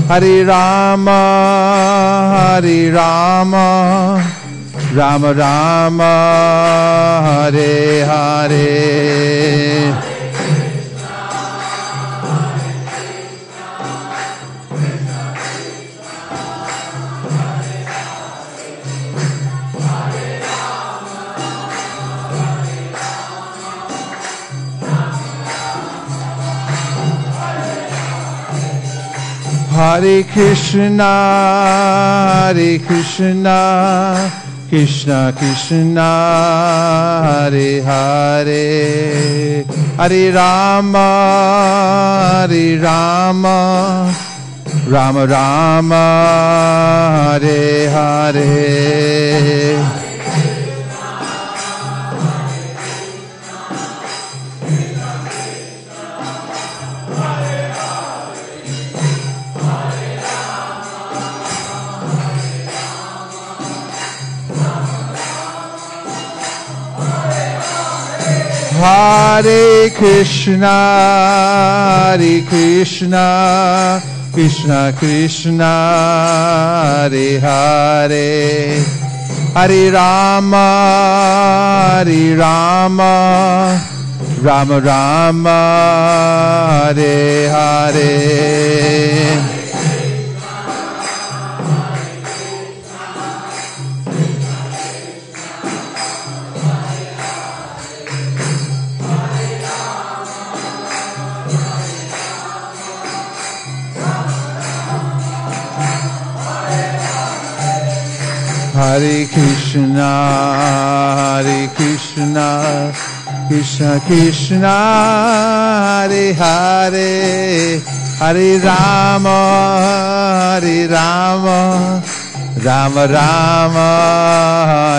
Hare Rama, Hare Rama, Rama Rama, Hare Hare. Hare Krishna, Hare Krishna, Krishna Krishna, Hare Hare, Hare Rama, Hare Rama, Rama Rama, Hare Hare. Hare Krishna, Hare Krishna, Krishna Krishna, Hare Hare, Hare Rama, Hare Rama, Rama Rama, Hare Hare. Hare Krishna, Hare Krishna, Krishna Krishna, Hare Hare, Hare Rama, Hare Rama, Rama Rama,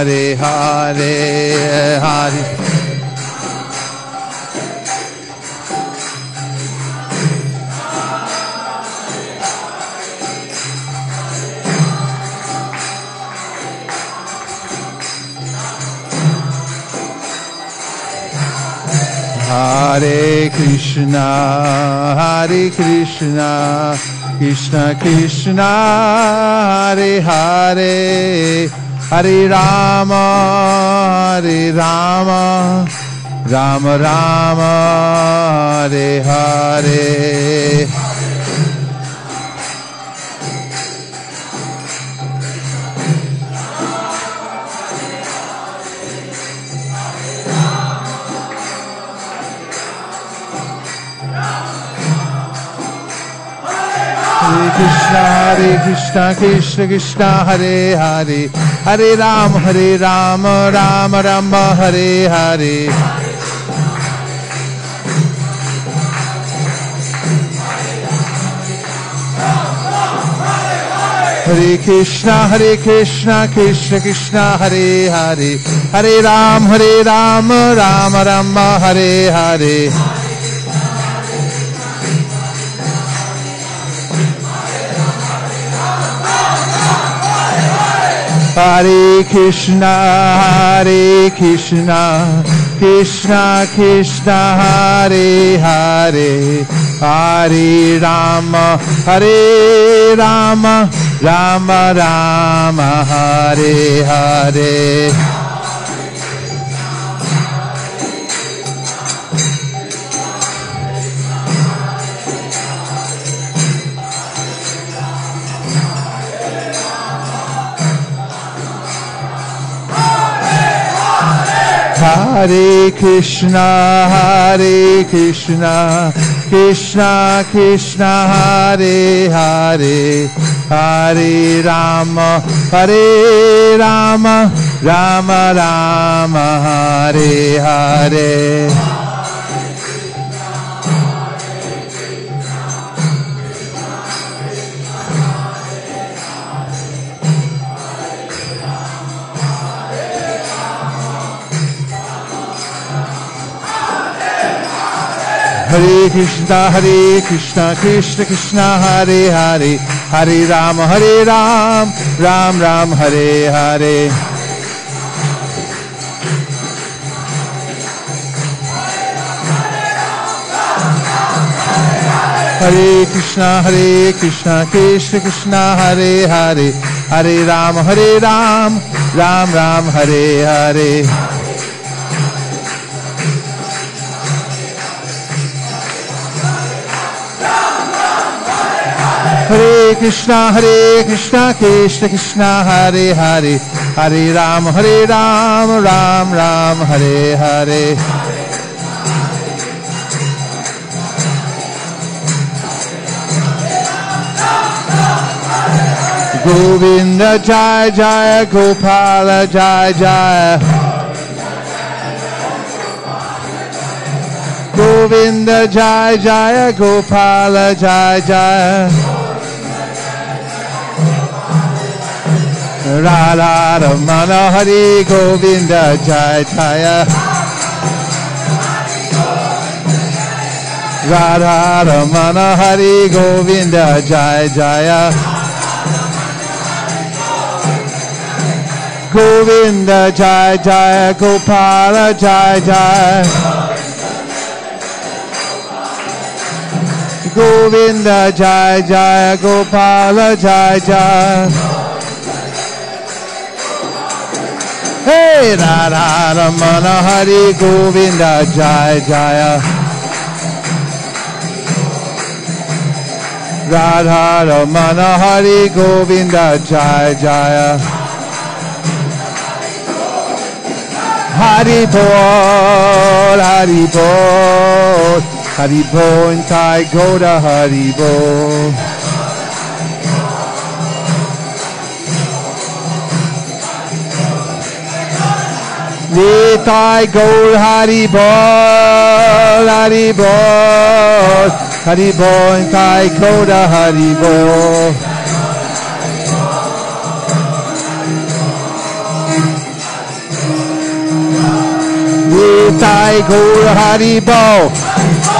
Hare Hare, Hare. Hare Krishna, Hare Krishna, Krishna Krishna, Hare Hare, Hare Rama, Hare Rama, Rama Rama, Hare Hare. Krishna Krishna Hare Hare Hare Ram Ram Rama Hare Hare Hare Krishna Krishna Krishna Hare Hare Hare Ram Ram Rama Hare Hare Hare Krishna Krishna Krishna Hare Hare Hare Rama Rama Rama Hare Hare Hare Krishna Krishna Krishna Hare Hare Hare Rama Rama Rama Hare Hare Hare Krishna Krishna Krishna Hare Hare Hare Ram Ram Hare Hare Hare Krishna Krishna Hare Hare Hare Ram Ram Hare Hare Hare Krishna Krishna Hare Hare Hare Ram Ram Hare Hare Govinda Jai Jai Gopala Jai Jai Govinda Jai Jai Gopala Jai Jai Radha Ramana Hari Govinda Jai Jaya Radha Ramana Hari Govinda Jai Jaya Govinda Jai Jaya Gopala Jai Jai Govinda Jai Jaya Gopala Jai Jai Hey Radha Ramana Hari Govinda Jai Jaya Radha Ramana Hari Govinda Jai Jaya Hari Bol Hari Bol Hari Bol Nitai Goda Hari Bol Nitai Gaur Hari Bol Hari Bol Hari Bol Nitai Goda Hari Bol Nitai Gaur Hari Bol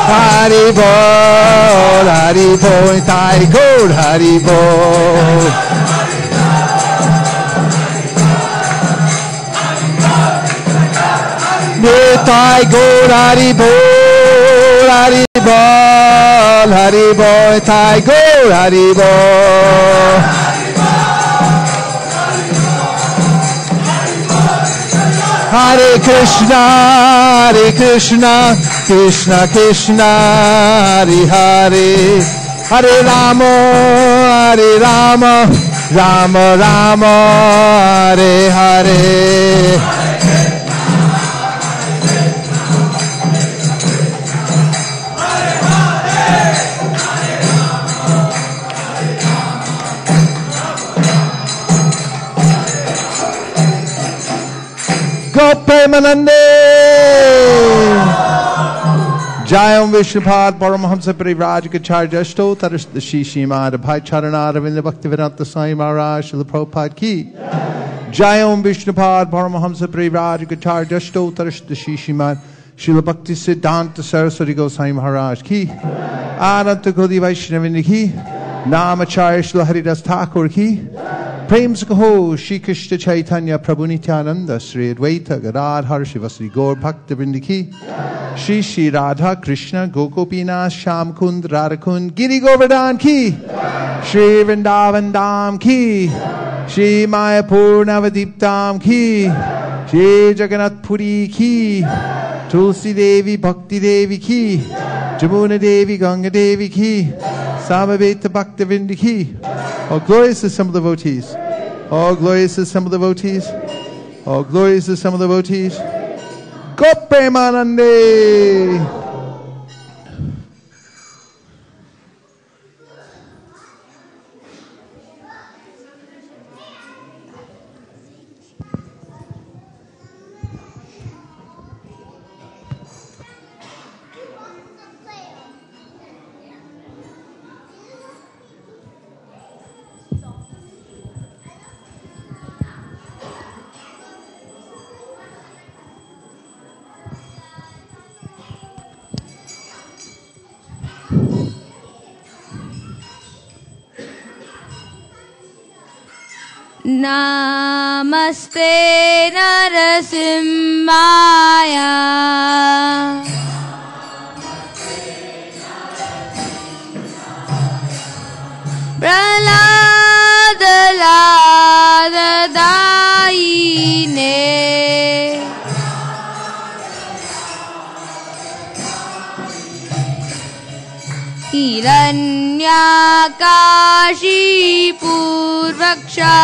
Hari Bol Hari Bol Nitai Gaur Hari Bol Nitai Gaur Hari Bol Hari Bol Hari Bol Nitai Gaur Hari Bol Hare Krishna Krishna Krishna Hare Hare Hare Rama Rama Rama Hare Hare Premanande. Jayam Vishnupad Paramahamsa Parivrajagacharya Stotaras the Shishimad Bhai Charana Ravinda Bhaktivedanta Swami Maharaj Srila Prabhupada Ki. Jayam Vishnupad Paramahamsa Parivrajagacharya Stotaras the Shishimad Srila Bhakti Siddhanta Saraswati Goswami Maharaj Ki. Ananta Godi Vaishnavini Ki. Namacharya Srila Haridas Thakur Ki. Prem Sakho Shri Krishna Chaitanya Prabhu Nityananda Sri Advaita Gadadhar Shivasri Gaur Bhakta Vrinda Ki. Shri Shri Radha Krishna Gokopina Sham Kund Radhakund Giri Govardhan Ki. Shri Vrindavan Dham Ki. Shri Mayapur Navadip Dham Ki. Shri Jagannath Puri Ki. Tulsi Devi Bhakti Devi Ki. Jamuna Devi Ganga Devi Ki. Samaveta Bhakta Vrinda Ki. Oh, glorious is some of the devotees. Oh, glorious is some of the devotees. Oh, glorious is some of the devotees. Go Premanande. Namaste Narasimhaya. Prahlada Lada Daine. Hiranyakashi Purvaksha.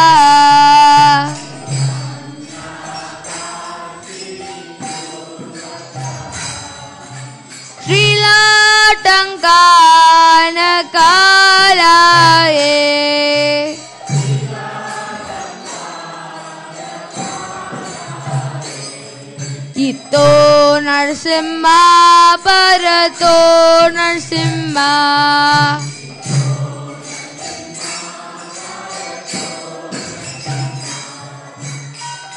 Srilatangana Kalaye. Ito Narsimha Parato Narsimha.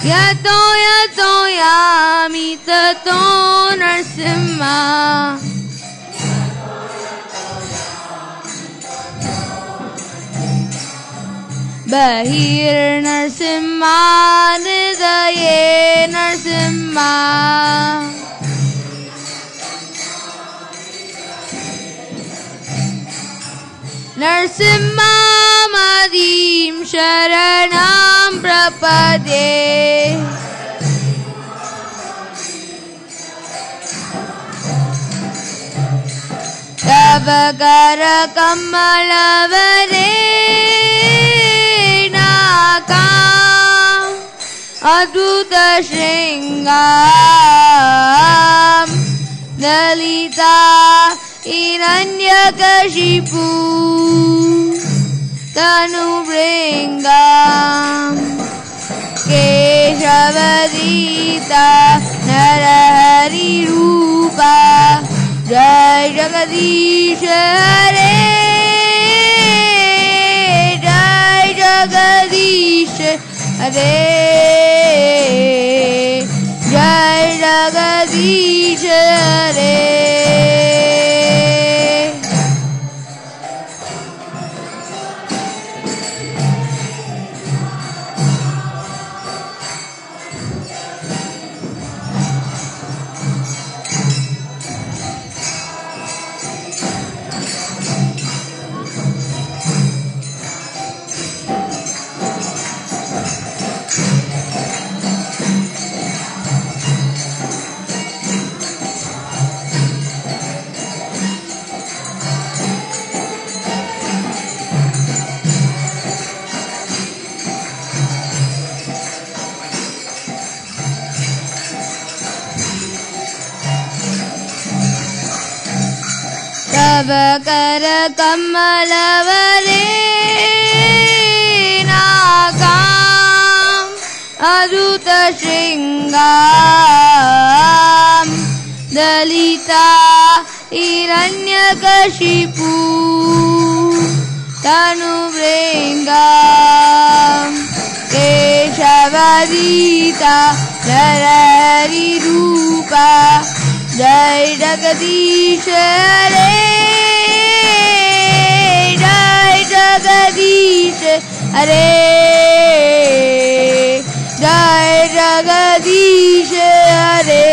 Yato yato yami tato Narsimha. Bahir Narsimha Nidaye Narsimha. Narsimha Madim Sharanam Prapade. Tavagara Kamalavare Nakam Adhuta Shringam Dalita Hiranyakashipu Tanu Bringam Keshavadita Narahari Rupa Jai Jagadish Hare. Jai Jagadish Hare. Jai Jagadish Hare. Tavakara Kamalavare Nakam Adhuta Shringam Dalita Hiranyakashipu Tanuvringam Keshavadita Narari Rupa Jai Jagadish Hare Jai Jagadish Hare Jai Jagadish Hare.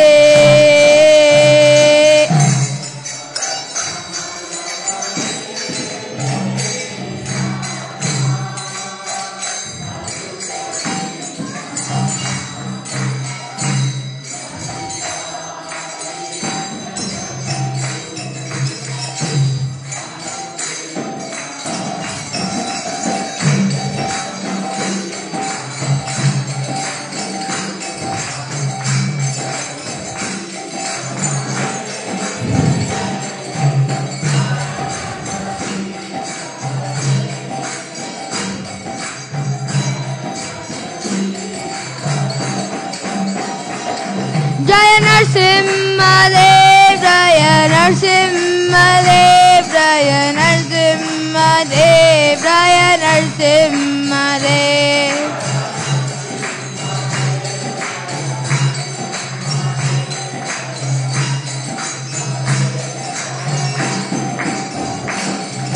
Jaya Narsimhadev, Jaya Narsimhadev, Jaya Narsimhadev, Jaya Narsimhadev.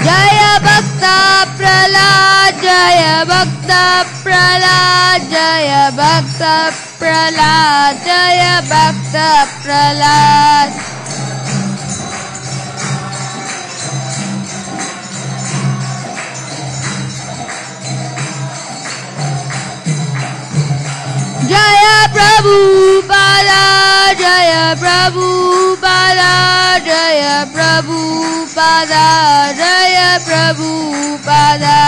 Jaya Bhakta Prahlad, Jaya Bhakta Prahlad, Jaya Bhakta Prahlad, Jaya Bhakta Prahlad. Jaya Prabhupada, Jaya Prabhupada, Jaya Prabhupada, Jaya Prabhupada.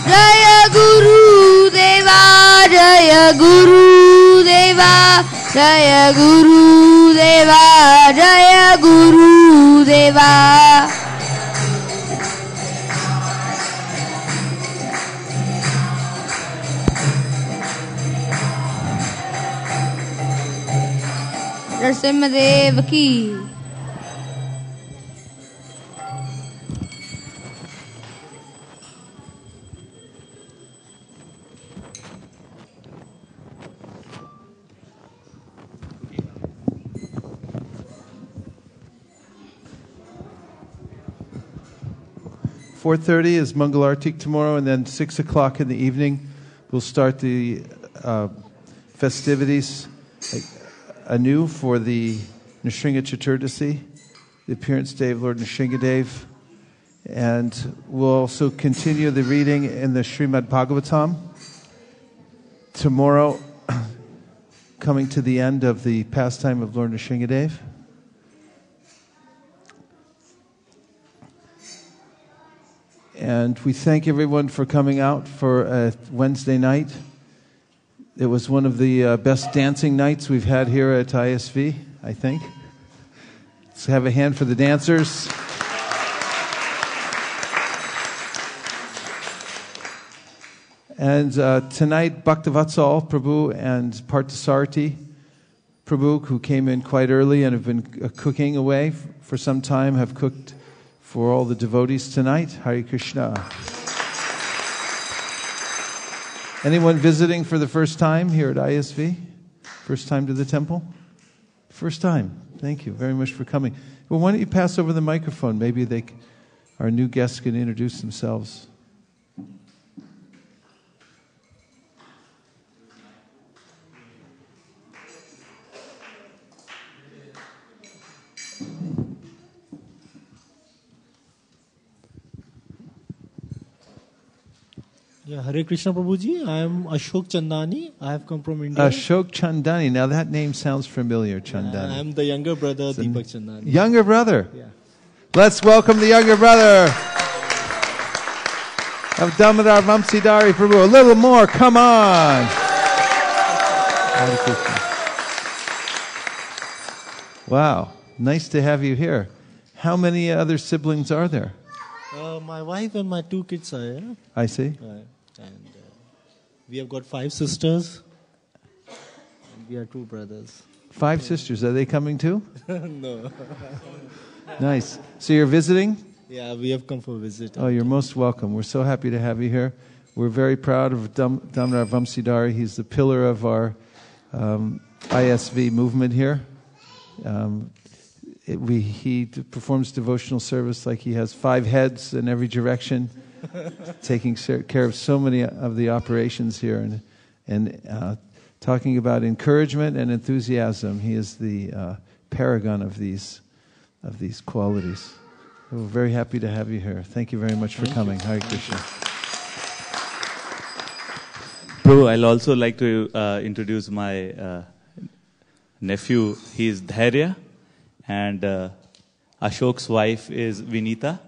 Jaya Guru Deva, Jaya Guru Deva, Jaya Guru Deva, Jaya Guru Deva. Narasimhadev ki. .30 is Mangalartik tomorrow, and then 6 o'clock in the evening we'll start the festivities anew for the Nrsimha Chaturdasi, the appearance day of Lord Nrsimhadev. And we'll also continue the reading in the Srimad Bhagavatam tomorrow, coming to the end of the pastime of Lord Nrsimhadev. And we thank everyone for coming out for a Wednesday night. It was one of the best dancing nights we've had here at ISV, I think. Let's have a hand for the dancers. And tonight, Bhaktavatsal Prabhu and Pracodayat Prabhu, who came in quite early and have been cooking away for some time, have cooked for all the devotees tonight. Hare Krishna. Anyone visiting for the first time here at ISV? First time to the temple? First time. Thank you very much for coming. Well, why don't you pass over the microphone? Maybe our new guests can introduce themselves. Yeah, Hare Krishna Prabhuji. I am Ashok Chandani. I have come from India. Ashok Chandani. Now that name sounds familiar, Chandani. I am the younger brother, Deepak Chandani. Younger brother? Yeah. Let's welcome the younger brother of Damodar Vamsidhari Prabhu. A little more, come on. Wow, nice to have you here. How many other siblings are there? My wife and my 2 kids are here. I see. And we have got 5 sisters. And we are 2 brothers. 5 sisters. Are they coming too? No. Nice. So you're visiting? Yeah, we have come for a visit. Oh, you're most welcome. We're so happy to have you here. We're very proud of Damodar Vamsidhari. He's the pillar of our ISV movement here. He performs devotional service like he has 5 heads in every direction, taking care of so many of the operations here, and talking about encouragement and enthusiasm. He is the paragon of these qualities. We're very happy to have you here. Thank you very much for coming. Hare Krishna. Prabhu, I'll also like to introduce my nephew. He is Dhairya, and Ashok's wife is Vinita.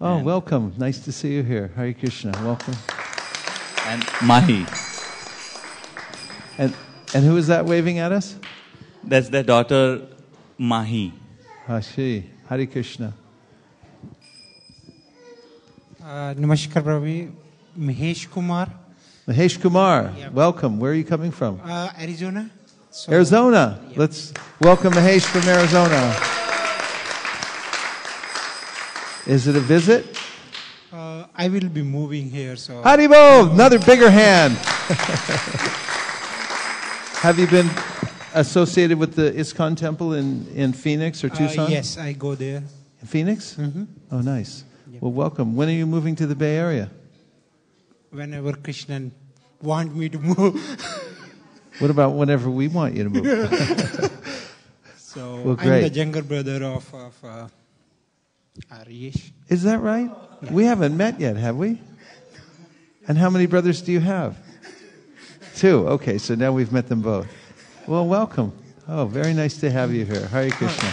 Oh, welcome. Nice to see you here. Hare Krishna. Welcome. And Mahi. And who is that waving at us? That's their daughter, Mahi. Hashi. Hare Krishna. Namaskar, Prabhu. Mahesh Kumar. Mahesh Kumar, Yeah. welcome. Where are you coming from? Arizona. Arizona. Let's welcome Mahesh from Arizona. Is it a visit? I will be moving here, so. Haribo! Another bigger hand. Have you been associated with the ISKCON temple in Phoenix or Tucson? Yes, I go there. In Phoenix? Mm-hmm. Oh, nice. Well, welcome. When are you moving to the Bay Area? Whenever Krishna want me to move. What about whenever we want you to move? So well, I'm great. the younger brother of Ariyesh. Is that right? We haven't met yet, have we? And how many brothers do you have? 2. Okay, so now we've met them both. Well, welcome. Oh, very nice to have you here. Hare Krishna.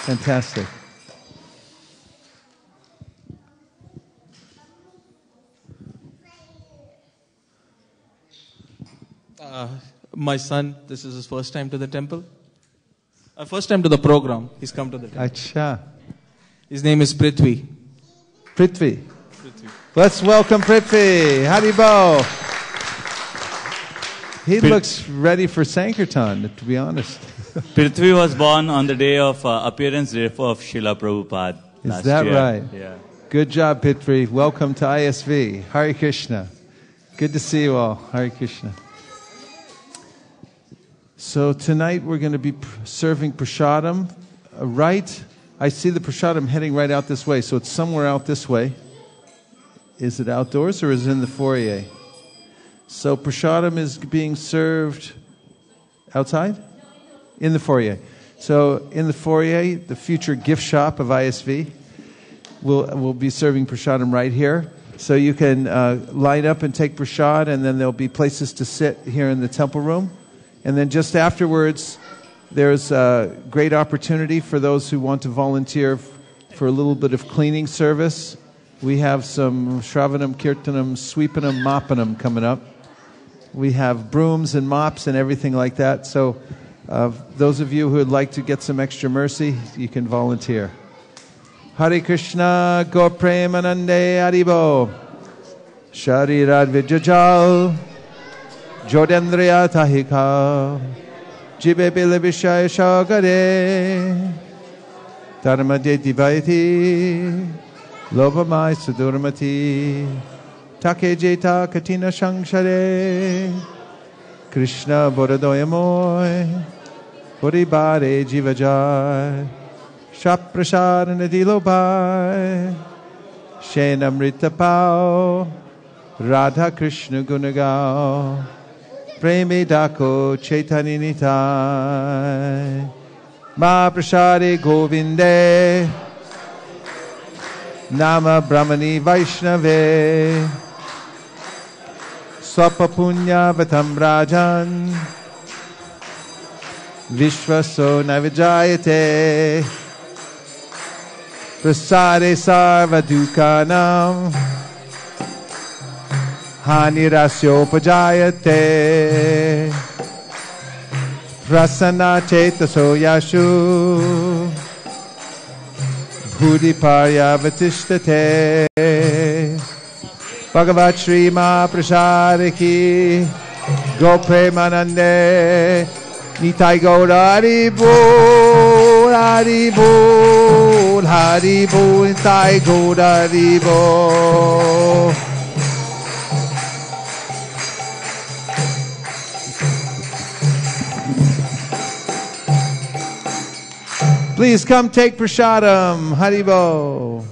Fantastic. My son, this is his first time to the temple. First time to the program. He's come to the temple. Acha. His name is Prithvi. Prithvi. Let's welcome Prithvi. Haribo. He looks ready for sankirtan, to be honest. Prithvi was born on the day of appearance day of Srila Prabhupada. Is that year. right? Yeah. Good job, Prithvi. Welcome to ISV. Hare Krishna. Good to see you all. Hare Krishna. So tonight we're going to be serving prasadam. Right, I see the prasadam heading right out this way, so it's somewhere out this way. Is it outdoors or is it in the foyer? So prasadam is being served outside? In the foyer. So in the foyer, the future gift shop of ISV will be serving prasadam right here. So you can line up and take prasad, and then there'll be places to sit here in the temple room. And then just afterwards, there's a great opportunity for those who want to volunteer for a little bit of cleaning service. We have some Shravanam, Kirtanam, Sweepanam, Mopanam coming up. We have brooms and mops and everything like that. So those of you who would like to get some extra mercy, you can volunteer. Hare Krishna, Go Premanande Haribo, Sharirad Vijajal, Jodendriya Tahika, Jibe Bile Vishaya Shagare, Dharma De Divaiti, Lobamai Sudurmati, Take Jeta Katina Shangshare, Krishna Boradoyamoy, Puribare Jivajai, Shaprashar Nadilobai, Shenamrita Pao, Radha Krishna Gunagao, Premi Dako Chaitanya Nitai, Ma Prashade Govinde, Nama Brahmani Vaishnave, Swapa Punya Vatam Rajan, Vishvaso Navijayate, Prasade Sarva Dukanam, Hanirasyo Pajayate, Prasanna Chetaso Yashu Bhudiparya Vatishtate Bhagavat Shri Mahaprasariki Gopremanande Nitai Gaura Haribol Haribol Haribol Nitai Gaura Haribol. Please come take prasadam. Haribo.